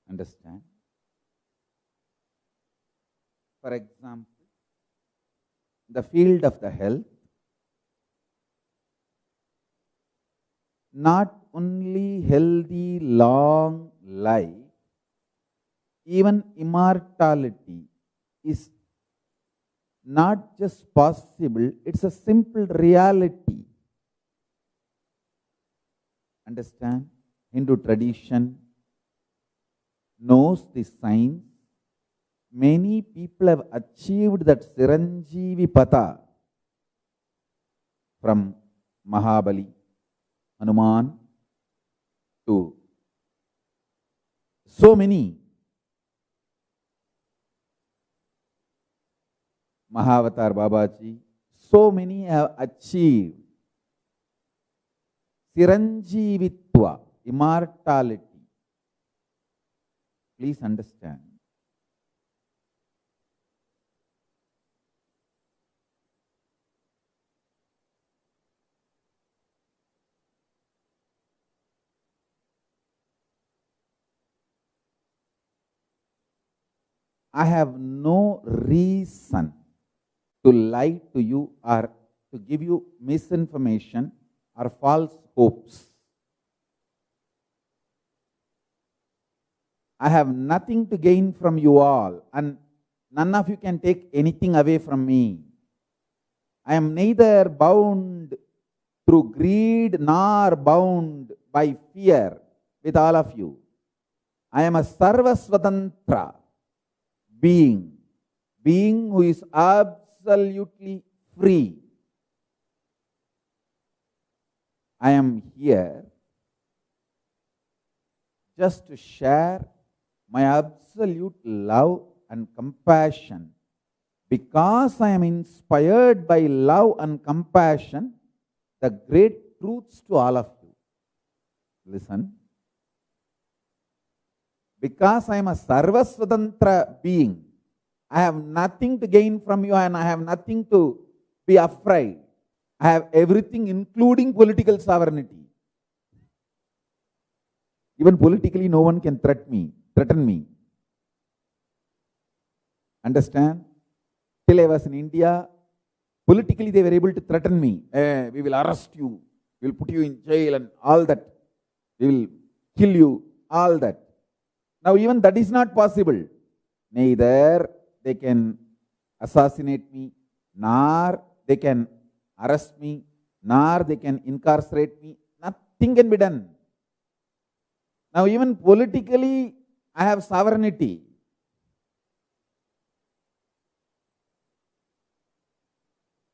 Understand? For example, the field of the health, not only healthy long life, even immortality is not just possible, it's a simple reality. Understand? Hindu tradition knows this science. Many people have achieved that Siranjeevi Patha from Mahabali, Hanuman to so many. Mahavatar Babaji, so many have achieved Siranjeevitva, immortality. Please understand. I have no reason to lie to you or to give you misinformation or false hopes. I have nothing to gain from you all, and none of you can take anything away from me. I am neither bound through greed nor bound by fear with all of you. I am a sarvasvatantra being who is absolutely free. I am here just to share my absolute love and compassion. Because I am inspired by love and compassion, the great truths to all of you. Listen. Because I am a sarvasvatantra being, I have nothing to gain from you and I have nothing to be afraid. I have everything including political sovereignty. Even politically no one can threaten me. Understand? Till I was in India, politically they were able to threaten me. We will arrest you, we will put you in jail and all that. We will kill you, all that. Now even that is not possible. Neither they can assassinate me, nor they can arrest me, nor they can incarcerate me. Nothing can be done. Now even politically, I have sovereignty.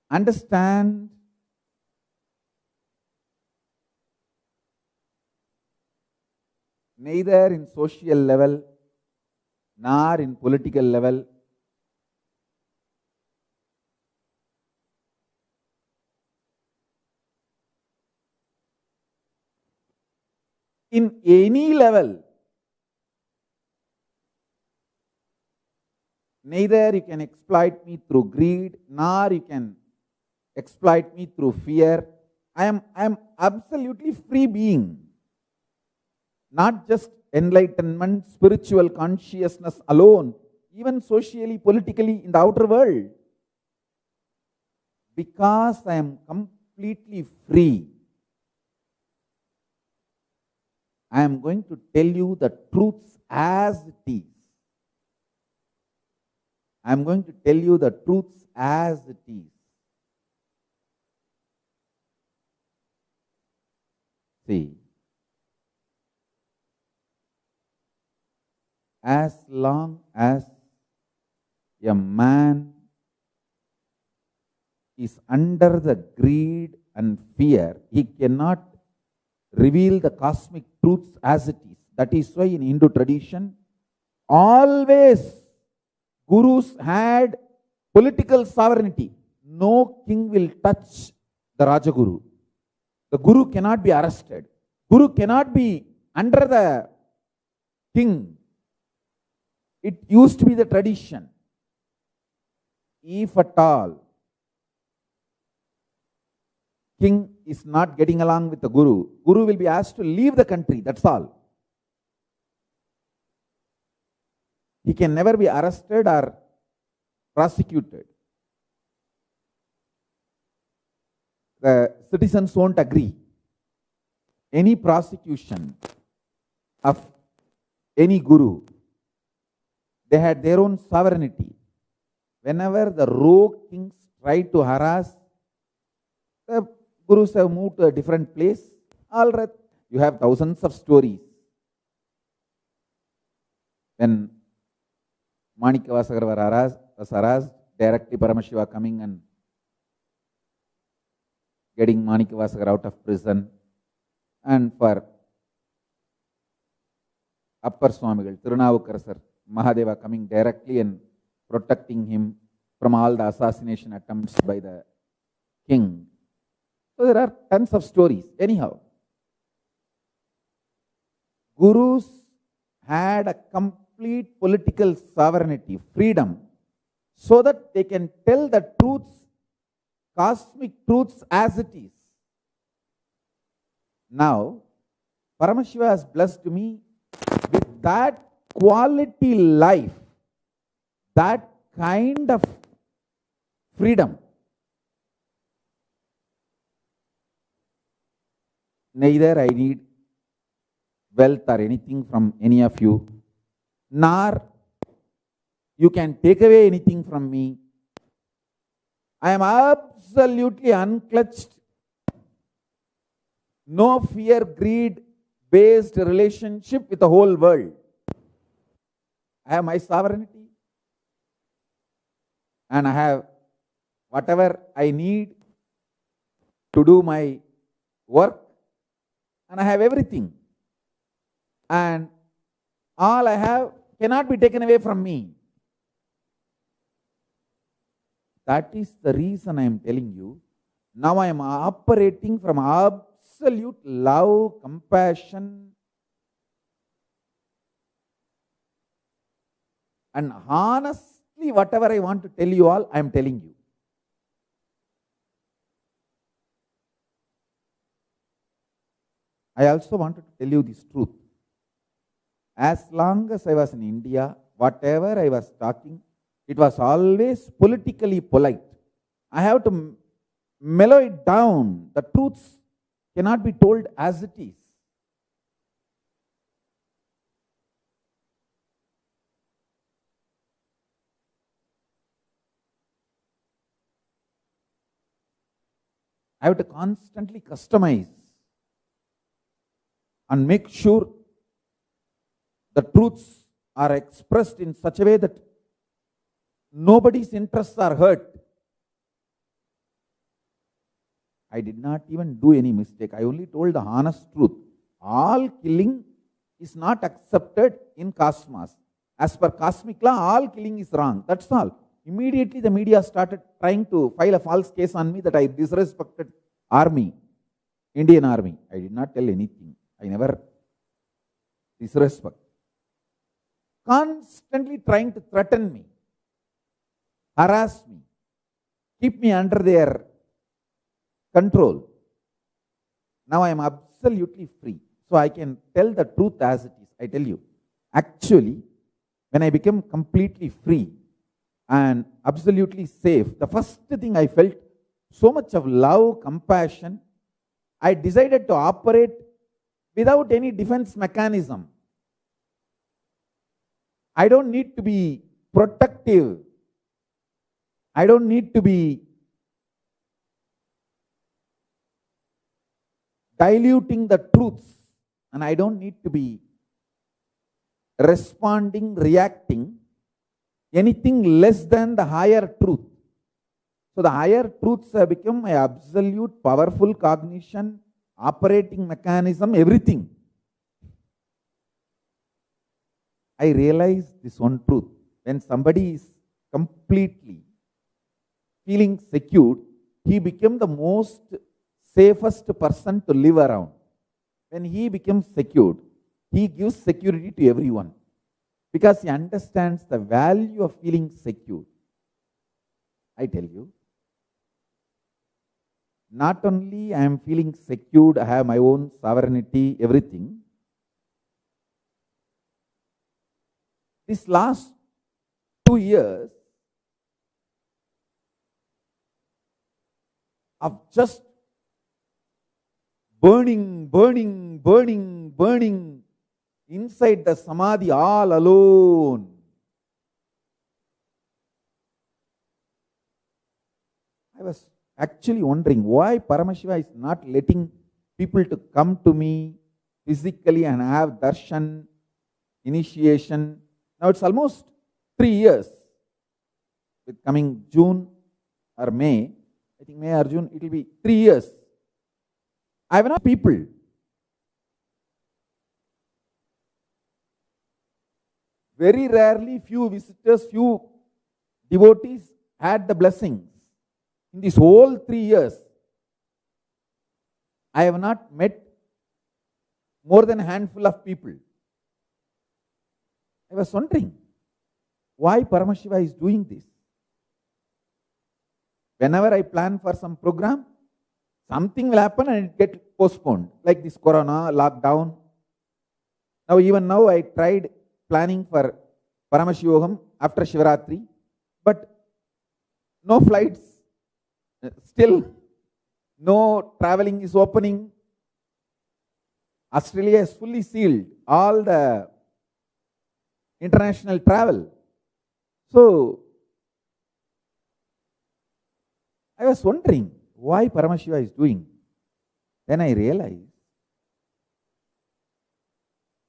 Understand? Neither in social level, nor in political level, in any level, neither you can exploit me through greed, nor you can exploit me through fear. I am absolutely free being. Not just enlightenment, spiritual consciousness alone, even socially, politically, in the outer world. Because I am completely free, I am going to tell you the truths as it is. I am going to tell you the truths as it is. See, as long as a man is under the greed and fear, he cannot reveal the cosmic truths as it is. That is why in Hindu tradition, Always gurus had political sovereignty. No king will touch the Rajaguru. The guru cannot be arrested. Guru cannot be under the king. It used to be the tradition. If at all king is not getting along with the guru, guru will be asked to leave the country, that's all. He can never be arrested or prosecuted. The citizens won't agree. Any prosecution of any guru, they had their own sovereignty. Whenever the rogue kings tried to harass, the gurus have moved to a different place. All right, you have thousands of stories. When Manikavasagar was harassed, directly Paramashiva coming and getting Manikavasagar out of prison. And for Upper Swamigal, Tirunavukarasar, Mahadeva coming directly and protecting him from all the assassination attempts by the king. So there are tons of stories. Anyhow, gurus had a complete political sovereignty, freedom, so that they can tell the truths, cosmic truths as it is. Now, Paramashiva has blessed me with that quality life, that kind of freedom. Neither I need wealth or anything from any of you, nor you can take away anything from me. I am absolutely unclutched. No fear, greed based relationship with the whole world. I have my sovereignty. And I have whatever I need to do my work. And I have everything. And all I have cannot be taken away from me. That is the reason I am telling you. Now I am operating from absolute love, compassion, and honestly, whatever I want to tell you all, I am telling you. I also wanted to tell you this truth. As long as I was in India, whatever I was talking, it was always politically polite. I have to mellow it down. The truths cannot be told as it is. I have to constantly customize and make sure the truths are expressed in such a way that nobody's interests are hurt. I did not even do any mistake. I only told the honest truth. All killing is not accepted in cosmos. As per cosmic law, all killing is wrong. That's all. Immediately the media started trying to file a false case on me that I disrespected army, Indian army. I did not tell anything. I never disrespect. Constantly trying to threaten me, harass me, keep me under their control. Now I am absolutely free. So I can tell the truth as it is. I tell you, actually, when I became completely free and absolutely safe, the first thing I felt so much of love, compassion. I decided to operate without any defense mechanism. I don't need to be protective. I don't need to be diluting the truths, and I don't need to be responding, reacting anything less than the higher truth. So the higher truths have become my absolute powerful cognition, operating mechanism, everything. I realized this one truth. When somebody is completely feeling secured, he became the most safest person to live around. When he becomes secured, he gives security to everyone because he understands the value of feeling secure. I tell you, not only I am feeling secured, I have my own sovereignty, everything. This last 2 years of just burning inside the Samadhi all alone. I was actually wondering why Paramashiva is not letting people to come to me physically and have darshan, initiation. Now it's almost 3 years. With coming June or May, I think May or June, it will be 3 years. I have enough people. Very rarely few visitors, few devotees had the blessings. In this whole 3 years, I have not met more than a handful of people. I was wondering why Paramashiva is doing this. Whenever I plan for some program, something will happen and it gets postponed, like this corona, lockdown. Even now I tried planning for Paramashivoham after Shivaratri, but no flights, still no traveling is opening. Australia is fully sealed, all the international travel. So I was wondering why Paramashiva is doing. Then I realized,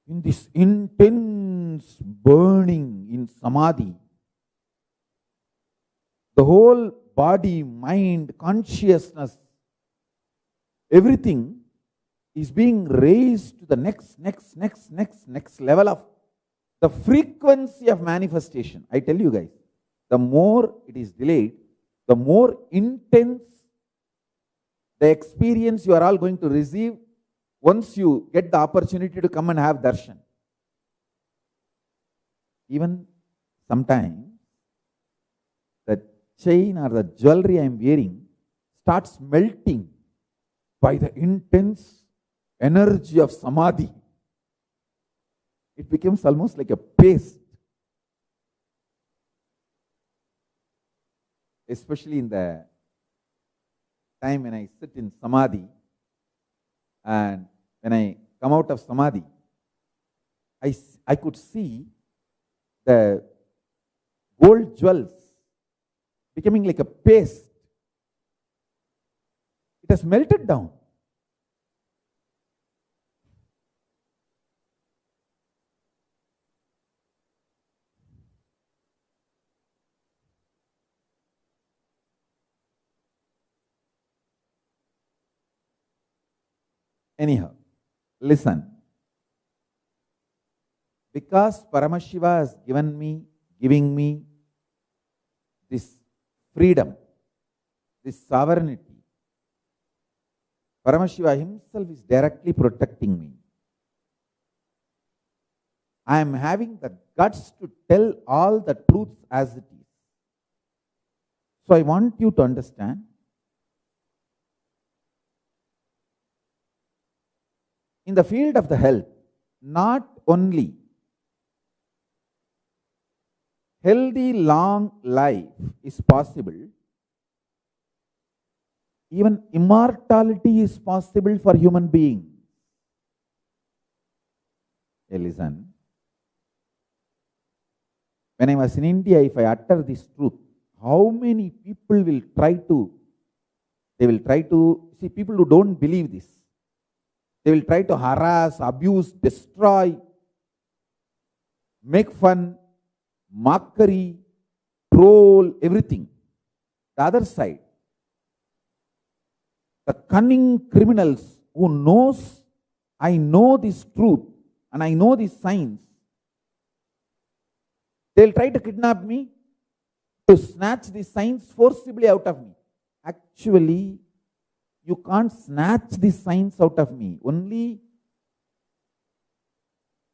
in this intense burning in Samadhi, the whole body, mind, consciousness, everything is being raised to the next level of the frequency of manifestation. I tell you guys, the more it is delayed, the more intense the experience you are all going to receive once you get the opportunity to come and have darshan. Even sometimes the chain or the jewelry I am wearing starts melting by the intense energy of Samadhi. It becomes almost like a paste. Especially in the time when I sit in Samadhi and when I come out of Samadhi, I could see the gold jewels becoming like a paste. It has melted down. Anyhow, listen. Because Paramashiva has giving me this freedom, this sovereignty, Paramashiva himself is directly protecting me. I am having the guts to tell all the truths as it is. So I want you to understand, in the field of the health, not only healthy long life is possible, even immortality is possible for human beings. Hey, listen. When I was in India, if I utter this truth, how many people will try to, see, people who don't believe this, they will try to harass, abuse, destroy, make fun, mockery, troll, everything. The other side, the cunning criminals who knows, I know this truth and I know this science, They'll try to kidnap me, to snatch the signs forcibly out of me. Actually, you can't snatch the signs out of me. Only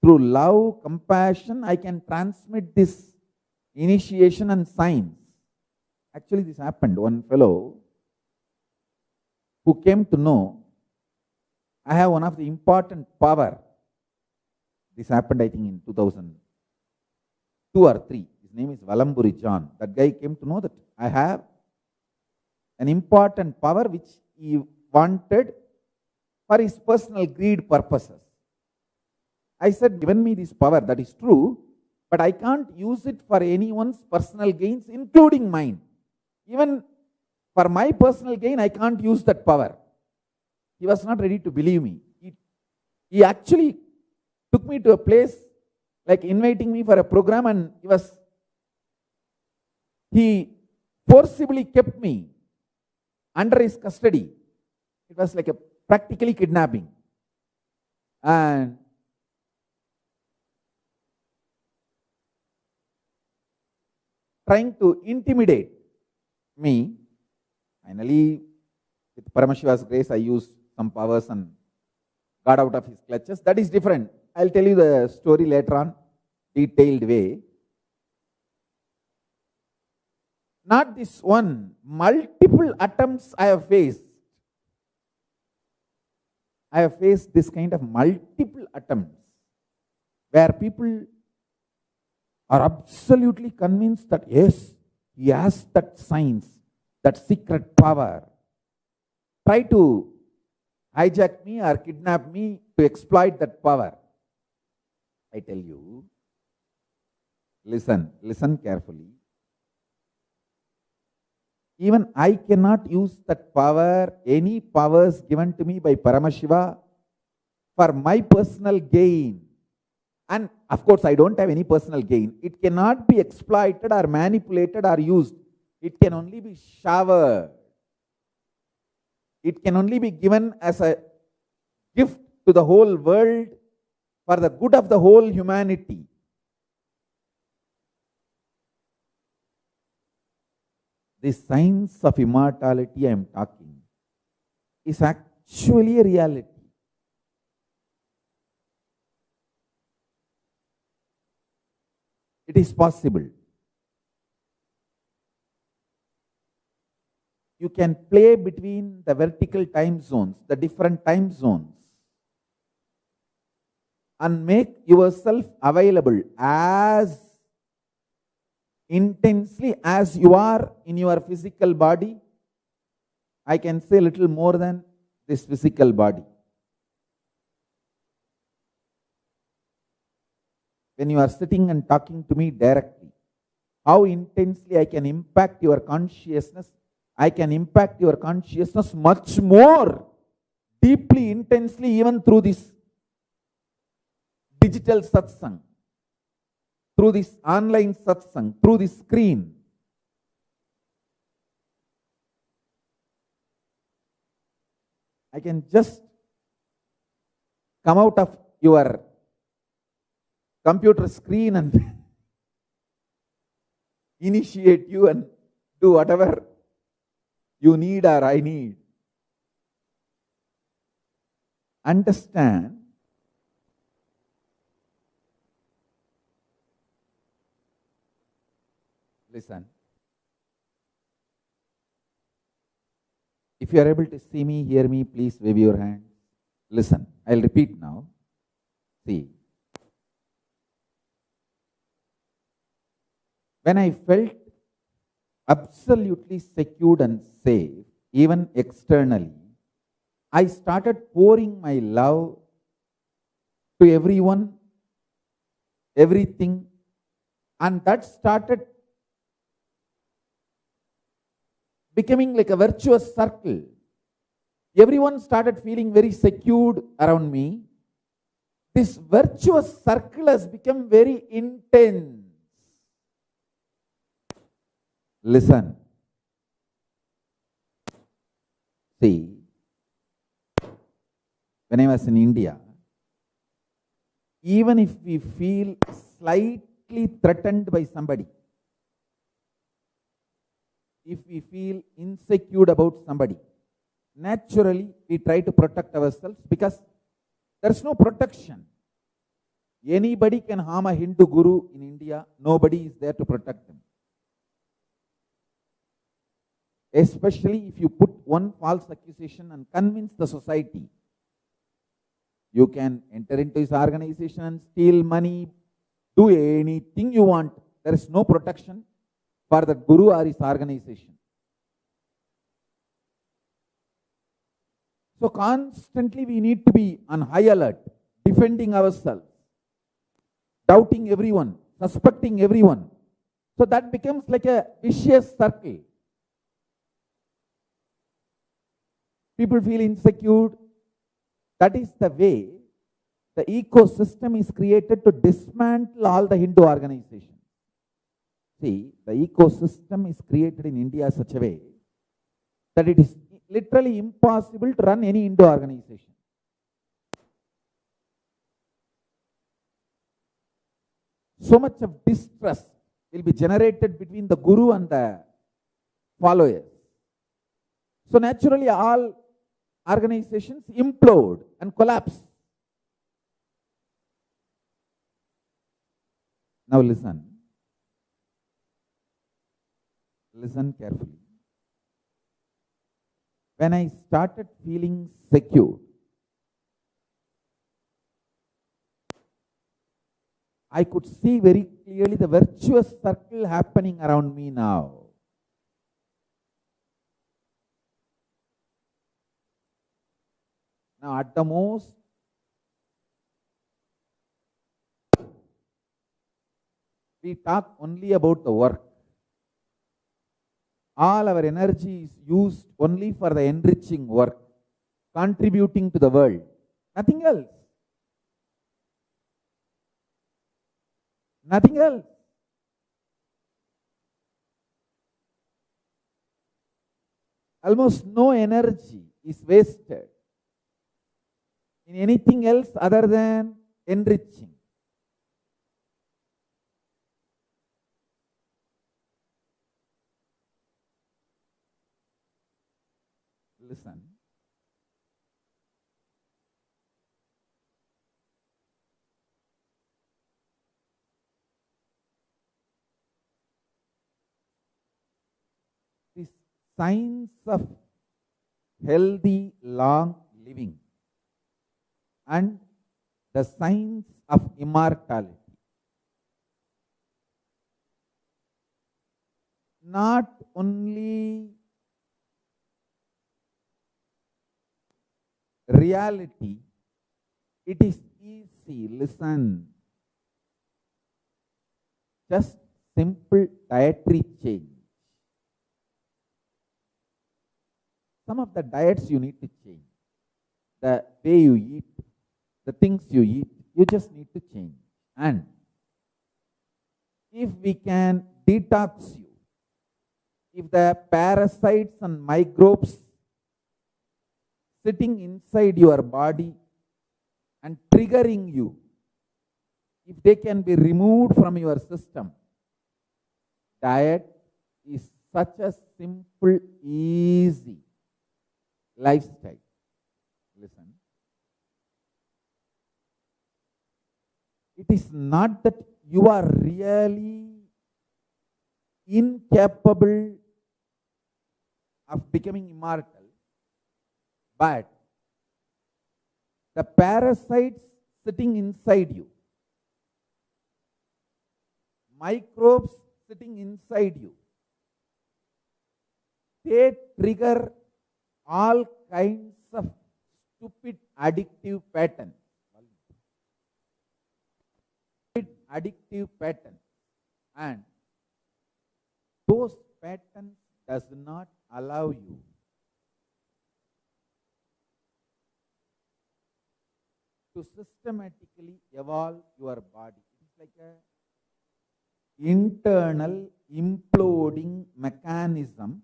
through love, compassion, I can transmit this initiation and signs. Actually, this happened. One fellow who came to know I have one of the important power. This happened, I think, in 2002 or 3. His name is Valamburi John. That guy came to know that I have an important power which he wanted for his personal greed purposes. I said, given me this power, that is true, but I can't use it for anyone's personal gains, including mine. Even for my personal gain, I can't use that power. He was not ready to believe me. He actually took me to a place like inviting me for a program, and he forcibly kept me under his custody. It was like a practically kidnapping. And trying to intimidate me. Finally, with Paramashiva's grace, I used some powers and got out of his clutches. That is different. I'll tell you the story later on, detailed way. Not this one, multiple attempts I have faced. I have faced this kind of multiple attempts where people are absolutely convinced that yes, he has that science, that secret power. Try to hijack me or kidnap me to exploit that power. I tell you, listen carefully. Even I cannot use that power, any powers given to me by Paramashiva, for my personal gain. And of course, I don't have any personal gain. It cannot be exploited or manipulated or used. It can only be showered. It can only be given as a gift to the whole world for the good of the whole humanity. This science of immortality I am talking is actually a reality. It is possible. You can play between the vertical time zones, the different time zones, and make yourself available as intensely as you are in your physical body. I can say a little more than this physical body. When you are sitting and talking to me directly, how intensely I can impact your consciousness. I can impact your consciousness much more deeply, intensely, even through this digital satsang, through this online satsang, through this screen. I can just come out of your computer screen and initiate you and do whatever you need or I need. Understand, listen. If you are able to see me, hear me, please wave your hand. Listen, I'll repeat now. See. When I felt absolutely secured and safe, even externally, I started pouring my love to everyone, everything, and that started becoming like a virtuous circle. Everyone started feeling very secured around me. This virtuous circle has become very intense. Listen. See, when I was in India, even if we feel slight slightly threatened by somebody, if we feel insecure about somebody, naturally we try to protect ourselves because there is no protection. Anybody can harm a Hindu guru in India, nobody is there to protect them. Especially if you put one false accusation and convince the society. You can enter into his organization, steal money, do anything you want. There is no protection for the guru or his organization. So constantly we need to be on high alert, defending ourselves, doubting everyone, suspecting everyone. So that becomes like a vicious circle. People feel insecure. That is the way the ecosystem is created to dismantle all the Hindu organizations. See, the ecosystem is created in India such a way that it is literally impossible to run any Hindu organization. So much of distrust will be generated between the guru and the followers. So naturally all organizations implode and collapse. Now listen. Listen carefully. When I started feeling secure, I could see very clearly the virtuous circle happening around me now. Now at the most, we talk only about the work. All our energy is used only for the enriching work, contributing to the world. Nothing else. Nothing else. Almost no energy is wasted in anything else other than enriching. Listen. The science of healthy long living and the science of immortality. Not only reality, it is easy. Listen. Just simple dietary change. Some of the diets you need to change. The way you eat, the things you eat, you just need to change. And if we can detox you, if the parasites and microbes sitting inside your body and triggering you, if they can be removed from your system, diet is such a simple, easy lifestyle. Listen. It is not that you are really incapable of becoming immortal, but the parasites sitting inside you, microbes sitting inside you, they trigger all kinds of stupid addictive patterns. Addictive patterns. And those patterns does not allow you to systematically evolve your body. It is like a internal imploding mechanism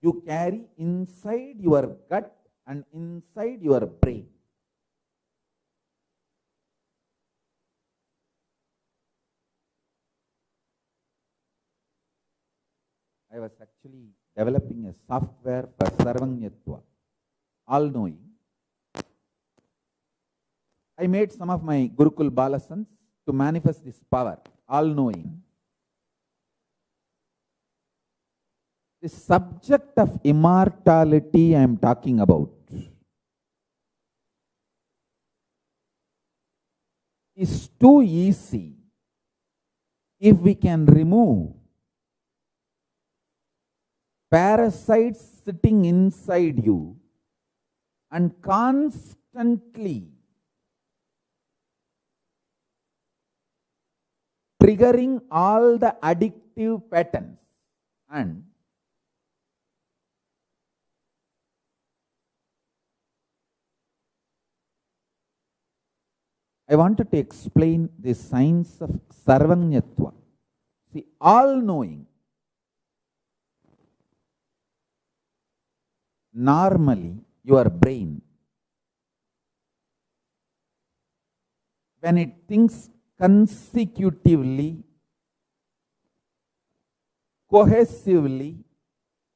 you carry inside your gut and inside your brain. I was actually developing a software for Sarvanyatva, all-knowing. I made some of my Gurukul Balasans to manifest this power, all-knowing. The subject of immortality I am talking about is too easy if we can remove parasites sitting inside you and constantly triggering all the addictive patterns. And I wanted to explain the science of Sarvanyatva. See, all-knowing. Normally, your brain, when it thinks consecutively, cohesively,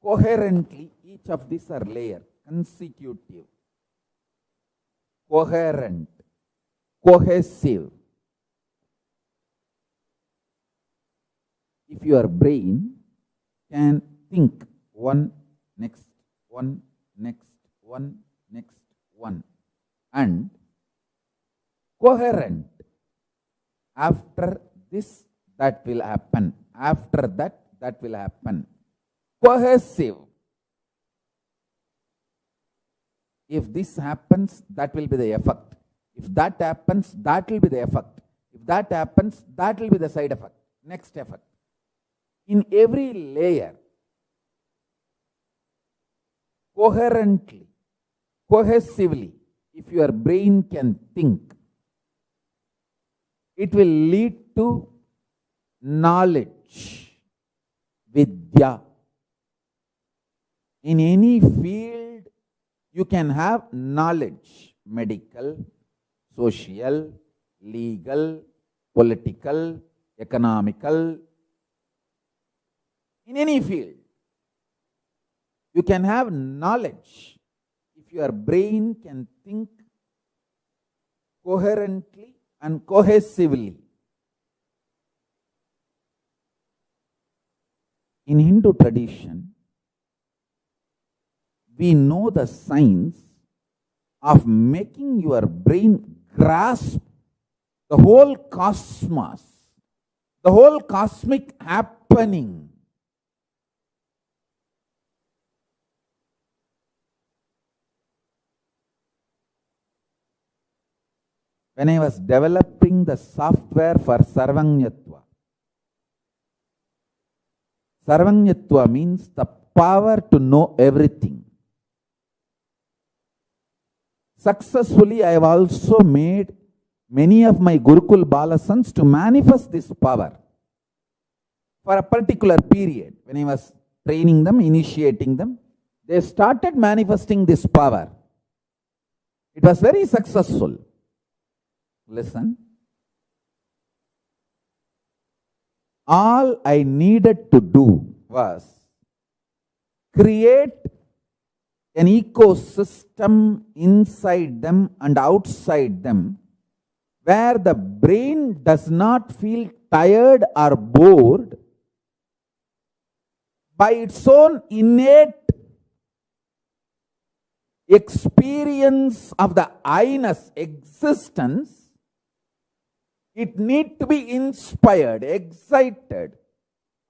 coherently, each of these are layers, consecutive, coherent, cohesive. If your brain can think one, next one, next one, next one, and coherent, after this, that will happen, after that, that will happen, cohesive. If this happens, that will be the effect. If that happens, that will be the effect. If that happens, that will be the side effect, next effect. In every layer, coherently, cohesively, if your brain can think, it will lead to knowledge, vidya. In any field, you can have knowledge, medical, social, legal, political, economical. In any field, you can have knowledge if your brain can think coherently and cohesively. In Hindu tradition, we know the science of making your brain grasp the whole cosmos, the whole cosmic happening. When I was developing the software for Sarvanyatva, Sarvanyatva means the power to know everything. Successfully, I have also made many of my Gurukul Balasans to manifest this power for a particular period. When I was training them, initiating them, they started manifesting this power. It was very successful. Listen. All I needed to do was create an ecosystem inside them and outside them where the brain does not feel tired or bored by its own innate experience of the I-ness, existence. It needs to be inspired, excited.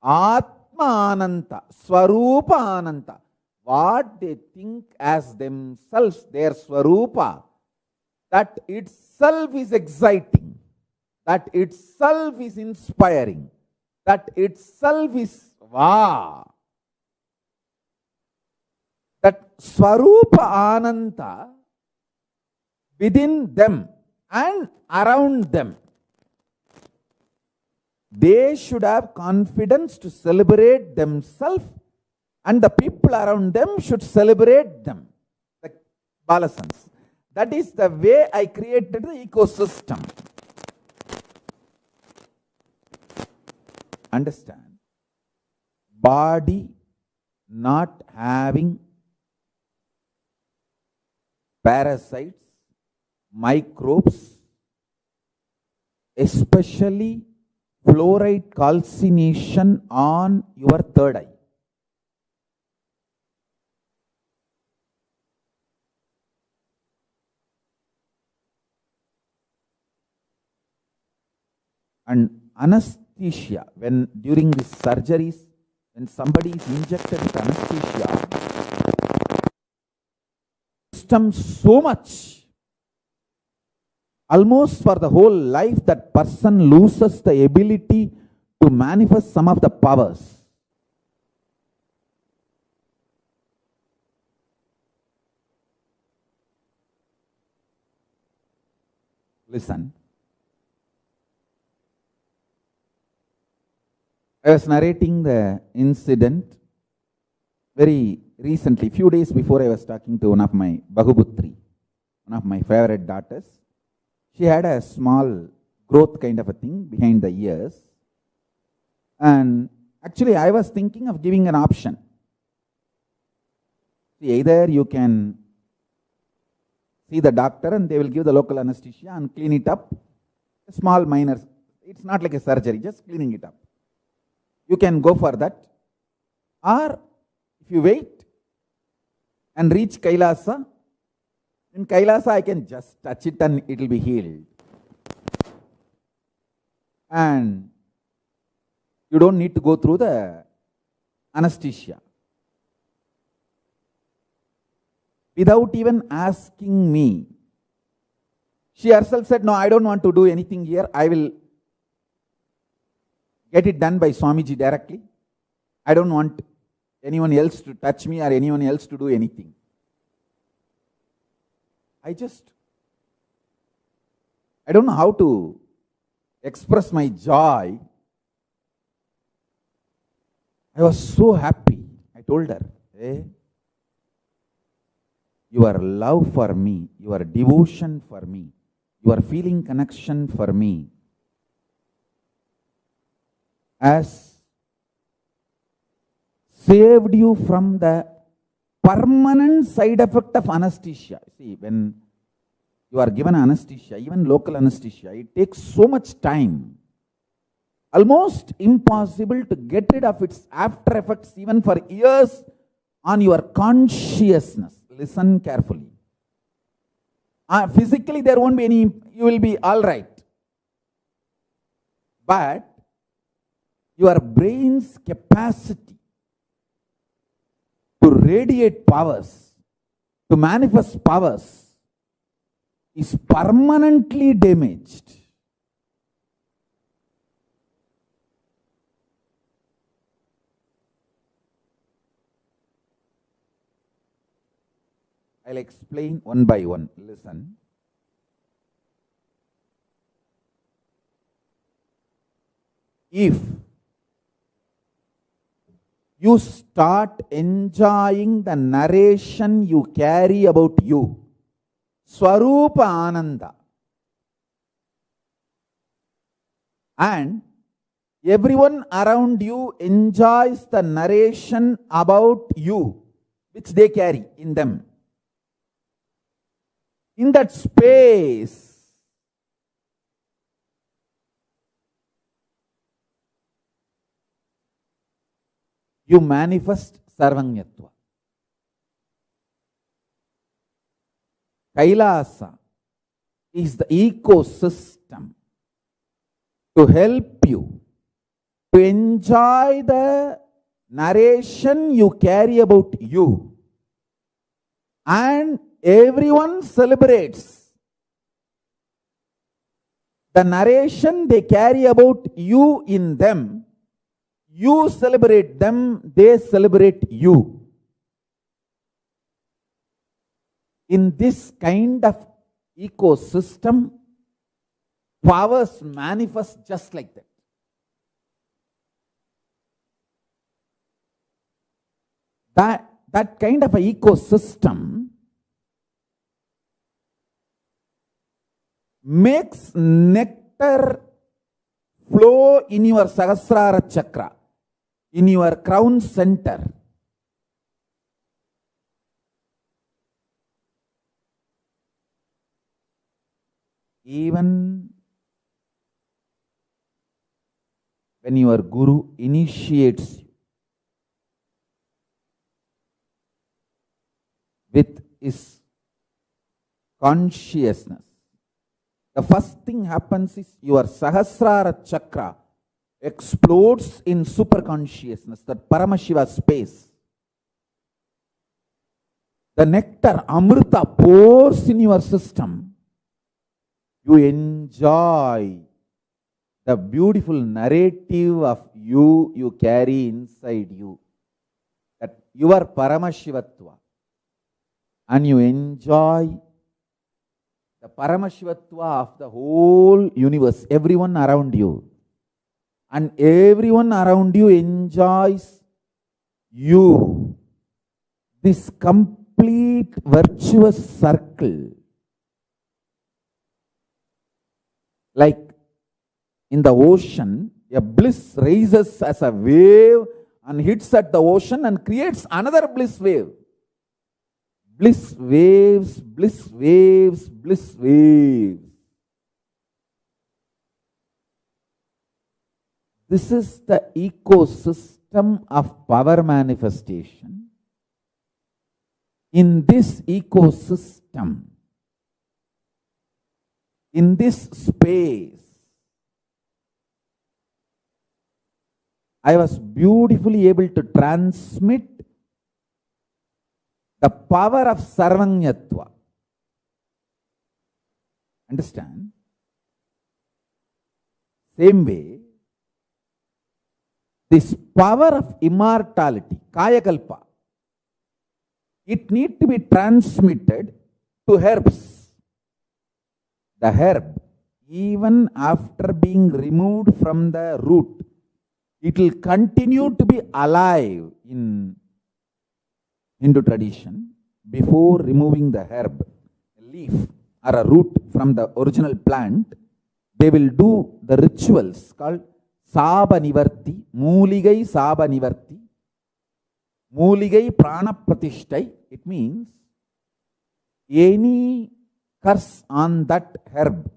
Atma Ananta, Swarupa Ananta. What they think as themselves, their Swarupa, that itself is exciting, that itself is inspiring, that itself is wow. That Swarupa Ananta within them and around them. They should have confidence to celebrate themselves, and the people around them should celebrate them, the Balasans. That is the way I created the ecosystem. body not having parasites, microbes, especially fluoride calcination on your third eye. And anesthesia, when during these surgeries, when somebody is injected with anesthesia, system so much, almost for the whole life, that person loses the ability to manifest some of the powers. Listen. I was narrating the incident very recently, few days before. I was talking to one of my Bahuputri, one of my favorite daughters. She had a small growth kind of a thing behind the ears. And actually I was thinking of giving an option. See, either you can see the doctor and they will give the local anesthesia and clean it up. A small minor, it's not like a surgery, just cleaning it up. You can go for that. Or if you wait and reach Kailasa, in Kailasa I can just touch it and it will be healed. And you don't need to go through the anesthesia. Without even asking me, she herself said, no, I don't want to do anything here. I will get it done by Swamiji directly. I don't want anyone else to touch me or anyone else to do anything. I don't know how to express my joy. I was so happy. I told her, hey, your love for me, your devotion for me, your feeling connection for me has saved you from the permanent side effect of anesthesia. See, when you are given anesthesia, even local anesthesia, it takes so much time, almost impossible to get rid of its after effects even for years on your consciousness. Listen carefully. Physically there won't be any, you will be all right. But your brain's capacity to radiate powers, to manifest powers, is permanently damaged. I'll explain one by one. Listen. If you start enjoying the narration you carry about you, Swarupa Ananda, and everyone around you enjoys the narration about you, which they carry in them. In that space, you manifest Sarvanyatva. Kailasa is the ecosystem to help you to enjoy the narration you carry about you. And everyone celebrates the narration they carry about you in them. You celebrate them, they celebrate you. In this kind of ecosystem, powers manifest just like that. That kind of an ecosystem makes nectar flow in your Sahasrara chakra. in your crown center. Even when your Guru initiates you with his consciousness, the first thing happens is your Sahasrara chakra explodes in superconsciousness, that Paramashiva space. The nectar, Amrita, pours in your system. You enjoy the beautiful narrative of you carry inside you, that you are Paramashivatva, and you enjoy the Paramashivatva of the whole universe, everyone around you. And everyone around you enjoys you. This complete virtuous circle. Like in the ocean, a bliss rises as a wave and hits at the ocean and creates another bliss wave. Bliss waves, bliss waves, bliss waves. This is the ecosystem of power manifestation. In this ecosystem, in this space, I was beautifully able to transmit the power of Sarvanyatva. Understand? Same way, this power of immortality, Kayakalpa, it needs to be transmitted to herbs. The herb, even after being removed from the root, it will continue to be alive in Hindu tradition. Before removing the herb, a leaf or a root from the original plant, they will do the rituals called Saba Nivarti, Mooligai Saba Nivarti, Mooligai Prana Pratishtai. It means any curse on that herb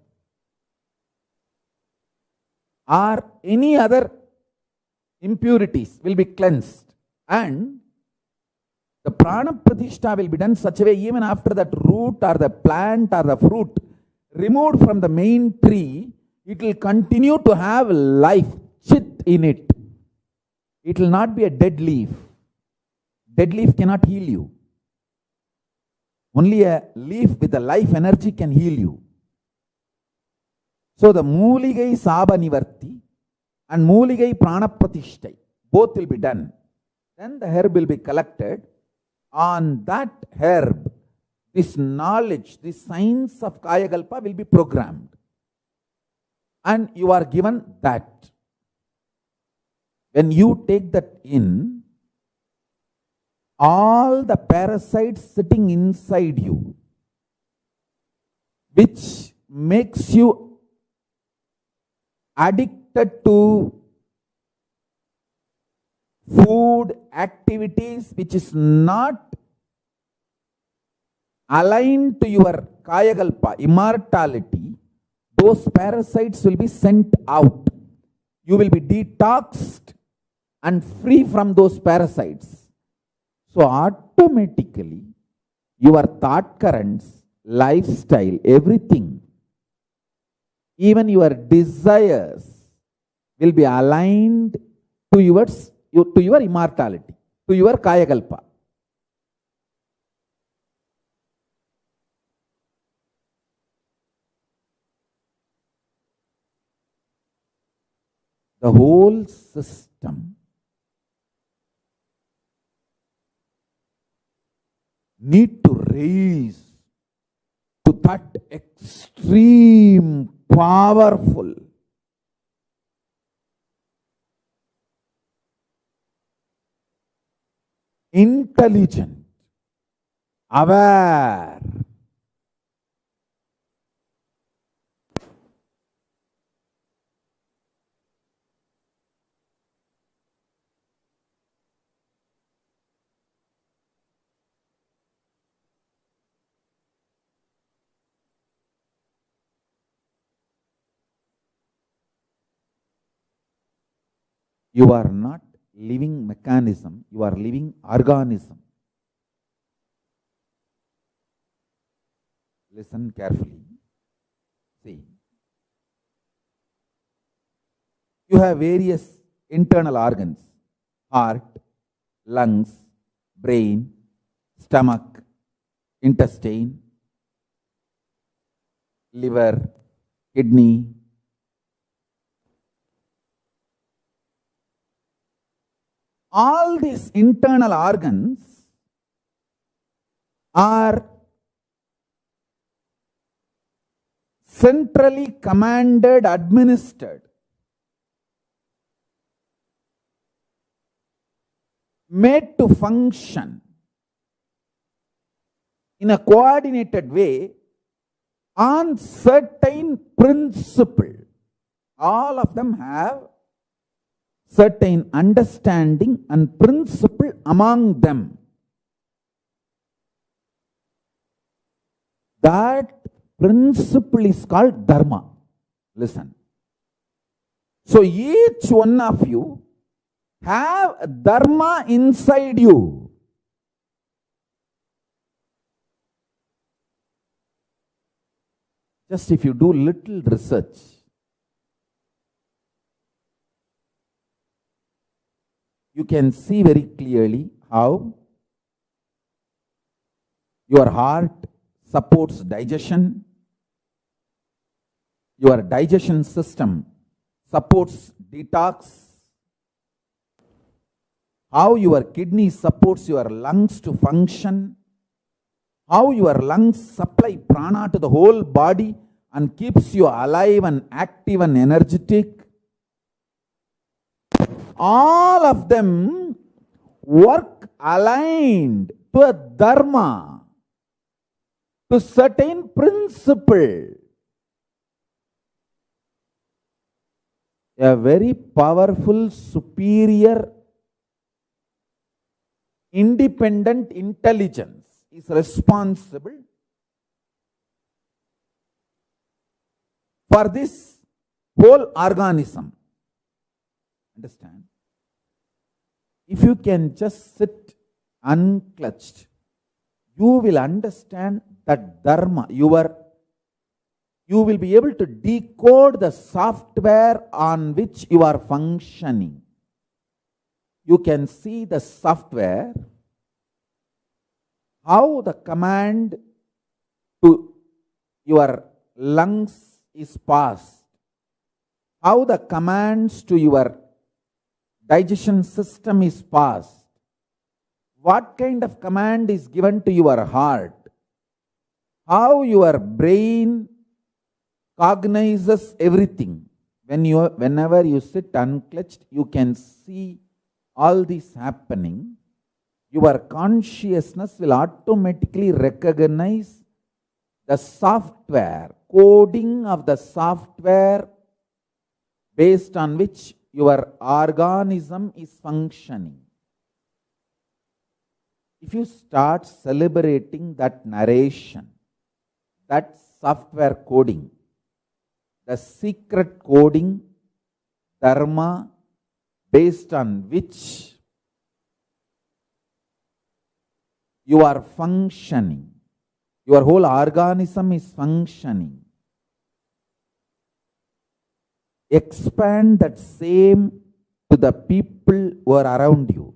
or any other impurities will be cleansed, and the Prana Pratishta will be done such a way, even after that root or the plant or the fruit removed from the main tree, it will continue to have life, chit in it. It will not be a dead leaf. Dead leaf cannot heal you. Only a leaf with a life energy can heal you. So the Mooligai Saba Nivarti and Mooligai Prana Pratishtai, both will be done. Then the herb will be collected. On that herb, this knowledge, this science of Kayakalpa will be programmed. And you are given that. When you take that in, all the parasites sitting inside you, which makes you addicted to food activities which is not aligned to your Kayakalpa, immortality, those parasites will be sent out. You will be detoxed and free from those parasites. So automatically, your thought currents, lifestyle, everything, even your desires will be aligned to your immortality, to your Kayakalpa. The whole system need to raise to that extreme, powerful, intelligent, aware, You are not living mechanism, you are living organism. Listen carefully. See, you have various internal organs: heart, lungs, brain, stomach, intestine, liver, kidney. All these internal organs are centrally commanded, administered, made to function in a coordinated way on certain principle. All of them have certain understanding and principle among them. That principle is called dharma. Listen. So each one of you have dharma inside you. Just if you do little research, you can see very clearly how your heart supports digestion, your digestion system supports detox, how your kidney supports your lungs to function, how your lungs supply prana to the whole body and keeps you alive and active and energetic. All of them work aligned to a dharma, to certain principle. A very powerful, superior, independent intelligence is responsible for this whole organism. Understand? If you can just sit unclutched, you will understand that dharma, you will be able to decode the software on which you are functioning. You can see the software, how the command to your lungs is passed, how the commands to your digestion system is passed, what kind of command is given to your heart, how your brain cognizes everything. Whenever you sit unclutched, you can see all this happening. Your consciousness will automatically recognize the software, coding of the software based on which your organism is functioning. If you start celebrating that narration, that software coding, the secret coding, dharma, based on which you are functioning, your whole organism is functioning. Expand that same to the people who are around you.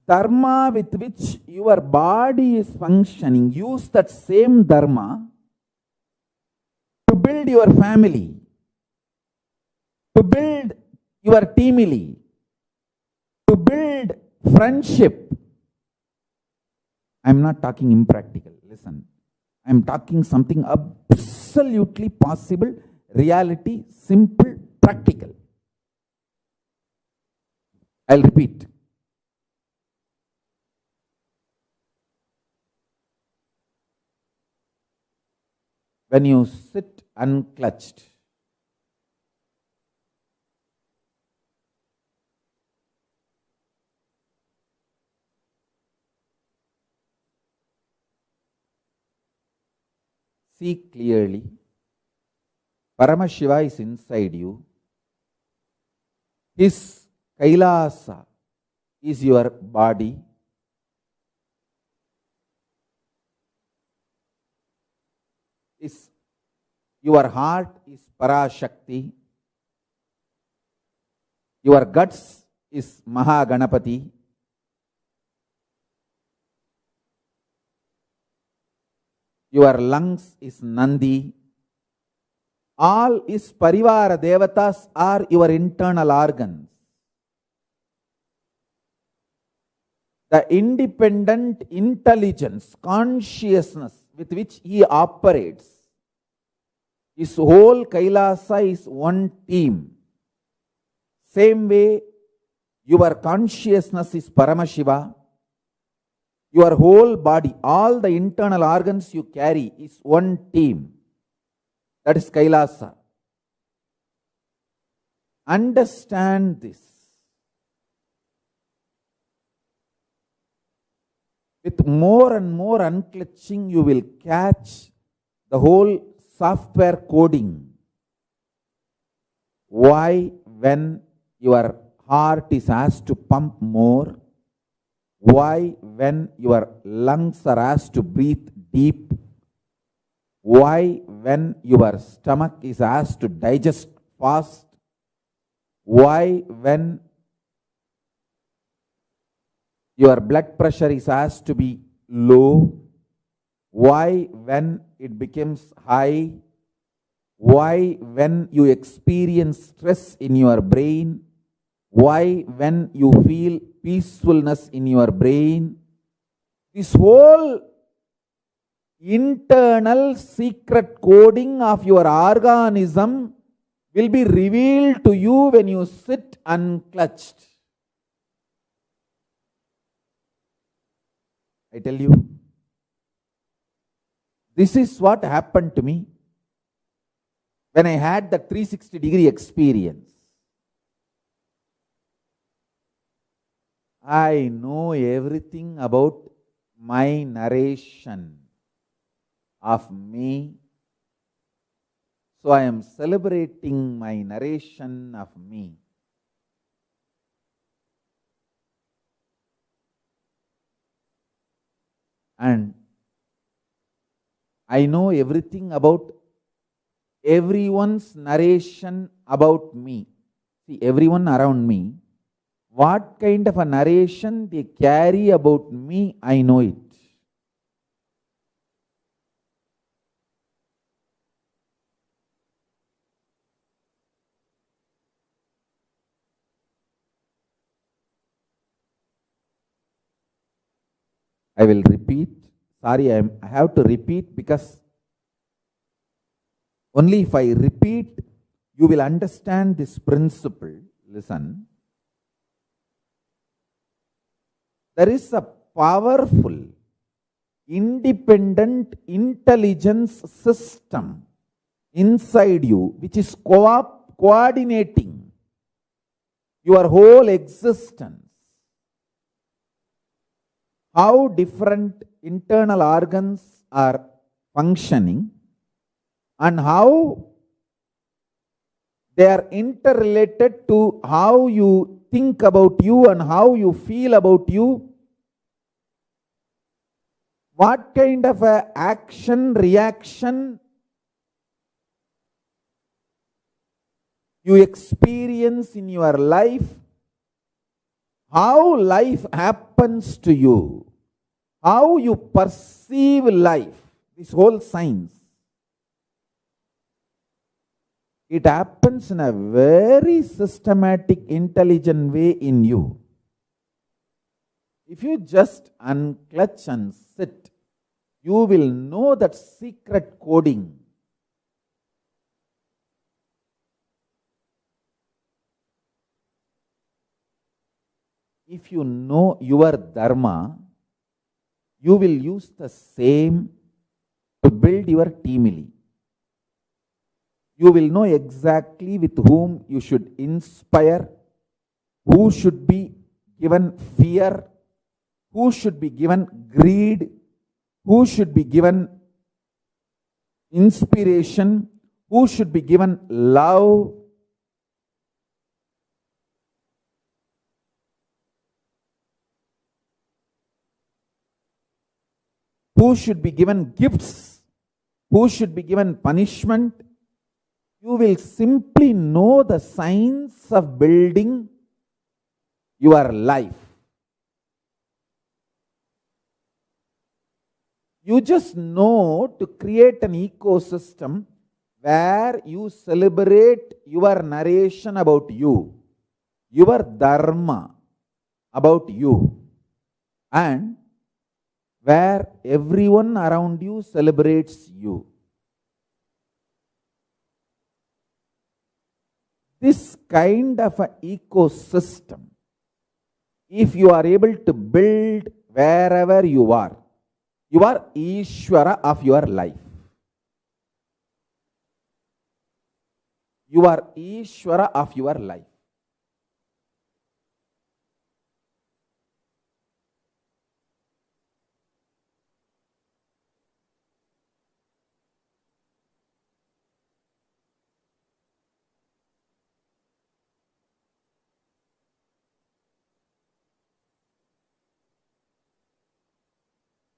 Dharma with which your body is functioning, use that same dharma to build your family, to build your teamily, to build friendship. I am not talking impractical. Listen, I am talking something absolutely possible, reality, simple, practical. I'll repeat. When you sit unclutched, see clearly Paramashiva is inside you. His Kailasa is your body. Your heart is Parashakti. Your guts is Mahaganapati. Your lungs is Nandi. All is Parivara Devatas are your internal organs. The independent intelligence, consciousness with which he operates, his whole Kailasa is one team. Same way, your consciousness is Paramashiva. Your whole body, all the internal organs you carry is one team. That is Kailasa. Understand this. With more and more unclutching, you will catch the whole software coding. Why, when your heart is asked to pump more? Why, when your lungs are asked to breathe deep? Why, when your stomach is asked to digest fast? Why, when your blood pressure is asked to be low? Why, when it becomes high? Why, when you experience stress in your brain? Why, when you feel peacefulness in your brain? This whole internal secret coding of your organism will be revealed to you when you sit unclutched. I tell you, this is what happened to me when I had the 360-degree experience. I know everything about my narration of me. So I am celebrating my narration of me. And I know everything about everyone's narration about me. See, everyone around me, what kind of a narration they carry about me, I know it. I will repeat. Sorry, I have to repeat because only if I repeat, you will understand this principle. Listen. There is a powerful, independent intelligence system inside you which is coordinating your whole existence. How different internal organs are functioning and how they are interrelated to how you think about you and how you feel about you. What kind of a action, reaction you experience in your life, how life happens to you, how you perceive life, this whole science. It happens in a very systematic, intelligent way in you. If you just unclutch and sit, you will know that secret coding. If you know your dharma, you will use the same to build your teamily. You will know exactly with whom you should inspire, who should be given fear, who should be given greed, who should be given inspiration, Who should be given love? Who should be given gifts? Who should be given punishment? You will simply know the science of building your life. You just know to create an ecosystem where you celebrate your narration about you, your dharma about you, and where everyone around you celebrates you. This kind of an ecosystem, if you are able to build wherever you are Ishvara of your life. You are Ishvara of your life.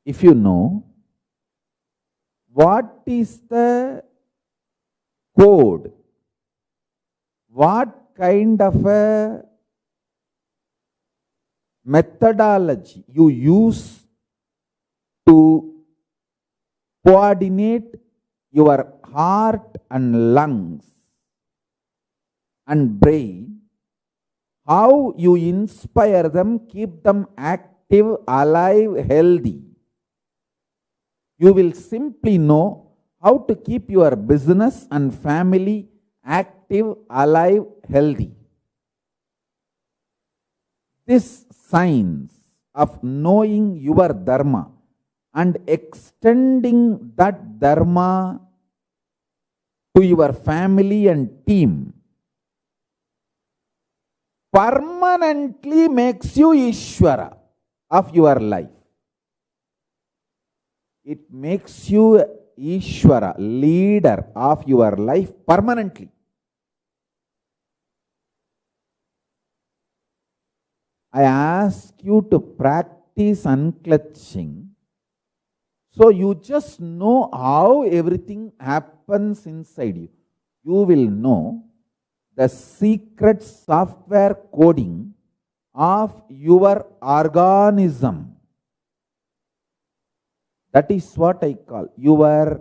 If you know what is the code, what kind of a methodology you use to coordinate your heart and lungs and brain, how you inspire them, keep them active, alive, healthy. You will simply know how to keep your business and family active, alive, healthy. This science of knowing your dharma and extending that dharma to your family and team permanently makes you Ishvara of your life. It makes you Ishvara, leader of your life permanently. I ask you to practice unclutching, so you just know how everything happens inside you. You will know the secret software coding of your organism. That is what I call your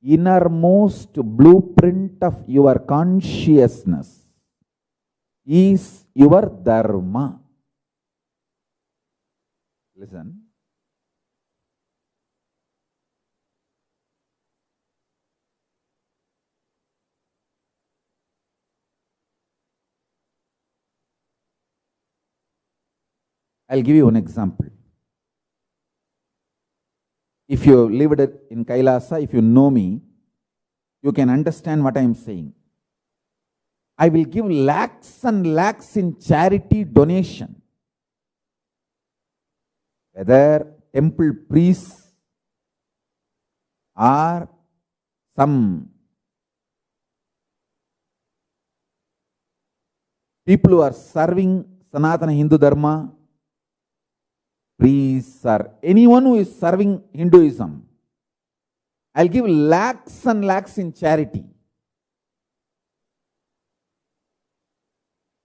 innermost blueprint of your consciousness is your dharma. Listen. I'll give you an example. If you lived in Kailasa, if you know me, you can understand what I am saying. I will give lakhs and lakhs in charity donation. Whether temple priests or some people who are serving Sanatana Hindu Dharma, priests or anyone who is serving Hinduism, I'll give lakhs and lakhs in charity.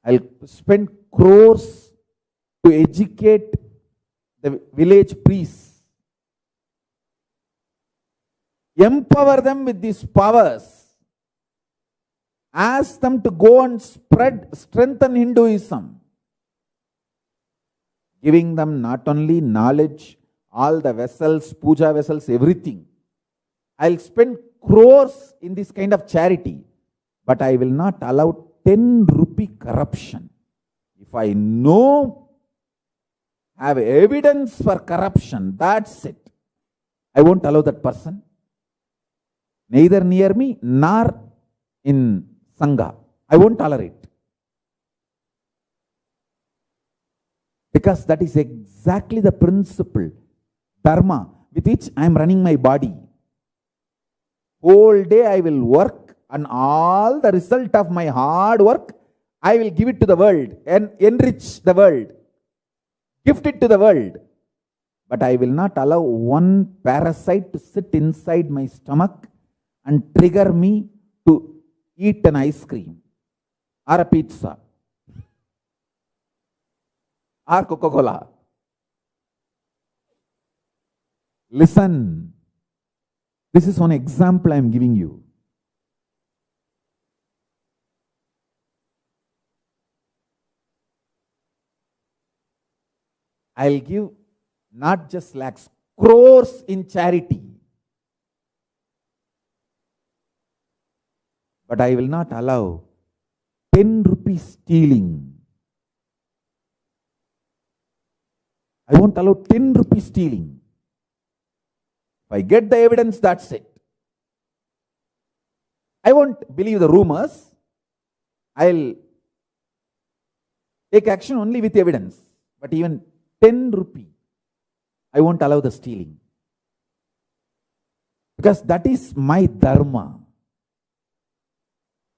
I'll spend crores to educate the village priests. Empower them with these powers. Ask them to go and strengthen Hinduism. Giving them not only knowledge, all the vessels, puja vessels, everything. I'll spend crores in this kind of charity, but I will not allow 10 rupee corruption. If I know, have evidence for corruption, that's it. I won't allow that person, neither near me nor in Sangha. I won't tolerate. Because that is exactly the principle, dharma, with which I am running my body. Whole day I will work And all the result of my hard work, I will give it to the world and enrich the world, gift it to the world. But I will not allow one parasite to sit inside my stomach and trigger me to eat an ice cream or a pizza or Coca-Cola. Listen, this is one example I am giving you. I'll give not just lakhs, crores in charity. But I will not allow 10 rupees stealing. I won't allow 10 rupees stealing. If I get the evidence, that's it. I won't believe the rumors. I'll take action only with evidence. But even 10 rupee, I won't allow the stealing. Because that is my dharma.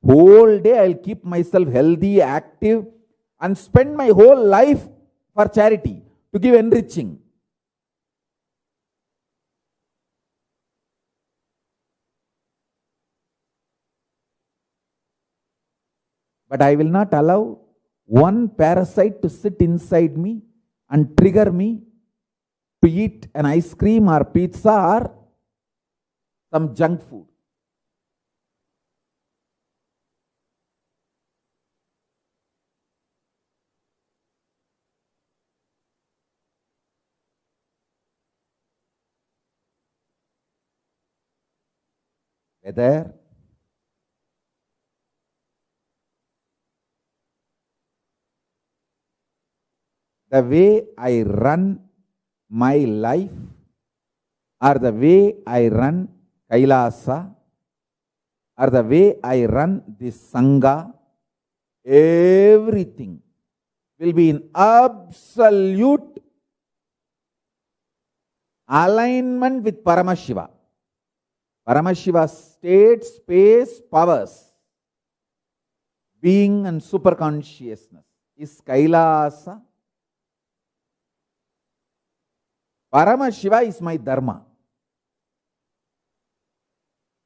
Whole day I'll keep myself healthy, active, and spend my whole life for charity, to give enriching. But I will not allow one parasite to sit inside me and trigger me to eat an ice cream or pizza or some junk food. Whether the way I run my life or the way I run Kailasa or the way I run this Sangha, everything will be in absolute alignment with Paramashiva. Paramashiva's state, space, powers, being and superconsciousness is Kailasa. Paramashiva is my dharma.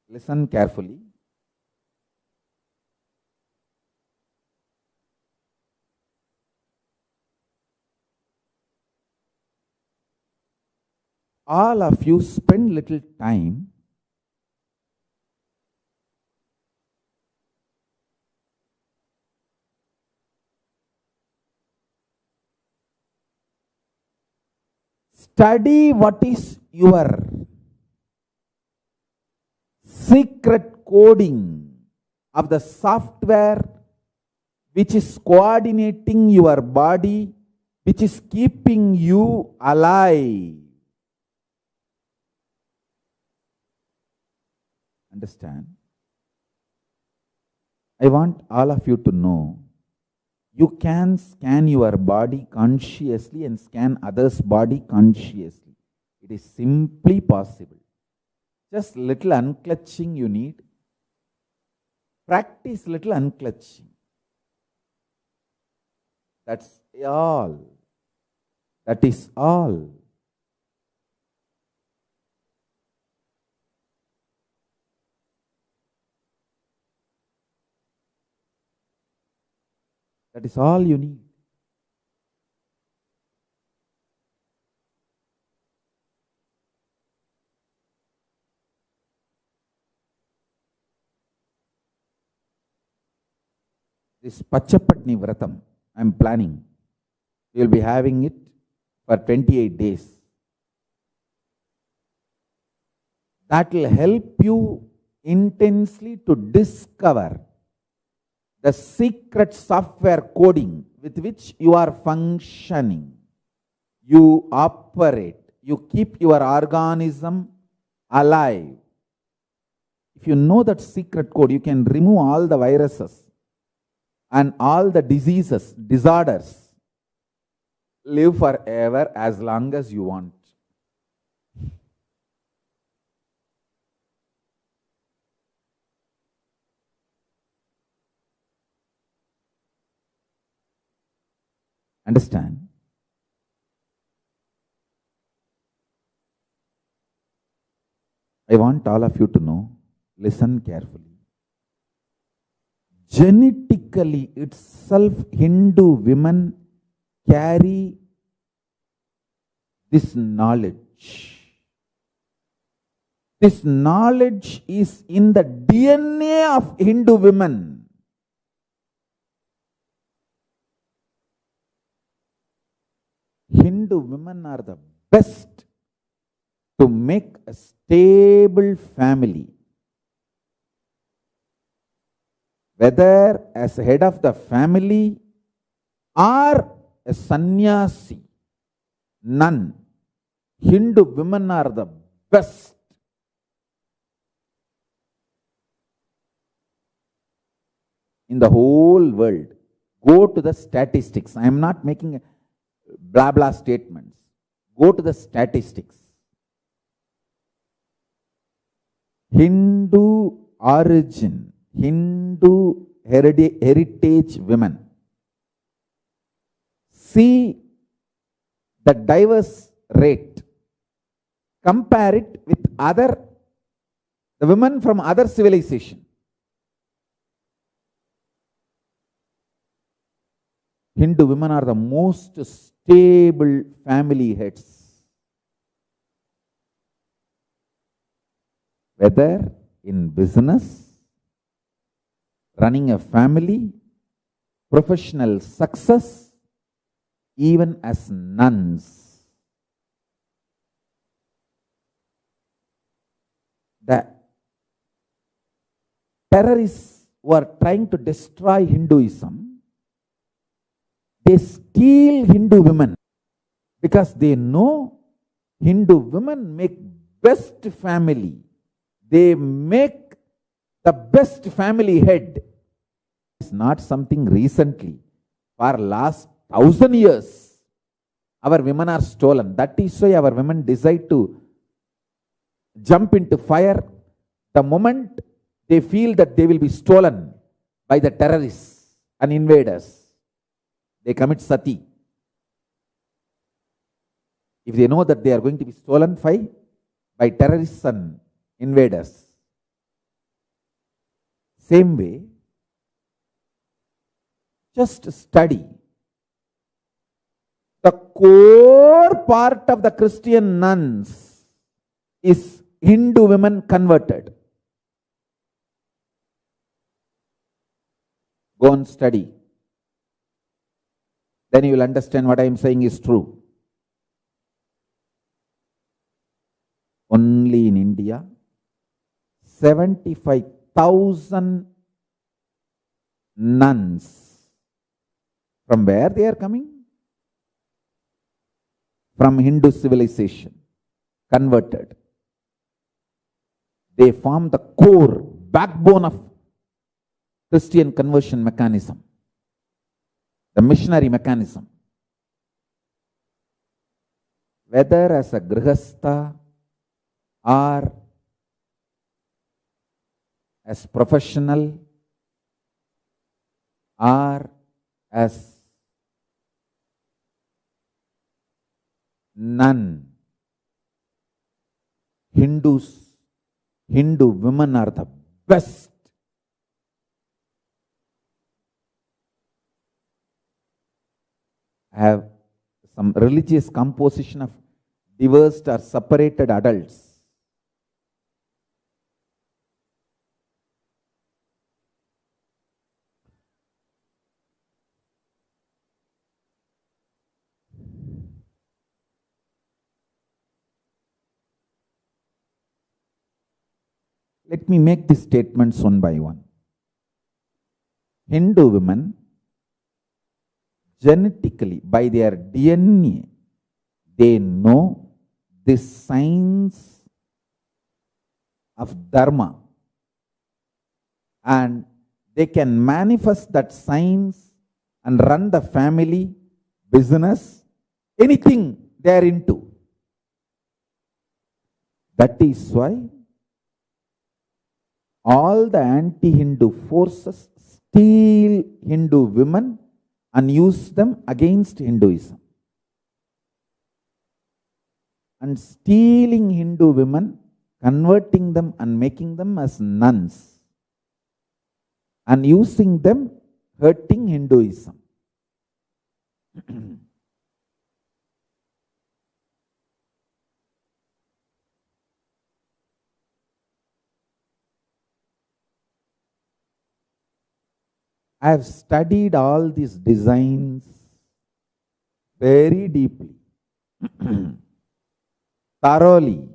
Listen carefully. All of you spend little time study what is your secret coding of the software which is coordinating your body, which is keeping you alive. Understand? I want all of you to know you can scan your body consciously and scan others' body consciously. It is simply possible. Just little unclutching you need. Practice little unclutching. That's all. That is all. That is all you need. This Pachapatni Vratam, I am planning. We will be having it for 28 days. That will help you intensely to discover the secret software coding with which you are functioning. You operate. You keep your organism alive. If you know that secret code, you can remove all the viruses and all the diseases, disorders. Live forever as long as you want. Understand? I want all of you to know, listen carefully. Genetically itself, Hindu women carry this knowledge. This knowledge is in the DNA of Hindu women. Hindu women are the best to make a stable family. Whether as head of the family or a sannyasi, nun, Hindu women are the best. In the whole world. Go to the statistics. I am not making blah blah statements. Go to the statistics. Hindu origin, Hindu heritage women. See the diverse rate. Compare it with the women from other civilization. Hindu women are the most stable family heads. Whether in business, running a family, professional success, even as nuns. The terrorists who are trying to destroy Hinduism, they steal Hindu women because they know Hindu women make best family. They make the best family head. It's not something recently. For last 1,000 years, our women are stolen. That is why our women decide to jump into fire the moment they feel that they will be stolen by the terrorists and invaders. They commit sati. If they know that they are going to be stolen by terrorists and invaders. Same way, just study. The core part of the Christian nuns is Hindu women converted. Go and study. Then you will understand what I am saying is true. Only in India, 75,000 nuns. From where they are coming? From Hindu civilization, converted. They form the core, backbone of Christian conversion mechanism. The missionary mechanism. Whether as a grihastha or as professional or as nun, Hindu women are the best. Have some religious composition of divorced or separated adults. Let me make these statements one by one. Hindu women, genetically, by their DNA, they know the science of dharma, and they can manifest that science and run the family, business, anything they are into. That is why all the anti-Hindu forces steal Hindu women and use them against Hinduism. And stealing Hindu women, converting them and making them as nuns, and using them hurting Hinduism. I have studied all these designs very deeply, thoroughly.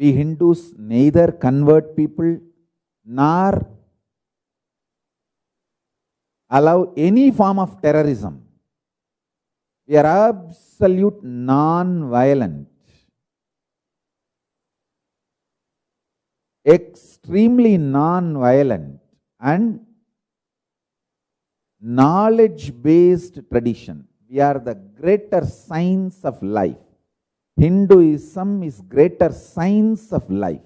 We Hindus neither convert people nor allow any form of terrorism. We are absolute non-violent, extremely non-violent and knowledge-based tradition. We are the greater science of life. Hinduism is greater science of life.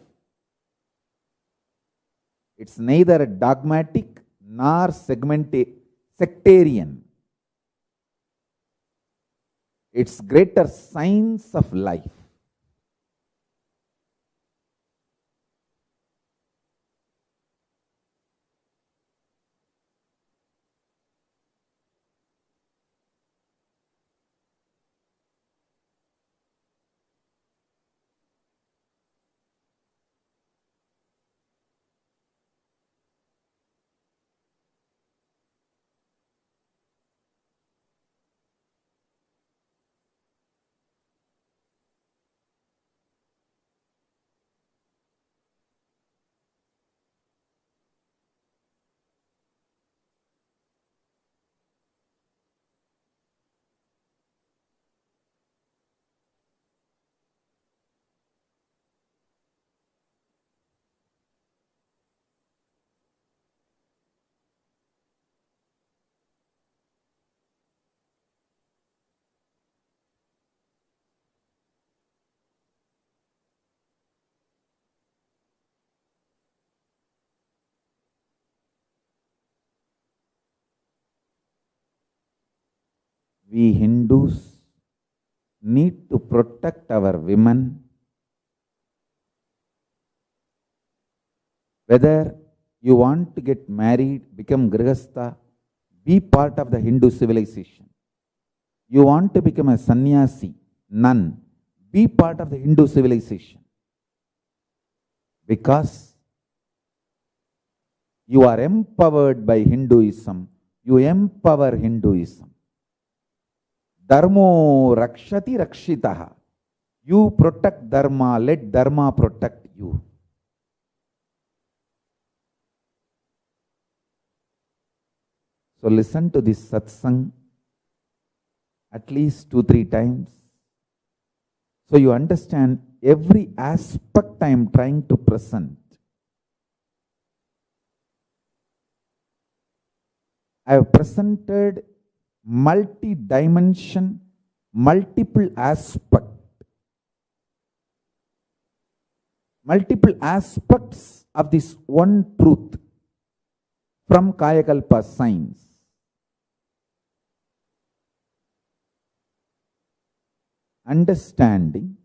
It's neither dogmatic nor sectarian. It's greater science of life. We Hindus need to protect our women, whether you want to get married, become grihastha, be part of the Hindu civilization. You want to become a sannyasi, nun, be part of the Hindu civilization. Because you are empowered by Hinduism, you empower Hinduism. Dharmo rakshati rakshitaha. You protect dharma, let dharma protect you. So listen to this satsang at least 2-3 times, so you understand every aspect I am trying to present. I have presented multi-dimension, multiple aspects of this one truth from Kayakalpa science. Understanding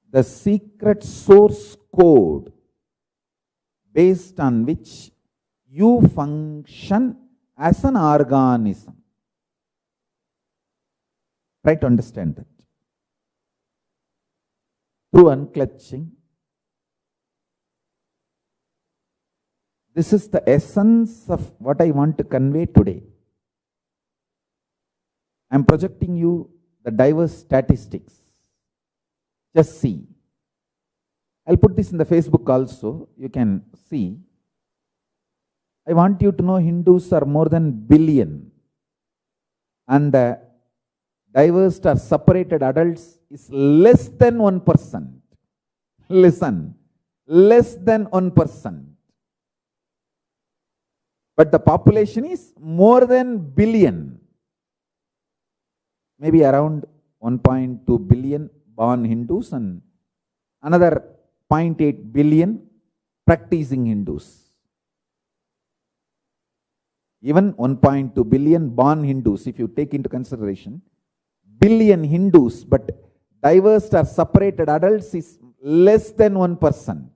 the secret source code based on which you function as an organism. Try to understand that. Through unclutching, this is the essence of what I want to convey today. I am projecting you the diverse statistics. Just see. I'll put this in the Facebook also. You can see. I want you to know Hindus are more than billion. And the divorced or separated adults is less than 1%. Listen, less than 1%. But the population is more than billion. Maybe around 1.2 billion born Hindus and another 0.8 billion practicing Hindus. Even 1.2 billion born Hindus, if you take into consideration, billion Hindus, but divorced or separated adults is less than 1%.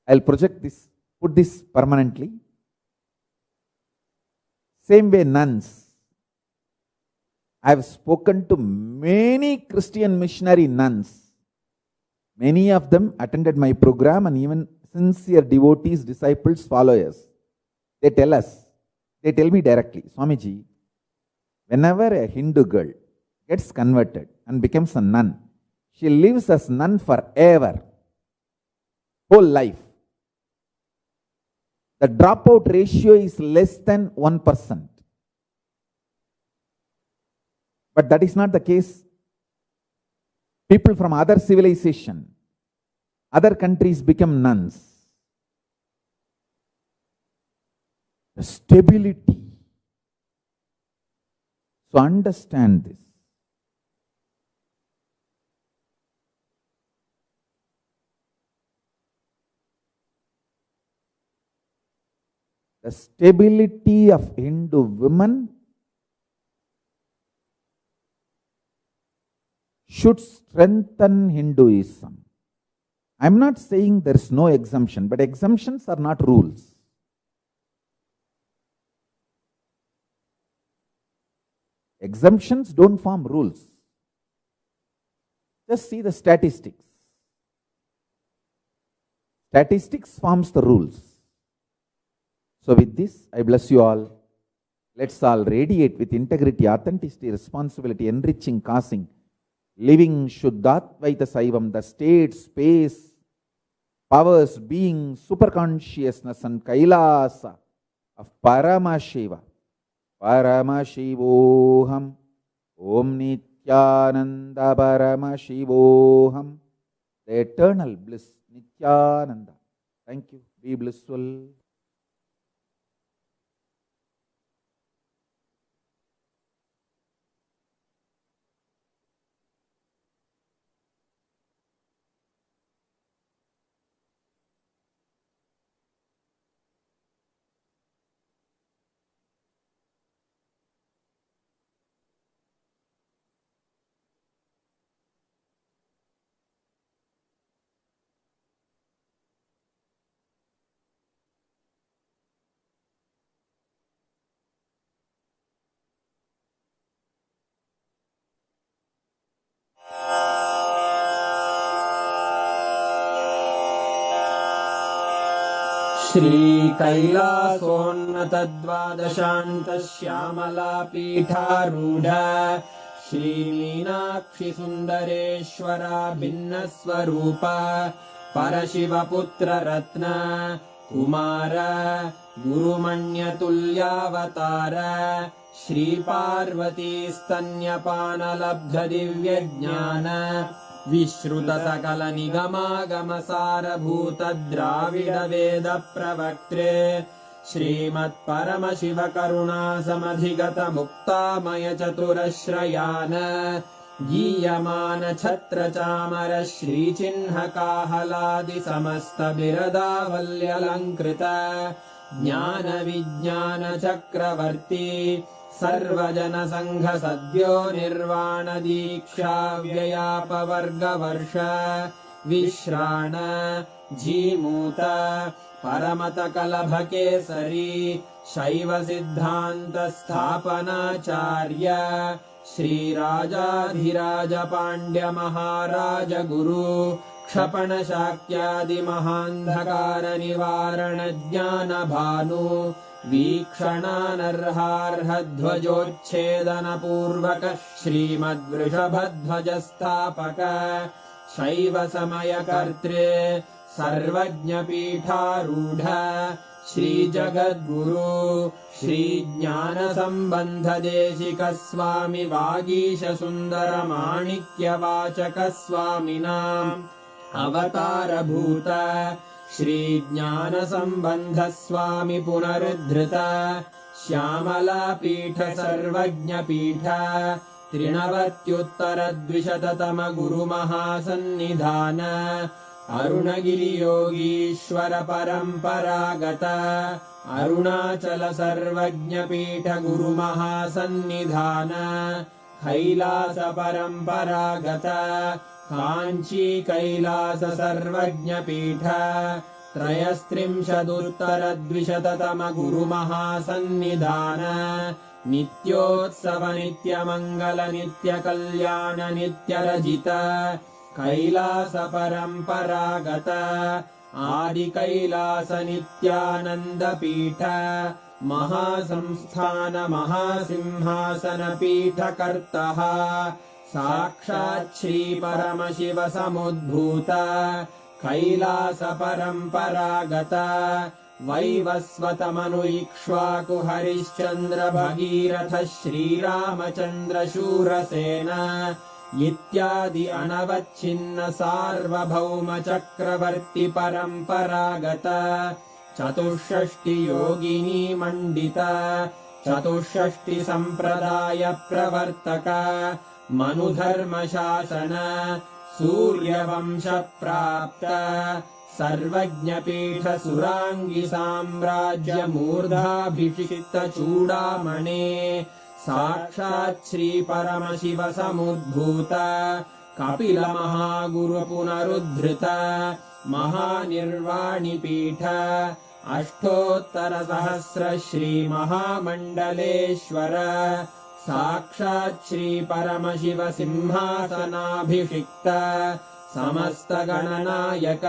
I'll project this, put this permanently. Same way, nuns. I've spoken to many Christian missionary nuns. Many of them attended my program and even sincere devotees, disciples, followers. They tell me directly, Swamiji, whenever a Hindu girl gets converted and becomes a nun, she lives as nun forever, whole life. The dropout ratio is less than 1%. But that is not the case. People from other civilization, other countries become nuns. The stability. So understand this. The stability of Hindu women should strengthen Hinduism. I'm not saying there is no exemption, but exemptions are not rules. Exemptions don't form rules. Just see the statistics. Statistics forms the rules. So with this, I bless you all. Let's all radiate with integrity, authenticity, responsibility, enriching, causing, living Shuddhatvaita Saivam, the state, space, powers, being, superconsciousness and Kailasa of Paramashiva. Paramashivoham. Om Nithyananda Paramashivoham. The eternal bliss, Nithyananda. Thank you. Be blissful. श्रीकैलासोन्नतद्वादशान्तश्यामलापीठारूढ श्रीमीनाक्षिसुन्दरेश्वरा भिन्नस्वरूप परशिवपुत्ररत्न Kumar गुरुमण्यतुल्यावतार श्रीपार्वतीस्तन्यपानलब्धदिव्यज्ञान विश्रुतसकलनिगमागमसारभूतद्राविडवेदप्रवक्त्रे श्रीमत्परमशिवकरुणासमधिगतमुक्तामयचतुरश्रयान् गीयमानछत्रचामर श्रीचिह्नकाहलादिसमस्तबिरदावल्यलङ्कृत ज्ञानविज्ञानचक्रवर्ती सर्वजनसङ्घसद्यो निर्वाणदीक्षाव्ययापवर्गवर्ष विश्राण Jimuta परमतकलभकेसरी शैवसिद्धान्तस्थापनाचार्य श्रीराजाधिराजपाण्ड्यमहाराजगुरु क्षपणशाक्यादिमहान्धकारनिवारणज्ञानभानु वीक्षणानर्हार्हध्वजोच्छेदनपूर्वक श्रीमद्वृषभध्वजस्थापक शैवसमयकर्त्रे सर्वज्ञपीठारूढ श्रीजगद्गुरु श्रीज्ञानसम्बन्धदेशिकस्वामि वागीशसुन्दरमाणिक्यवाचकस्वामिनाम् अवतारभूत श्रीज्ञानसम्बन्धस्वामि पुनरुद्धृत श्यामलापीठ सर्वज्ञपीठ त्रिनवत्युत्तरद्विशततम गुरुमहासन्निधान अरुणगिरियोगीश्वर परम्परागत अरुणाचल सर्वज्ञपीठ गुरुमहासन्निधान कैलास परम्परागत काञ्ची कैलास सर्वज्ञपीठ त्रयस्त्रिंशदुत्तरद्विशततम गुरुमहासन्निधान नित्योत्सव नित्यमङ्गल नित्यकल्याण नित्यरजित कैलास परम्परागत आदिकैलास नित्यानन्दपीठ महासंस्थान महासिंहासनपीठकर्तः साक्षात् श्रीपरमशिव समुद्भूत कैलास परम्परागत वैवस्वतमनुइक्ष्वाकु हरिश्चन्द्र भगीरथ श्रीरामचन्द्र शूरसेन इत्यादि अनवच्छिन्न सार्वभौम चक्रवर्ति परम्परागत चतुष्षष्टि योगिनी मण्डित चतुष्षष्टि सम्प्रदाय प्रवर्तक मनुधर्मशासन सूर्यवंश प्राप्त सर्वज्ञपीठ सुराङ्गि साम्राज्य मूर्धाभिषिक्त चूडामणे साक्षात् श्री परमशिव समुद्भूत कपिल महागुरु पुनरुद्धृत महानिर्वाणिपीठ अष्टोत्तर सहस्र श्री महामण्डलेश्वर साक्षात् श्री परमशिव सिंहासनाभिषिक्त समस्त गणनायक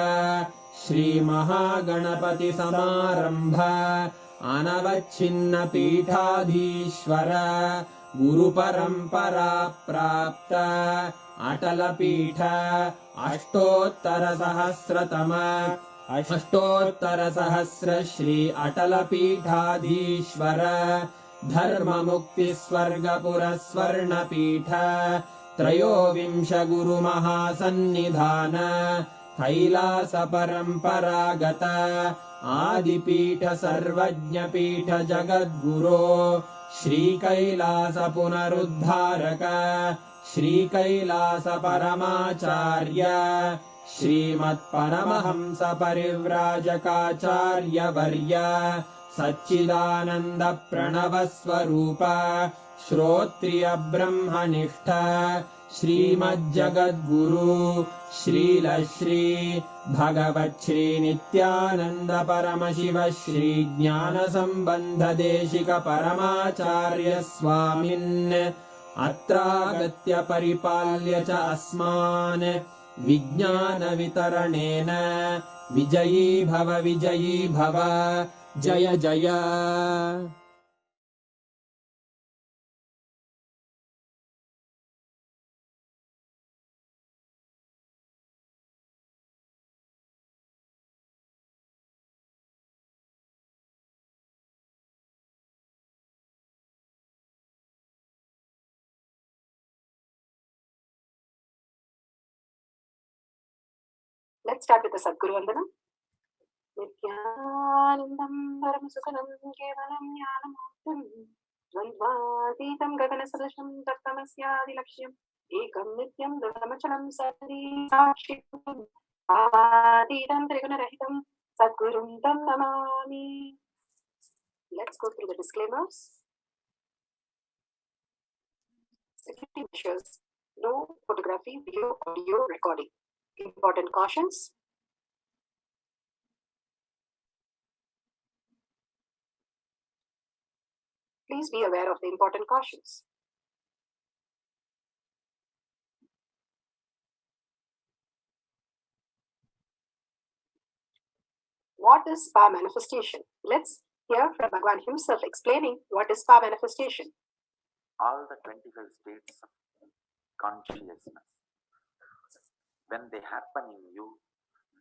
श्री महागणपति समारंभ अनवच्छिन्न पीठाधीश्वर गुरुपरम्परा प्राप्त अटल पीठ अष्टोत्तर सहस्र श्री अटल पीठाधीश्वर धर्म मुक्ति स्वर्गपुर स्वर्ण पीठ त्रयोविंश गुरु महासन्निधान कैलास परम्परागत आदिपीठ सर्वज्ञपीठ जगद्गुरो श्रीकैलास पुनरुद्धारक श्रीकैलास परमाचार्य श्रीमत्परमहंस परिव्राजकाचार्य वर्य सच्चिदानन्द प्रणव स्वरूप श्रोत्रिय ब्रह्मनिष्ठ श्रीमज्जगद्गुरु श्रील श्री भगवच्छ्री नित्यानंद परमशिव श्री ज्ञान संबंध देशिक परमाचार्य स्वामिन् अत्रागत्य परिपाल्य च अस्मान् विज्ञान वितरणेन विजयी भव जय जय। Let's start with the Sadguru Vandana. Nithyanandam Paramasukhanam Kevalam Jnanamurtim Dvandvatītam Gaganasadaśam Tattamasyādi-lakṣyam Ekam Nityam Dhammachalam Sati Sakshim Ādītam Triguna-rahitam Sadgurum Tam Namami. Let's go through the disclaimers. Security measures. No photography, video, audio recording. Important cautions. Please be aware of the important cautions. What is power manifestation? Let's hear from Bhagavan himself explaining what is power manifestation. All the 25 states of consciousness, when they happen in you,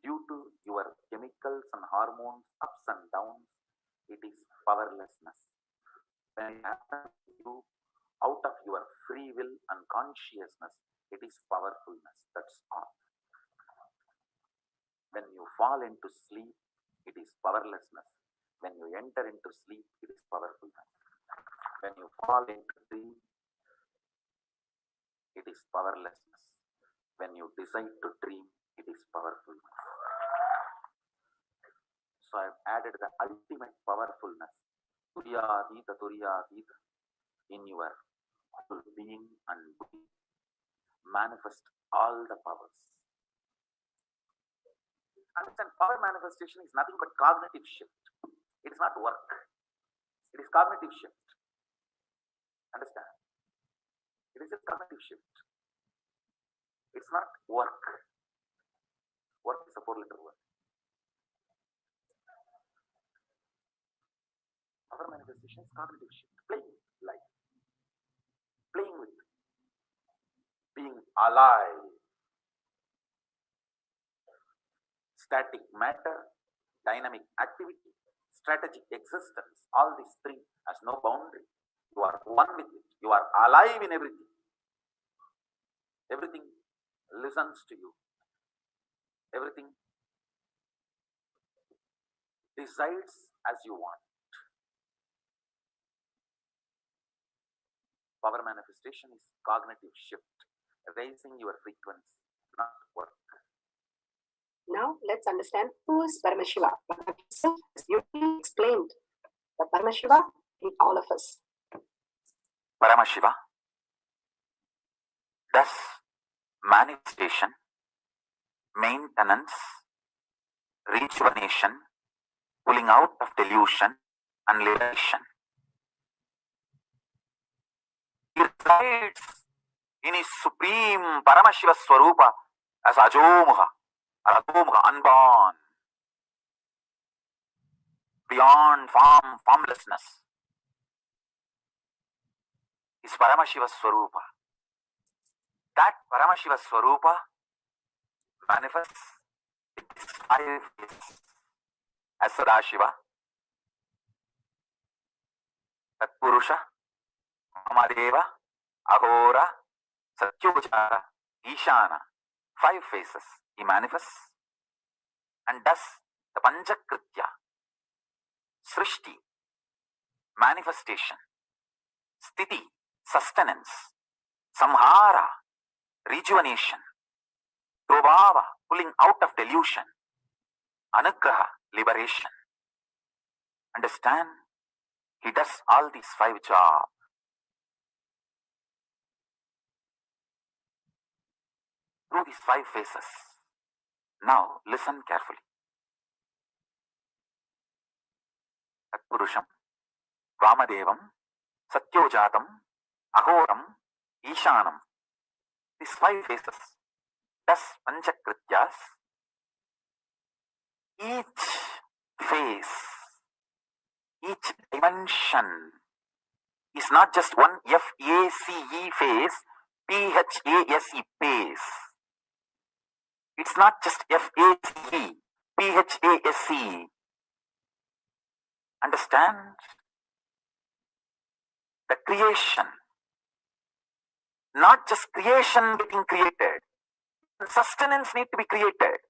due to your chemicals and hormones ups and downs, it is powerlessness. When it happens to you out of your free will and consciousness, it is powerfulness. That's all. When you fall into sleep, it is powerlessness. When you enter into sleep, it is powerfulness. When you fall into dream, it is powerlessness. When you decide to dream, it is powerfulness. So I have added the ultimate powerfulness, Turyadita, in your whole being and being. Manifest all the powers. Understand, power manifestation is nothing but cognitive shift. It is not work. It is cognitive shift. Understand? It is a cognitive shift. It's not work. Work is a four-letter word. Power manifestation is cognitive shift. Playing with life. Playing with being alive. Static matter, dynamic activity, strategic existence, all these three has no boundary. You are one with it. You are alive in everything. Everything listens to you. Everything decides as you want. Power manifestation is cognitive shift, raising your frequency, not work. Now let's understand who is Paramashiva. As beautifully explained, the Paramashiva in all of us. Paramashiva does manifestation, maintenance, rejuvenation, pulling out of delusion and liberation. He resides in his supreme Paramashiva Swarupa as Ajomuha, unborn, beyond formlessness, is Paramashiva Swarupa. That Paramashiva Swarupa manifests in his 5 faces as Sadashiva, Tatpurusha, Amadeva, Ahora, Satyojara, Ishana. 5 faces he manifests and does the Panchakritya, Srishti, manifestation, Sthiti, sustenance, Samhara, rejuvenation, Prabhava, pulling out of delusion, Anugraha, liberation. Understand? He does all these 5 jobs. Through these 5 phases. Now listen carefully. Tatpurusham, Vamadevam, Satyojatam, Ahoram, Ishanam. These 5 phases. Thus Panchakrityas. Each phase, each dimension is not just one F-A-C-E phase, P-H-A-S-E phase. It's not just F-A-C-E, P-H-A-S-E. Understand? The creation. Not just creation getting created. Sustenance need to be created.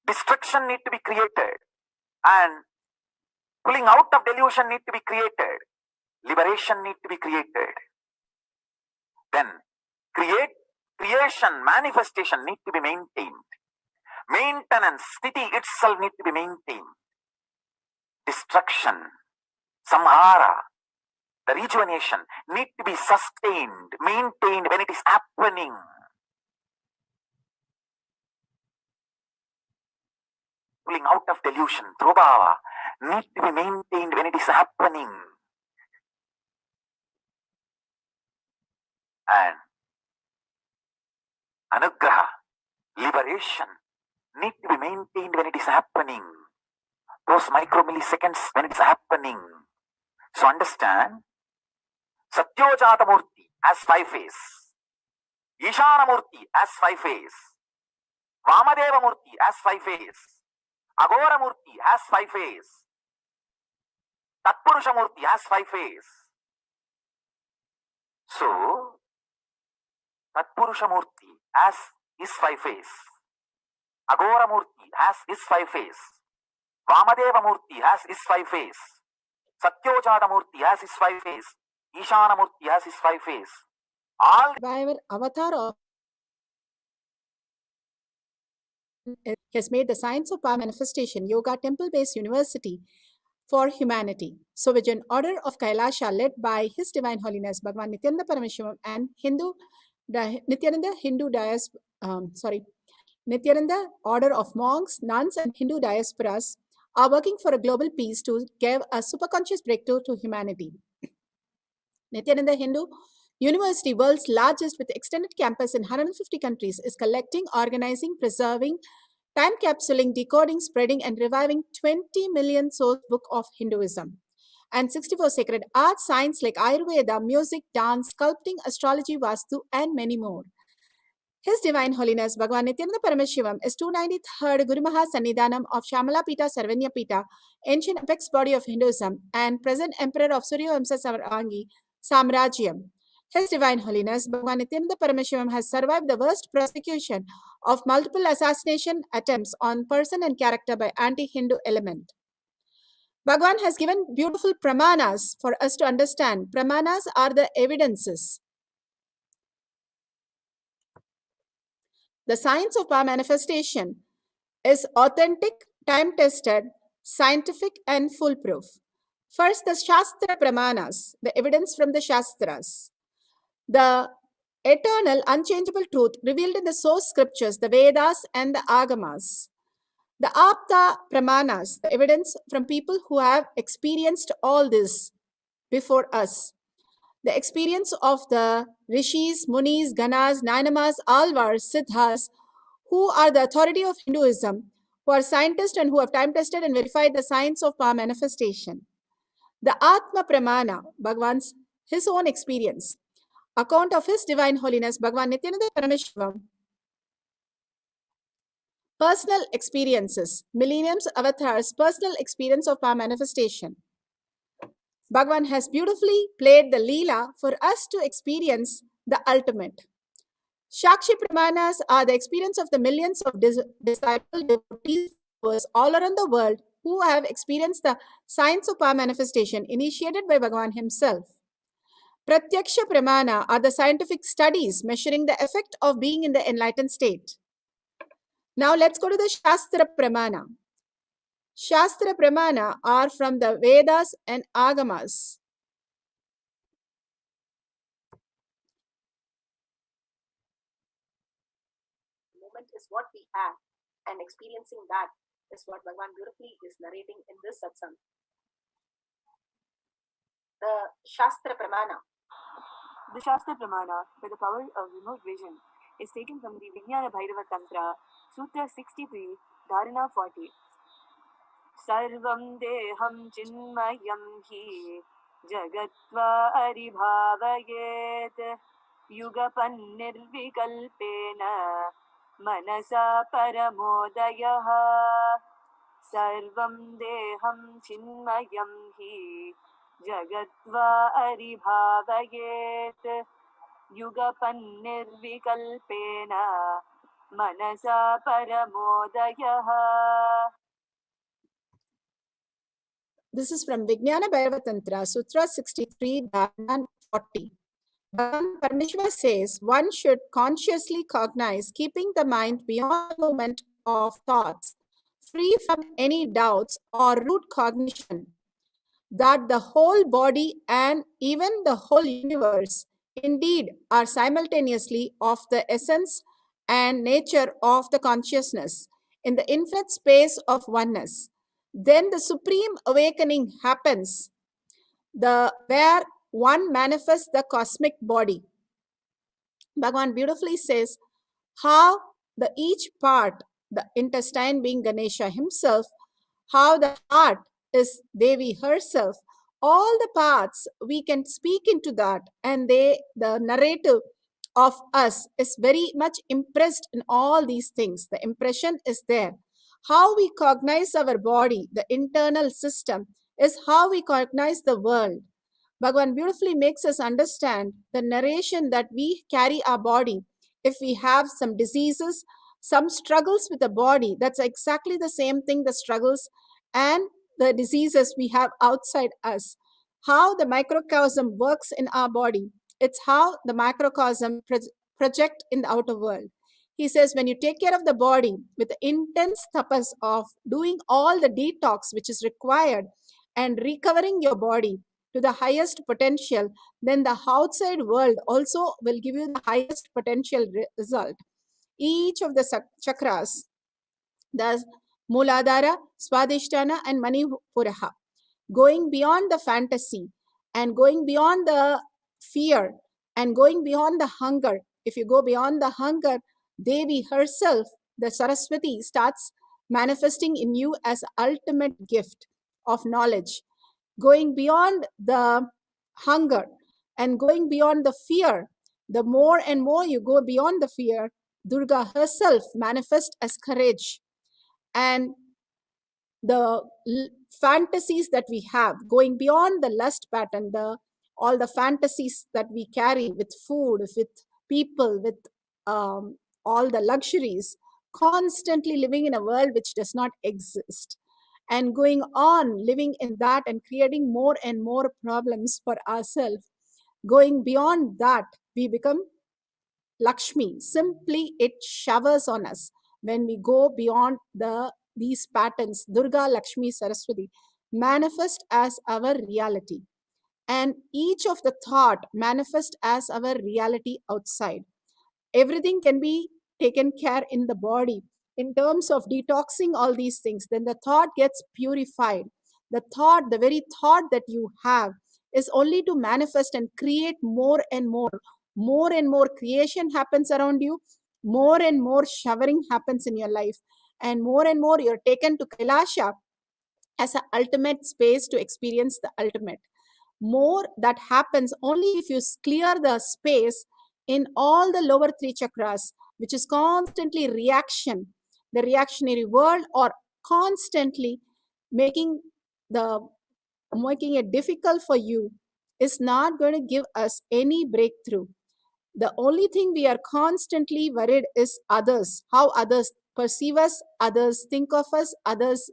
Destruction need to be created. And pulling out of delusion need to be created. Liberation need to be created. Then creation, manifestation need to be maintained. Maintenance, sthiti itself need to be maintained. Destruction, samhara, the rejuvenation need to be sustained, maintained when it is happening. Pulling out of delusion, prabhava, need to be maintained when it is happening. And anugraha, liberation, need to be maintained when it is happening. Those micromilliseconds when it is happening. So understand, Satyojata Murti as 5 phase, Ishana Murti as 5 phase, Vamadeva Murti as 5 phase, Agora Murti as 5 phase, Tatpurusha Murti has 5 faces. So, Tatpurusha Murti has his 5 faces. Agora Murti has his 5 faces. Vamadeva Murti has his 5 faces. Satyojata Murti has his 5 faces. Ishana Murti has his 5 faces. All Whatever avatar of has made the science of power manifestation yoga temple-based university for humanity. So with an order of Kailasa led by His Divine Holiness Bhagavan Nithyananda Paramashivam and Nithyananda order of monks, nuns and Hindu diasporas are working for a global peace to give a superconscious breakthrough to humanity. Nithyananda Hindu University, world's largest with extended campus in 150 countries, is collecting, organizing, preserving, time capsuling, decoding, spreading, and reviving 20 million source book of Hinduism and 64 sacred arts, science like Ayurveda, music, dance, sculpting, astrology, Vastu, and many more. His Divine Holiness Bhagavan Nithyananda Paramashivam is 293rd Guru Maha Sannidhanam of Shamala Pita Sarvanya Pita, ancient apex body of Hinduism, and present Emperor of Surya Vamsa Sarangi Samrajyam. His Divine Holiness Bhagavan Nithyananda Paramashivam has survived the worst persecution of multiple assassination attempts on person and character by anti-Hindu element. Bhagavan has given beautiful pramanas for us to understand. Pramanas are the evidences. The science of power manifestation is authentic, time-tested, scientific, and foolproof. First, the Shastra Pramanas, the evidence from the Shastras. The eternal, unchangeable truth revealed in the source scriptures, the Vedas and the Agamas. The Apta Pramanas, the evidence from people who have experienced all this before us. The experience of the Rishis, Munis, Ganas, Nainamas, Alvars, Siddhas, who are the authority of Hinduism, who are scientists and who have time-tested and verified the science of power manifestation. The Atma Pramana, Bhagavan's his own experience. Account of His Divine Holiness Bhagavan Nithyananda Paramashivam. Personal experiences, millenniums, avatars, personal experience of power manifestation. Bhagavan has beautifully played the Leela for us to experience the ultimate. Shakshi Pramanas are the experience of the millions of disciple devotees all around the world who have experienced the science of power manifestation initiated by Bhagavan himself. Pratyaksha Pramana are the scientific studies measuring the effect of being in the enlightened state. Now let's go to the Shastra Pramana. Shastra Pramana are from the Vedas and Agamas. Moment is what we have, and experiencing that is what Bhagavan beautifully is narrating in this satsang. The Shastra Pramana. The Shastra Pramana, by the power of remote vision, is taken from the Vijnana Bhairava Tantra, Sutra 63, Dharana 40. Sarvam deham chinmayam hi jagatva aribhavayet yugapan nirvikalpena manasa paramodayaha. Sarvam deham chinmayam hi jagatva aribhavayet yugapan nirvikalpena manasa paramodayaha. This is from Vijnana Bhairava Tantra, Sutra 63, Dharana 40. Bhagavan Paramashiva says one should consciously cognize, keeping the mind beyond the movement of thoughts, free from any doubts or root cognition, that the whole body and even the whole universe indeed are simultaneously of the essence and nature of the consciousness in the infinite space of oneness. Then the supreme awakening happens, where one manifests the cosmic body. Bhagavan beautifully says how the each part, the intestine being Ganesha himself, how the heart is Devi herself, all the parts we can speak into that, and the narrative of us is very much impressed in all these things. The impression is there. How we cognize our body, the internal system, is how we cognize the world. Bhagavan beautifully makes us understand the narration that we carry our body. If we have some diseases, some struggles with the body, that's exactly the same thing, the struggles and the diseases we have outside us. How the microcosm works in our body, it's how the macrocosm project in the outer world. He says, when you take care of the body with the intense tapas of doing all the detox which is required and recovering your body to the highest potential, then the outside world also will give you the highest potential result. Each of the chakras, the Muladhara, Swadhisthana, and Manipuraha, going beyond the fantasy and going beyond the fear and going beyond the hunger. If you go beyond the hunger, Devi herself, the Saraswati, starts manifesting in you as ultimate gift of knowledge. Going beyond the hunger and going beyond the fear, the more and more you go beyond the fear, Durga herself manifests as courage. And the fantasies that we have, going beyond the lust pattern, all the fantasies that we carry with food, with people, with all the luxuries, constantly living in a world which does not exist, and going on living in that and creating more and more problems for ourselves. Going beyond that, we become Lakshmi. Simply it showers on us when we go beyond these patterns. Durga, Lakshmi, Saraswati manifest as our reality, and each of the thought manifest as our reality outside. Everything can be taken care in the body in terms of detoxing all these things. Then the thought gets purified. The very thought that you have is only to manifest and create more and more. More and more creation happens around you. More and more showering happens in your life. And more you're taken to Kailasa as an ultimate space to experience the ultimate. More that happens only if you clear the space in all the lower three chakras, which is constantly reaction, the reactionary world, or constantly making it difficult for you, is not going to give us any breakthrough. The only thing we are constantly worried is others, how others perceive us, others think of us, others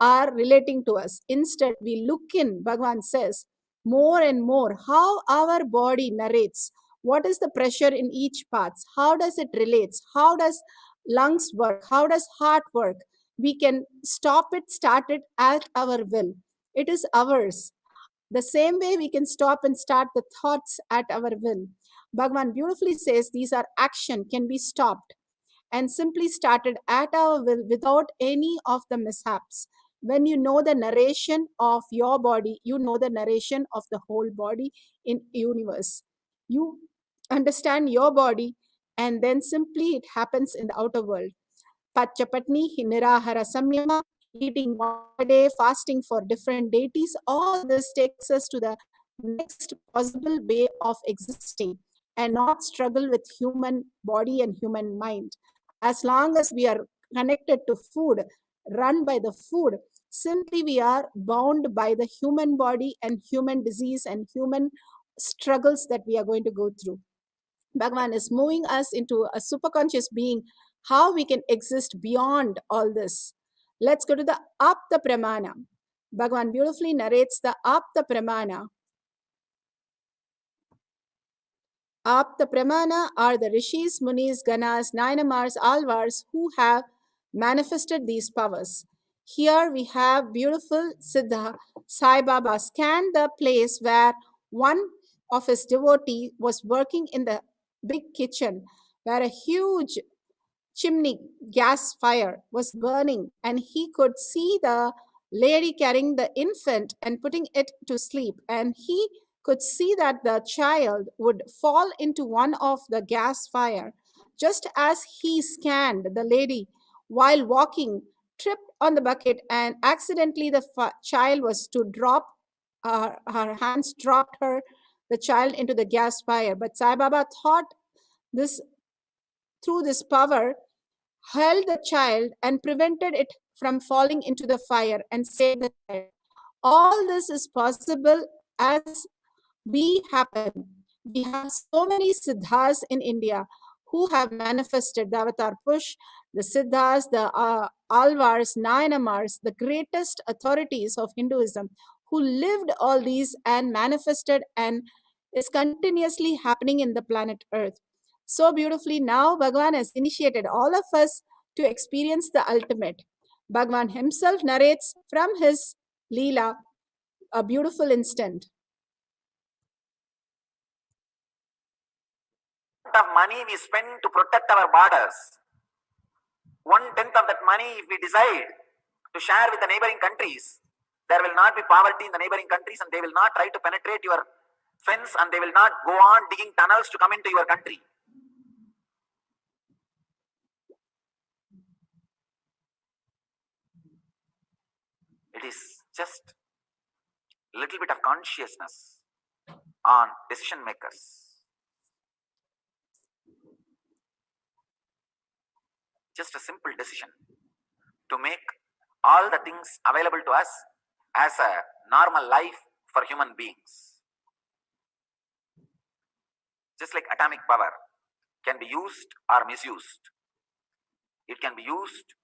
are relating to us. Instead, we look in, Bhagavan says, more and more how our body narrates. What is the pressure in each part? How does it relates? How does lungs work? How does heart work? We can stop it, start it at our will. It is ours. The same way we can stop and start the thoughts at our will. Bhagavan beautifully says these are action, can be stopped and simply started at our will without any of the mishaps. When you know the narration of your body, you know the narration of the whole body in universe. You understand your body, and then simply it happens in the outer world. Pachapatni, Nirahara Samyama, eating one day, fasting for different deities, all this takes us to the next possible way of existing and not struggle with human body and human mind. As long as we are connected to food, run by the food, simply we are bound by the human body and human disease and human struggles that we are going to go through. Bhagavan is moving us into a superconscious being, how we can exist beyond all this. Let's go to the Apta Pramana. Bhagavan beautifully narrates the Apta Pramana. Apta Pramana are the rishis, munis, ganas, nayanamars, alvars who have manifested these powers. Here we have beautiful Siddha Sai Baba scanned the place where one of his devotees was working in the big kitchen, where a huge chimney gas fire was burning, and he could see the lady carrying the infant and putting it to sleep, and he could see that the child would fall into one of the gas fire. Just as he scanned the lady while walking, tripped on the bucket, and accidentally the child was to drop, her hands dropped the child into the gas fire. But Sai Baba thought this, through this power, held the child and prevented it from falling into the fire and saved the child. All this is possible as we happen. We have so many siddhas in India who have manifested the avatar push, the siddhas, the alvars, nayanamars, the greatest authorities of Hinduism who lived all these and manifested and is continuously happening in the planet Earth. So beautifully, now Bhagavan has initiated all of us to experience the ultimate. Bhagavan himself narrates from his Leela a beautiful instant. Of money we spend to protect our borders. 1/10 of that money, if we decide to share with the neighboring countries, there will not be poverty in the neighboring countries and they will not try to penetrate your fence and they will not go on digging tunnels to come into your country. It is just a little bit of consciousness on decision makers. Just a simple decision to make all the things available to us as a normal life for human beings. Just like atomic power can be used or misused. It can be used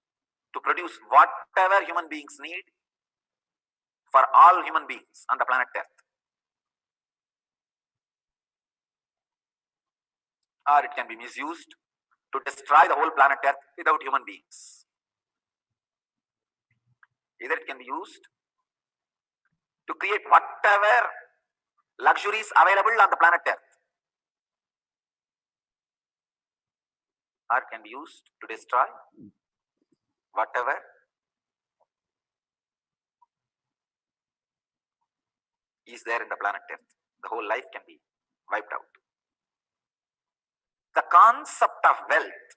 to produce whatever human beings need for all human beings on the planet Earth. Or it can be misused to destroy the whole planet Earth without human beings. Either it can be used to create whatever luxuries available on the planet Earth, or it can be used to destroy whatever is there in the planet Earth. The whole life can be wiped out. The concept of wealth,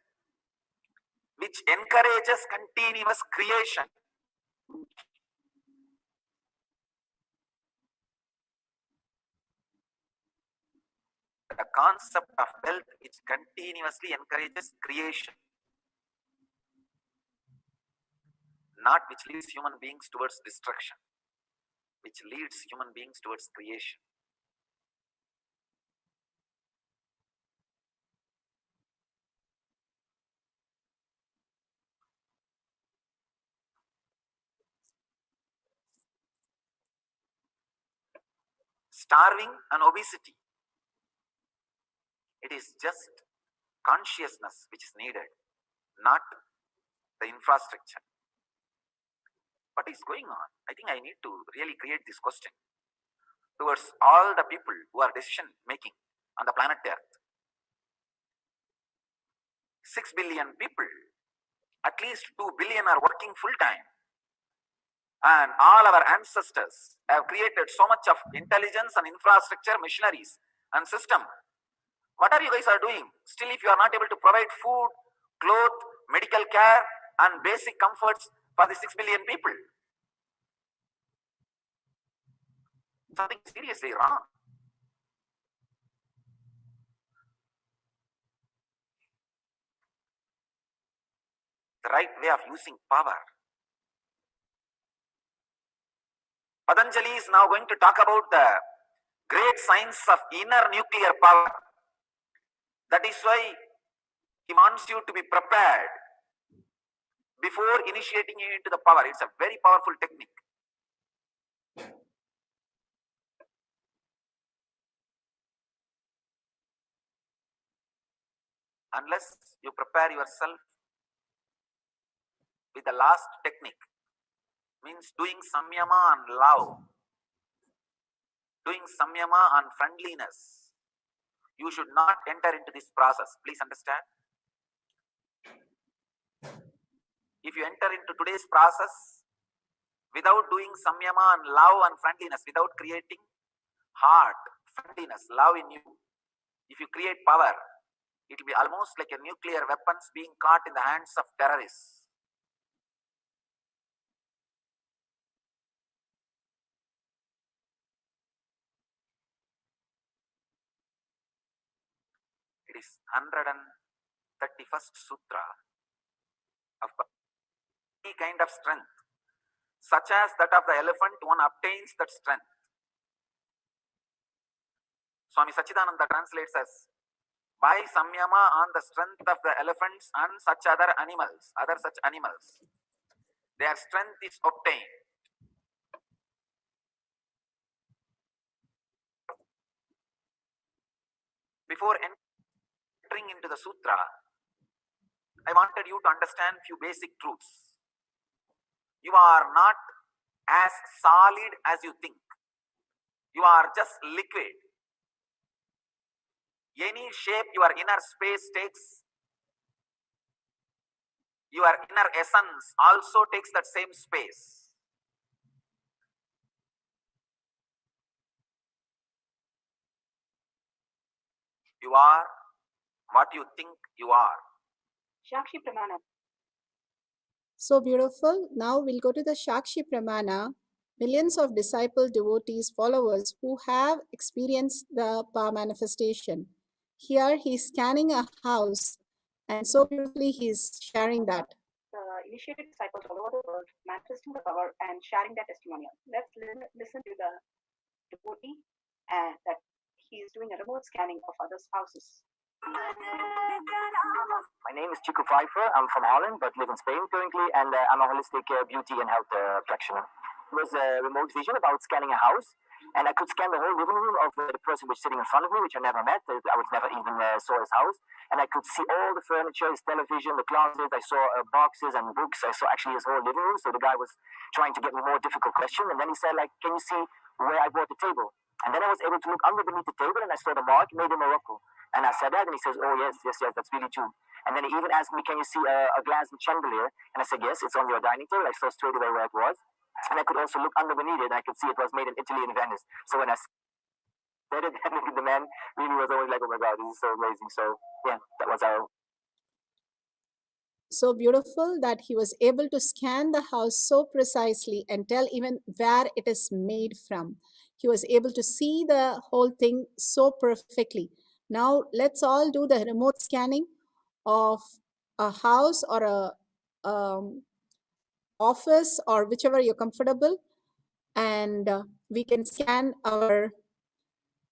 which encourages continuous creation, the concept of wealth which continuously encourages creation, not which leads human beings towards destruction, which leads human beings towards creation. Starving and obesity, it is just consciousness which is needed, not the infrastructure. What is going on? I think I need to really create this question towards all the people who are decision making on the planet Earth. 6 billion people, at least 2 billion are working full time. And all our ancestors have created so much of intelligence and infrastructure, machineries and system. What are you guys are doing? Still, if you are not able to provide food, clothes, medical care and basic comforts for the 6 billion people, something seriously wrong. The right way of using power. Patanjali is now going to talk about the great science of inner nuclear power. That is why he wants you to be prepared before initiating you into the power. It's a very powerful technique. Unless you prepare yourself with the last technique, means doing samyama and love, doing samyama and friendliness, you should not enter into this process. Please understand. If you enter into today's process without doing samyama and love and friendliness, without creating heart, friendliness, love in you, if you create power, it will be almost like a nuclear weapons being caught in the hands of terrorists. It is 131st sutra of any kind of strength. such as that of the elephant, one obtains that strength. Swami Sachidananda translates as, by samyama on the strength of the elephants and such other such animals, their strength is obtained. Before entering into the sutra, I wanted you to understand few basic truths. You are not as solid as you think. You are just liquid. Any shape your inner space takes, your inner essence also takes that same space. You are what you think you are. Shakshi Pramana. So beautiful. Now we'll go to the Shakshi Pramana. Millions of disciple, devotees, followers who have experienced the power manifestation. Here he's scanning a house, and so beautifully he's sharing that. The initiated disciples all over the world manifesting the power and sharing their testimonial. Let's listen to the devotee and that he is doing a remote scanning of others' houses. My name is Chico Pfeiffer. I'm from Holland but live in Spain currently, and I'm a holistic beauty and health practitioner. It was a remote vision about scanning a house, and I could scan the whole living room of the person which was sitting in front of me, which I never met. I was never even saw his house, and I could see all the furniture, his television, the closet. I saw boxes and books. I saw actually his whole living room. So the guy was trying to get me more difficult questions, and then he said, like, can you see where I bought the table? And then I was able to look under beneath the table, and I saw the mark made in Morocco. And I said that, and he says, oh, yes, that's really true. And then he even asked me, can you see a glass chandelier? And I said, yes, it's on your dining table. I saw straight away where it was. And I could also look under beneath it, and I could see it was made in Italy and Venice. So when I said it, the man really was always like, oh my God, this is so amazing. So yeah, that was our... So beautiful that he was able to scan the house so precisely and tell even where it is made from. He was able to see the whole thing so perfectly. Now let's all do the remote scanning of a house or a office or whichever you're comfortable, and we can scan our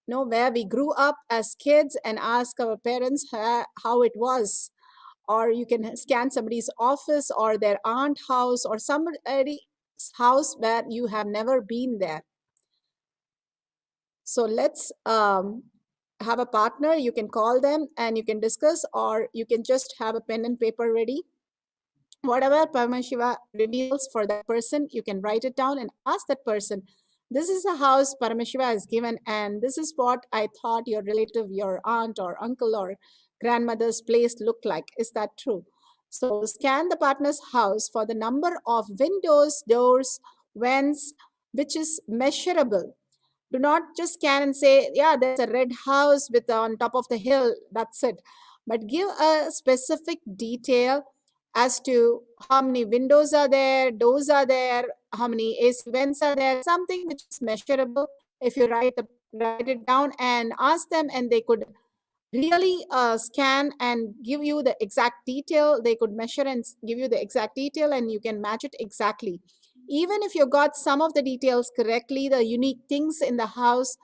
where we grew up as kids and ask our parents how it was. Or you can scan somebody's office or their aunt house or somebody's house where you have never been there. So let's have a partner. You can call them and you can discuss, or you can just have a pen and paper ready. Whatever Paramashiva reveals for that person, you can write it down and ask that person, this is a house Paramashiva has given, and this is what I thought your relative, your aunt or uncle or grandmother's place looked like. Is that true? So scan the partner's house for the number of windows, doors, vents, which is measurable. Do not just scan and say, yeah, there's a red house with on top of the hill, that's it. But give a specific detail as to how many windows are there, doors are there, how many AC vents are there, something which is measurable. If you write it down and ask them, and they could really scan and give you the exact detail. They could measure and give you the exact detail, and you can match it exactly. Even if you got some of the details correctly, the unique things in the house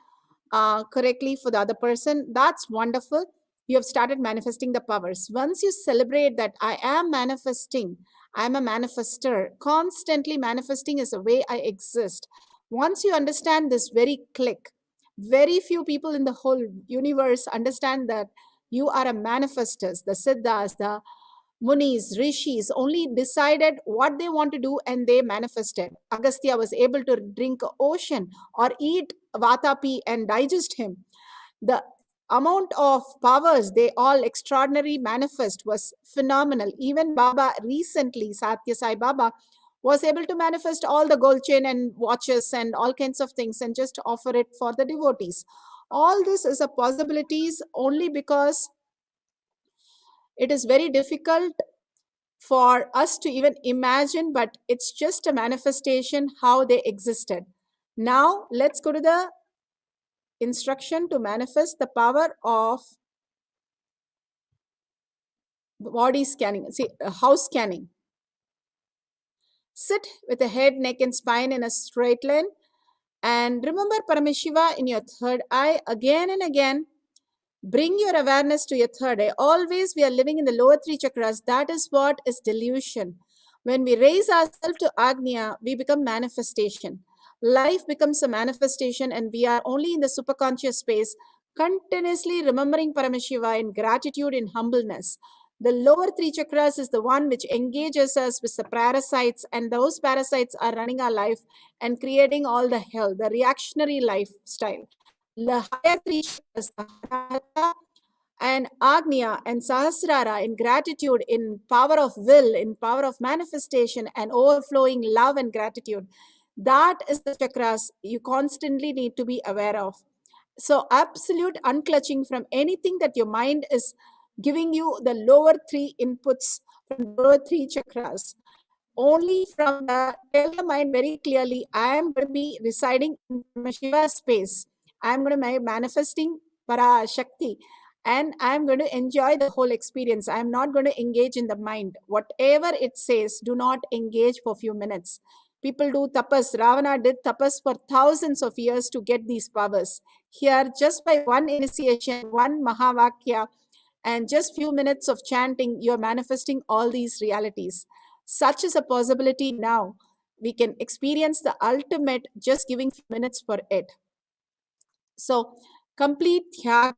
correctly for the other person, that's wonderful. You have started manifesting the powers. Once you celebrate that I am manifesting, I'm a manifester, constantly manifesting is the way I exist. Once you understand this very click, very few people in the whole universe understand that you are a manifestors. The Siddhas, the Munis, Rishis only decided what they want to do and they manifested. Agastya was able to drink ocean or eat Vatapi and digest him. The amount of powers they all extraordinary manifest was phenomenal. Even Baba recently, Satya Sai Baba, was able to manifest all the gold chain and watches and all kinds of things and just offer it for the devotees. All this is a possibilities only because it is very difficult for us to even imagine, but it's just a manifestation how they existed. Now let's go to the instruction to manifest the power of body scanning. See, house scanning. Sit with the head, neck, and spine in a straight line. And remember Paramashiva in your third eye again and again. Bring your awareness to your third eye. Always we are living in the lower three chakras. That is what is delusion. When we raise ourselves to Agnya, we become manifestation. Life becomes a manifestation, and we are only in the superconscious space, continuously remembering Paramashiva in gratitude, in humbleness. The lower three chakras is the one which engages us with the parasites, and those parasites are running our life and creating all the hell, the reactionary lifestyle. The higher three chakras, the and Agnya and Sahasrara in gratitude, in power of will, in power of manifestation and overflowing love and gratitude. That is the chakras you constantly need to be aware of. So absolute unclutching from anything that your mind is giving you, the lower three inputs from the lower three chakras. Only from the, tell your mind very clearly, I am going to be residing in Shiva space. I am going to be manifesting Para Shakti, and I am going to enjoy the whole experience. I am not going to engage in the mind. Whatever it says, do not engage for a few minutes. People do tapas. Ravana did tapas for thousands of years to get these powers. Here, just by one initiation, one Mahavakya, and just few minutes of chanting, you're manifesting all these realities. Such is a possibility now. We can experience the ultimate just giving few minutes for it. So, complete Tyaga,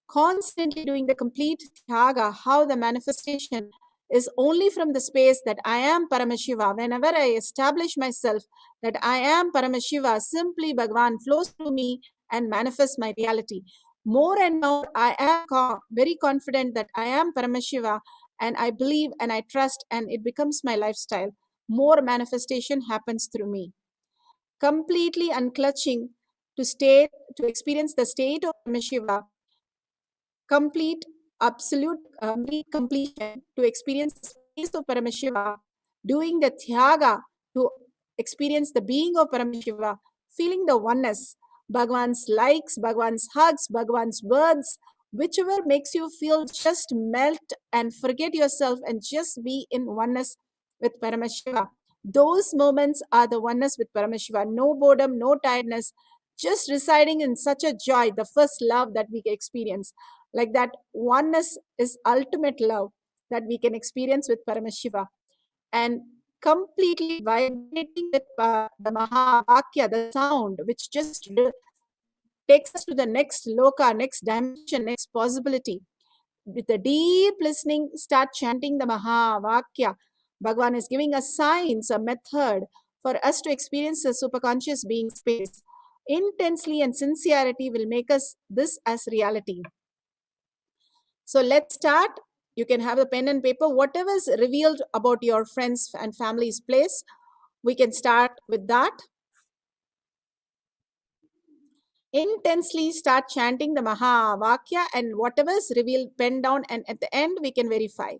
constantly doing the complete Tyaga, how the manifestation is only from the space that I am Paramashiva. Whenever I establish myself that I am Paramashiva, simply Bhagavan flows through me and manifests my reality. More and more, I am very confident that I am Paramashiva, and I believe and I trust, and it becomes my lifestyle. More manifestation happens through me. Completely unclutching to experience the state of Paramashiva, complete, absolute, completion to experience the space of Paramashiva, doing the Tyaga to experience the being of Paramashiva, feeling the oneness, Bhagavan's likes, Bhagavan's hugs, Bhagavan's words, whichever makes you feel, just melt and forget yourself and just be in oneness with Paramashiva. Those moments are the oneness with Paramashiva. No boredom, no tiredness, just residing in such a joy, the first love that we experience. Like that, oneness is ultimate love that we can experience with Paramashiva. And completely vibrating with the Mahavakya, the sound, which just takes us to the next loka, next dimension, next possibility. With a deep listening, start chanting the Mahavakya. Bhagavan is giving us signs, a method for us to experience the superconscious being space. Intensely and sincerity will make us this as reality. So let's start. You can have a pen and paper. Whatever is revealed about your friends and family's place, we can start with that. Intensely start chanting the Mahavakya, and whatever is revealed, pen down, and at the end we can verify.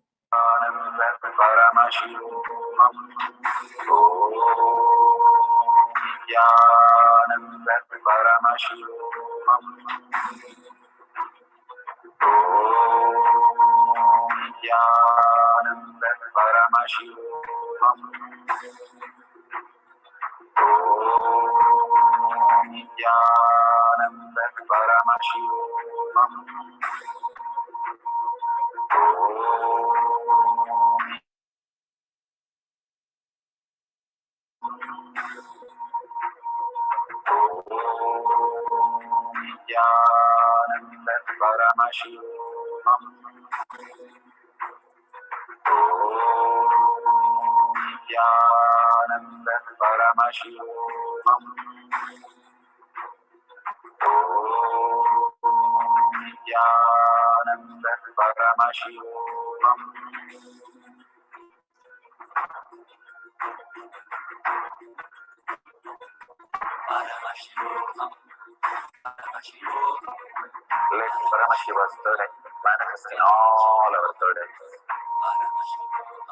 Let Paramashiva's third eye manifest in all our third eyes.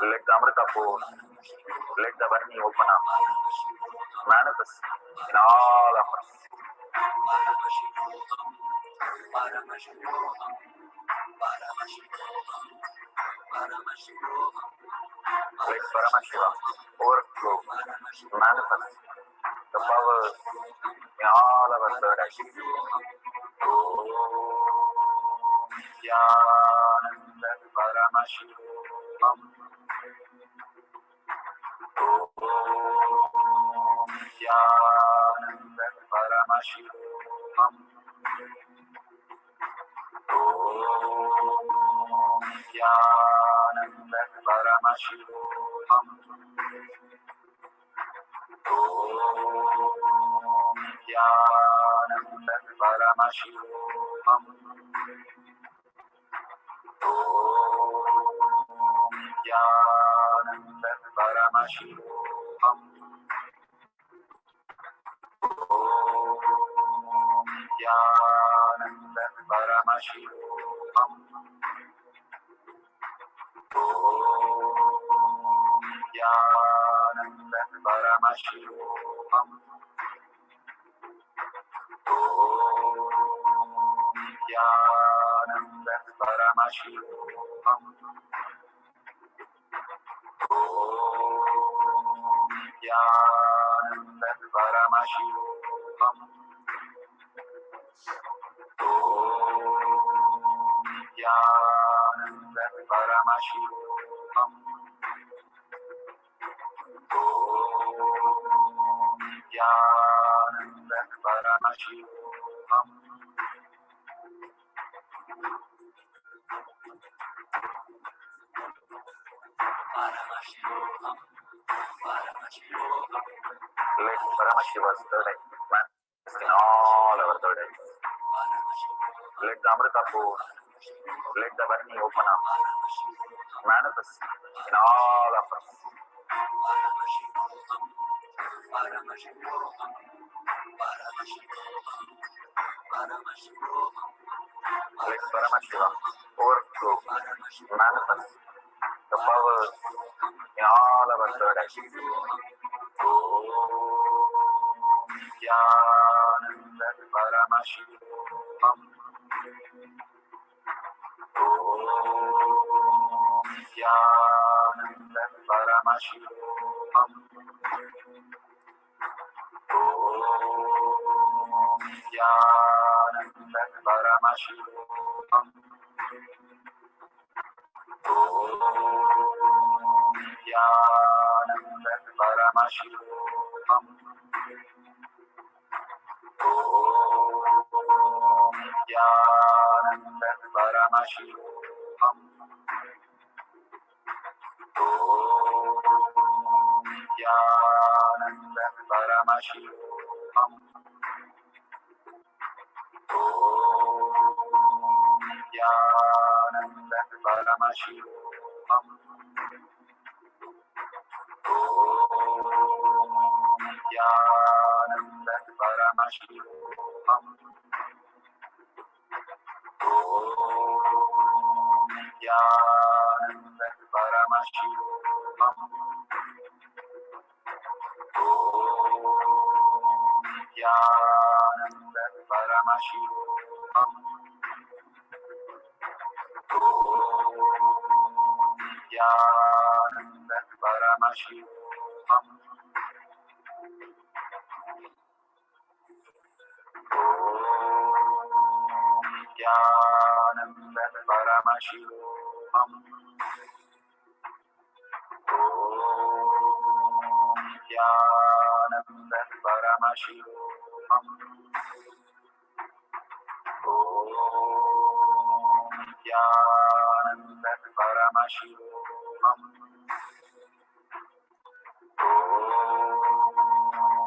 Let the Amrita pour, let the Vani open up, manifest in all of us. Let Paramashiva overflow, manifest the powers in all our third eye. Nityananda Paramashivoham. Nityananda Paramashivoham. Nityananda Paramashivoham. Nityananda Paramashivoham. Nityananda Paramashivoham. Nityananda Paramashivoham. Nityananda Paramashivoham. Nityananda Paramashivoham. Nityananda Paramashivoham. Nityananda Paramashivoham. Nityananda Paramashivoham. Let Paramashiva's third eye manifest in all our third eyes. Let the Amrita pour, let the Varni open up, manifest in all of us. Let Paramashiva overflow, manifest the powers in all our third eyes. Nityananda Paramashivoham. Nityananda Paramashivoham. Nityananda Paramashivoham. Nityananda Paramashivoham. Nityananda Paramashivoham. Nityananda Paramashivoham. Nityananda Paramashivoham. Nityananda Paramashivoham. Nityananda Paramashivoham. Nityananda Paramashivoham. Nityananda Paramashivoham. Nityananda Paramashivoham. Nityananda Paramashivoham. Nityananda Paramashivoham.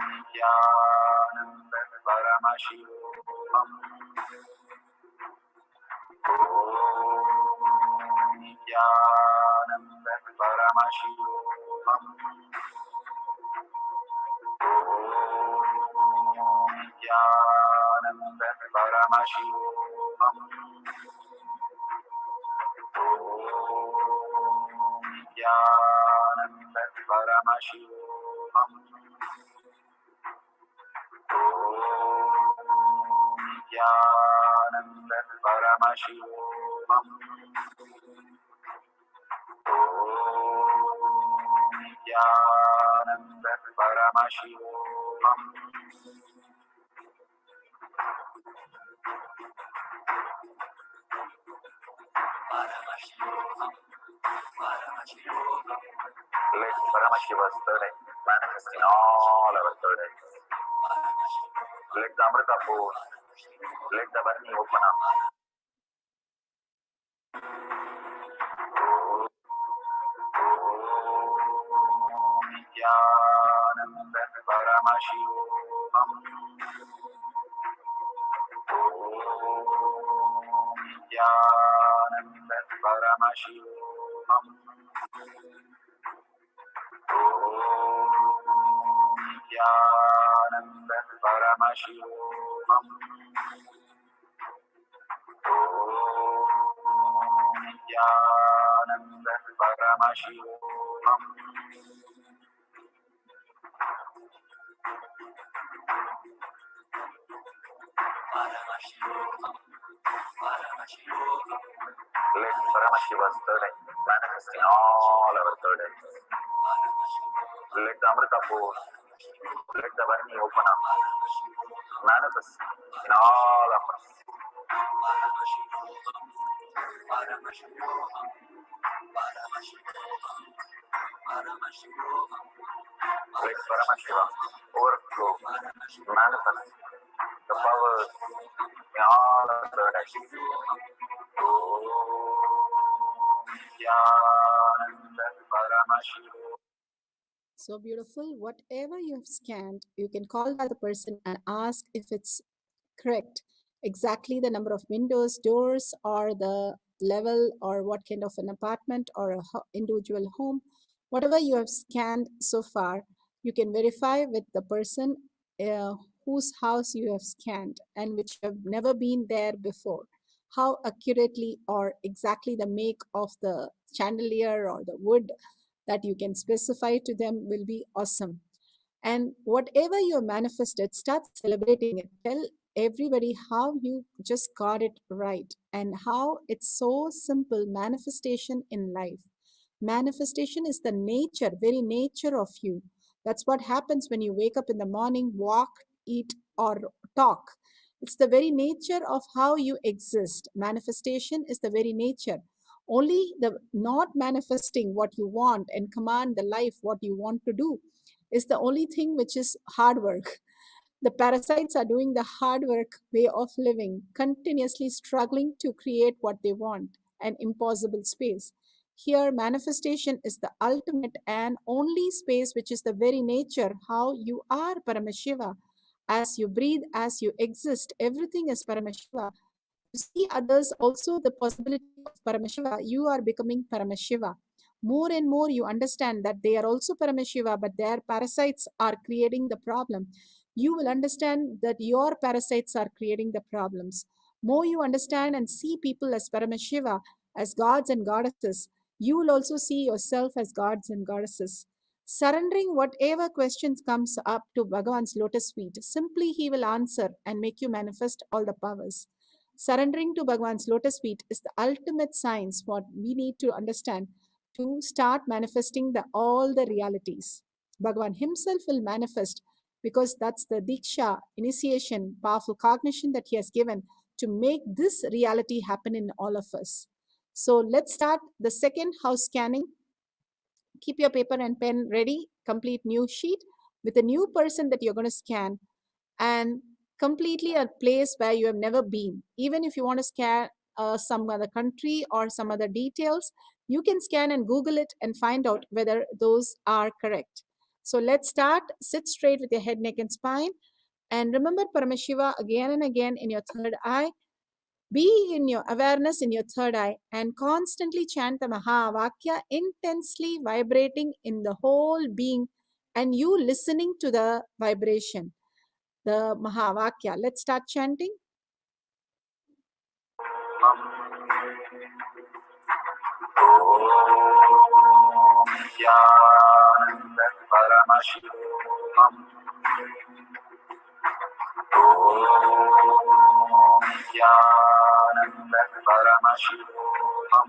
Nityananda Paramashivoham. Nityananda Paramashivoham. Nityananda Paramashivoham. Nityananda Paramashivoham. Nityananda Paramashivoham. Nithyananda Paramashivoham. Let Paramashiva's third eye manifest in all our third eyes. Let the Amrita pour. Let the Varni open up. Nithyananda Paramashivoham. Nithyananda Paramashivoham. Nithyananda Paramashivoham. Nithyananda Paramashivoham. Let Paramashiva's third eye manifest in all our third eyes. Let the Amrita pour. Let the Varni open up. Manifest in all of us. Let Paramashiva overflow, manifest the powers in all of the directions. So beautiful. Whatever you have scanned, you can call that the person and ask if it's correct. Exactly the number of windows, doors, or the level, or what kind of an apartment or a individual home. Whatever you have scanned so far, you can verify with the person whose house you have scanned and which have never been there before. How accurately or exactly the make of the chandelier or the wood that you can specify to them will be awesome. And whatever you have manifested, start celebrating it. Tell everybody how you just got it right and how it's so simple manifestation in life. Manifestation is the nature, very nature of you. That's what happens when you wake up in the morning, walk, eat, or talk. It's the very nature of how you exist. Manifestation is the very nature. Only the not manifesting what you want and command the life what you want to do is the only thing which is hard work. The parasites are doing the hard work way of living, continuously struggling to create what they want, an impossible space. Here, manifestation is the ultimate and only space which is the very nature, how you are Paramashiva. As you breathe, as you exist, everything is Paramashiva. You see others also the possibility of Paramashiva, you are becoming Paramashiva. More and more you understand that they are also Paramashiva, but their parasites are creating the problem. You will understand that your parasites are creating the problems. More you understand and see people as Paramashiva, as gods and goddesses, you will also see yourself as gods and goddesses. Surrendering whatever questions comes up to Bhagavan's lotus feet, simply he will answer and make you manifest all the powers. Surrendering to Bhagavan's lotus feet is the ultimate science what we need to understand to start manifesting all the realities. Bhagavan himself will manifest because that's the Diksha, initiation, powerful cognition that he has given to make this reality happen in all of us. So let's start the second house scanning. Keep your paper and pen ready, complete new sheet with a new person that you're going to scan and completely a place where you have never been. Even if you want to scan some other country or some other details, you can scan and Google it and find out whether those are correct. So let's start. Sit straight with your head, neck, and spine. And remember Paramashiva again and again in your third eye. Be in your awareness in your third eye and constantly chant the Mahavakya, intensely vibrating in the whole being and you listening to the vibration, the Mahavakya. Let's start chanting. Nithyananda Paramashivoham. Nithyananda Paramashivoham.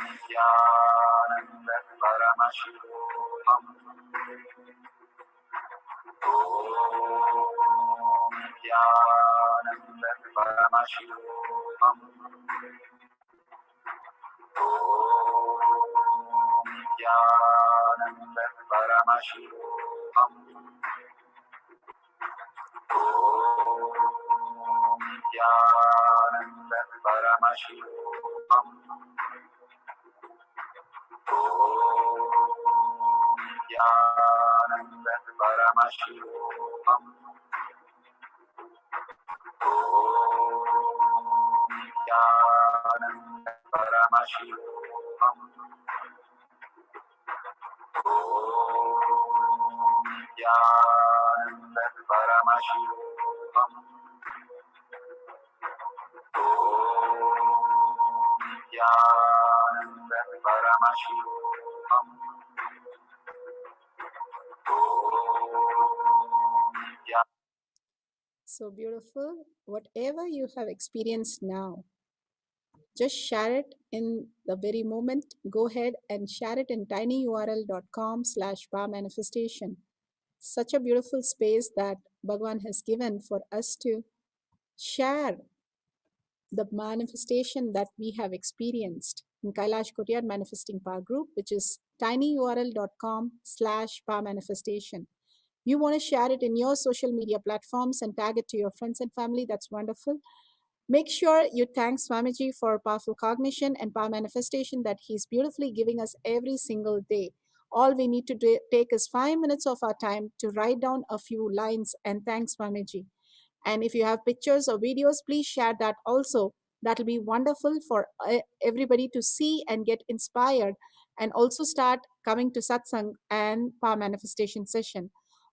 Nithyananda Paramashivoham. Nithyananda Paramashivoham. Nithyananda Paramashivoham. Nithyananda Paramashivoham. Nithyananda Paramashivoham. Nithyananda Paramashivoham. Nithyananda Paramashivoham. Nithyananda Paramashivoham. So beautiful. Whatever you have experienced now, just share it in the very moment. Go ahead and share it in tinyurl.com/powermanifestation. Such a beautiful space that Bhagavan has given for us to share the manifestation that we have experienced in Kailash Kotyar Manifesting Power Group, which is tinyurl.com/powermanifestation. You want to share it in your social media platforms and tag it to your friends and family. That's wonderful. Make sure you thank Swamiji for powerful cognition and power manifestation that he's beautifully giving us every single day. All we need to take is 5 minutes of our time to write down a few lines and thank Swamiji. And if you have pictures or videos, please share that also. That'll be wonderful for everybody to see and get inspired and also start coming to Satsang and power manifestation session.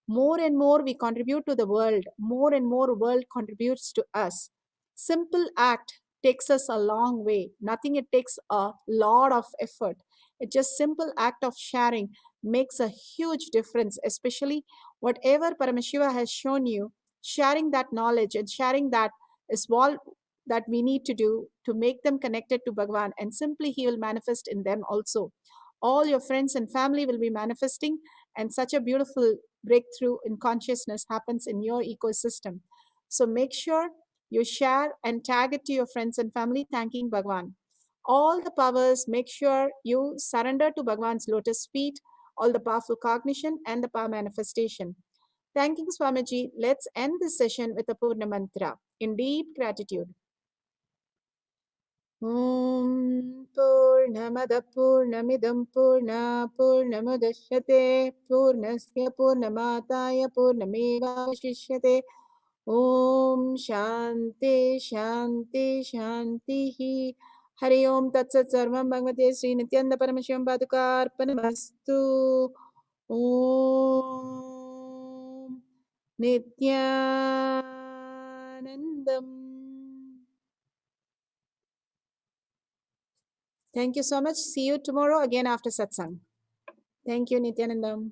More and more we contribute to the world, more and more world contributes to us. Simple act takes us a long way. Nothing, it takes a lot of effort. It's just simple act of sharing makes a huge difference, especially whatever Paramashiva has shown you, sharing that knowledge and sharing that is all that we need to do to make them connected to Bhagavan, and simply he will manifest in them also. All your friends and family will be manifesting, and such a beautiful breakthrough in consciousness happens in your ecosystem. So make sure you share and tag it to your friends and family, thanking Bhagavan. All the powers, make sure you surrender to Bhagavan's lotus feet, all the powerful cognition and the power manifestation. Thanking Swamiji, let's end this session with a Purna Mantra in deep gratitude. Purnamada Purnamidam Purna Purnamudashyate Purnasya Purnamataya Purnameva Shishyate. Om Shanti Shanti Shanti. Hari Om Tat Sat Sarvam Bhagavate Sri Nithyananda Paramashivam Padukar Panamastu. Om Nithyanandam. Thank you so much. See you tomorrow again after Satsang. Thank you, Nithyanandam.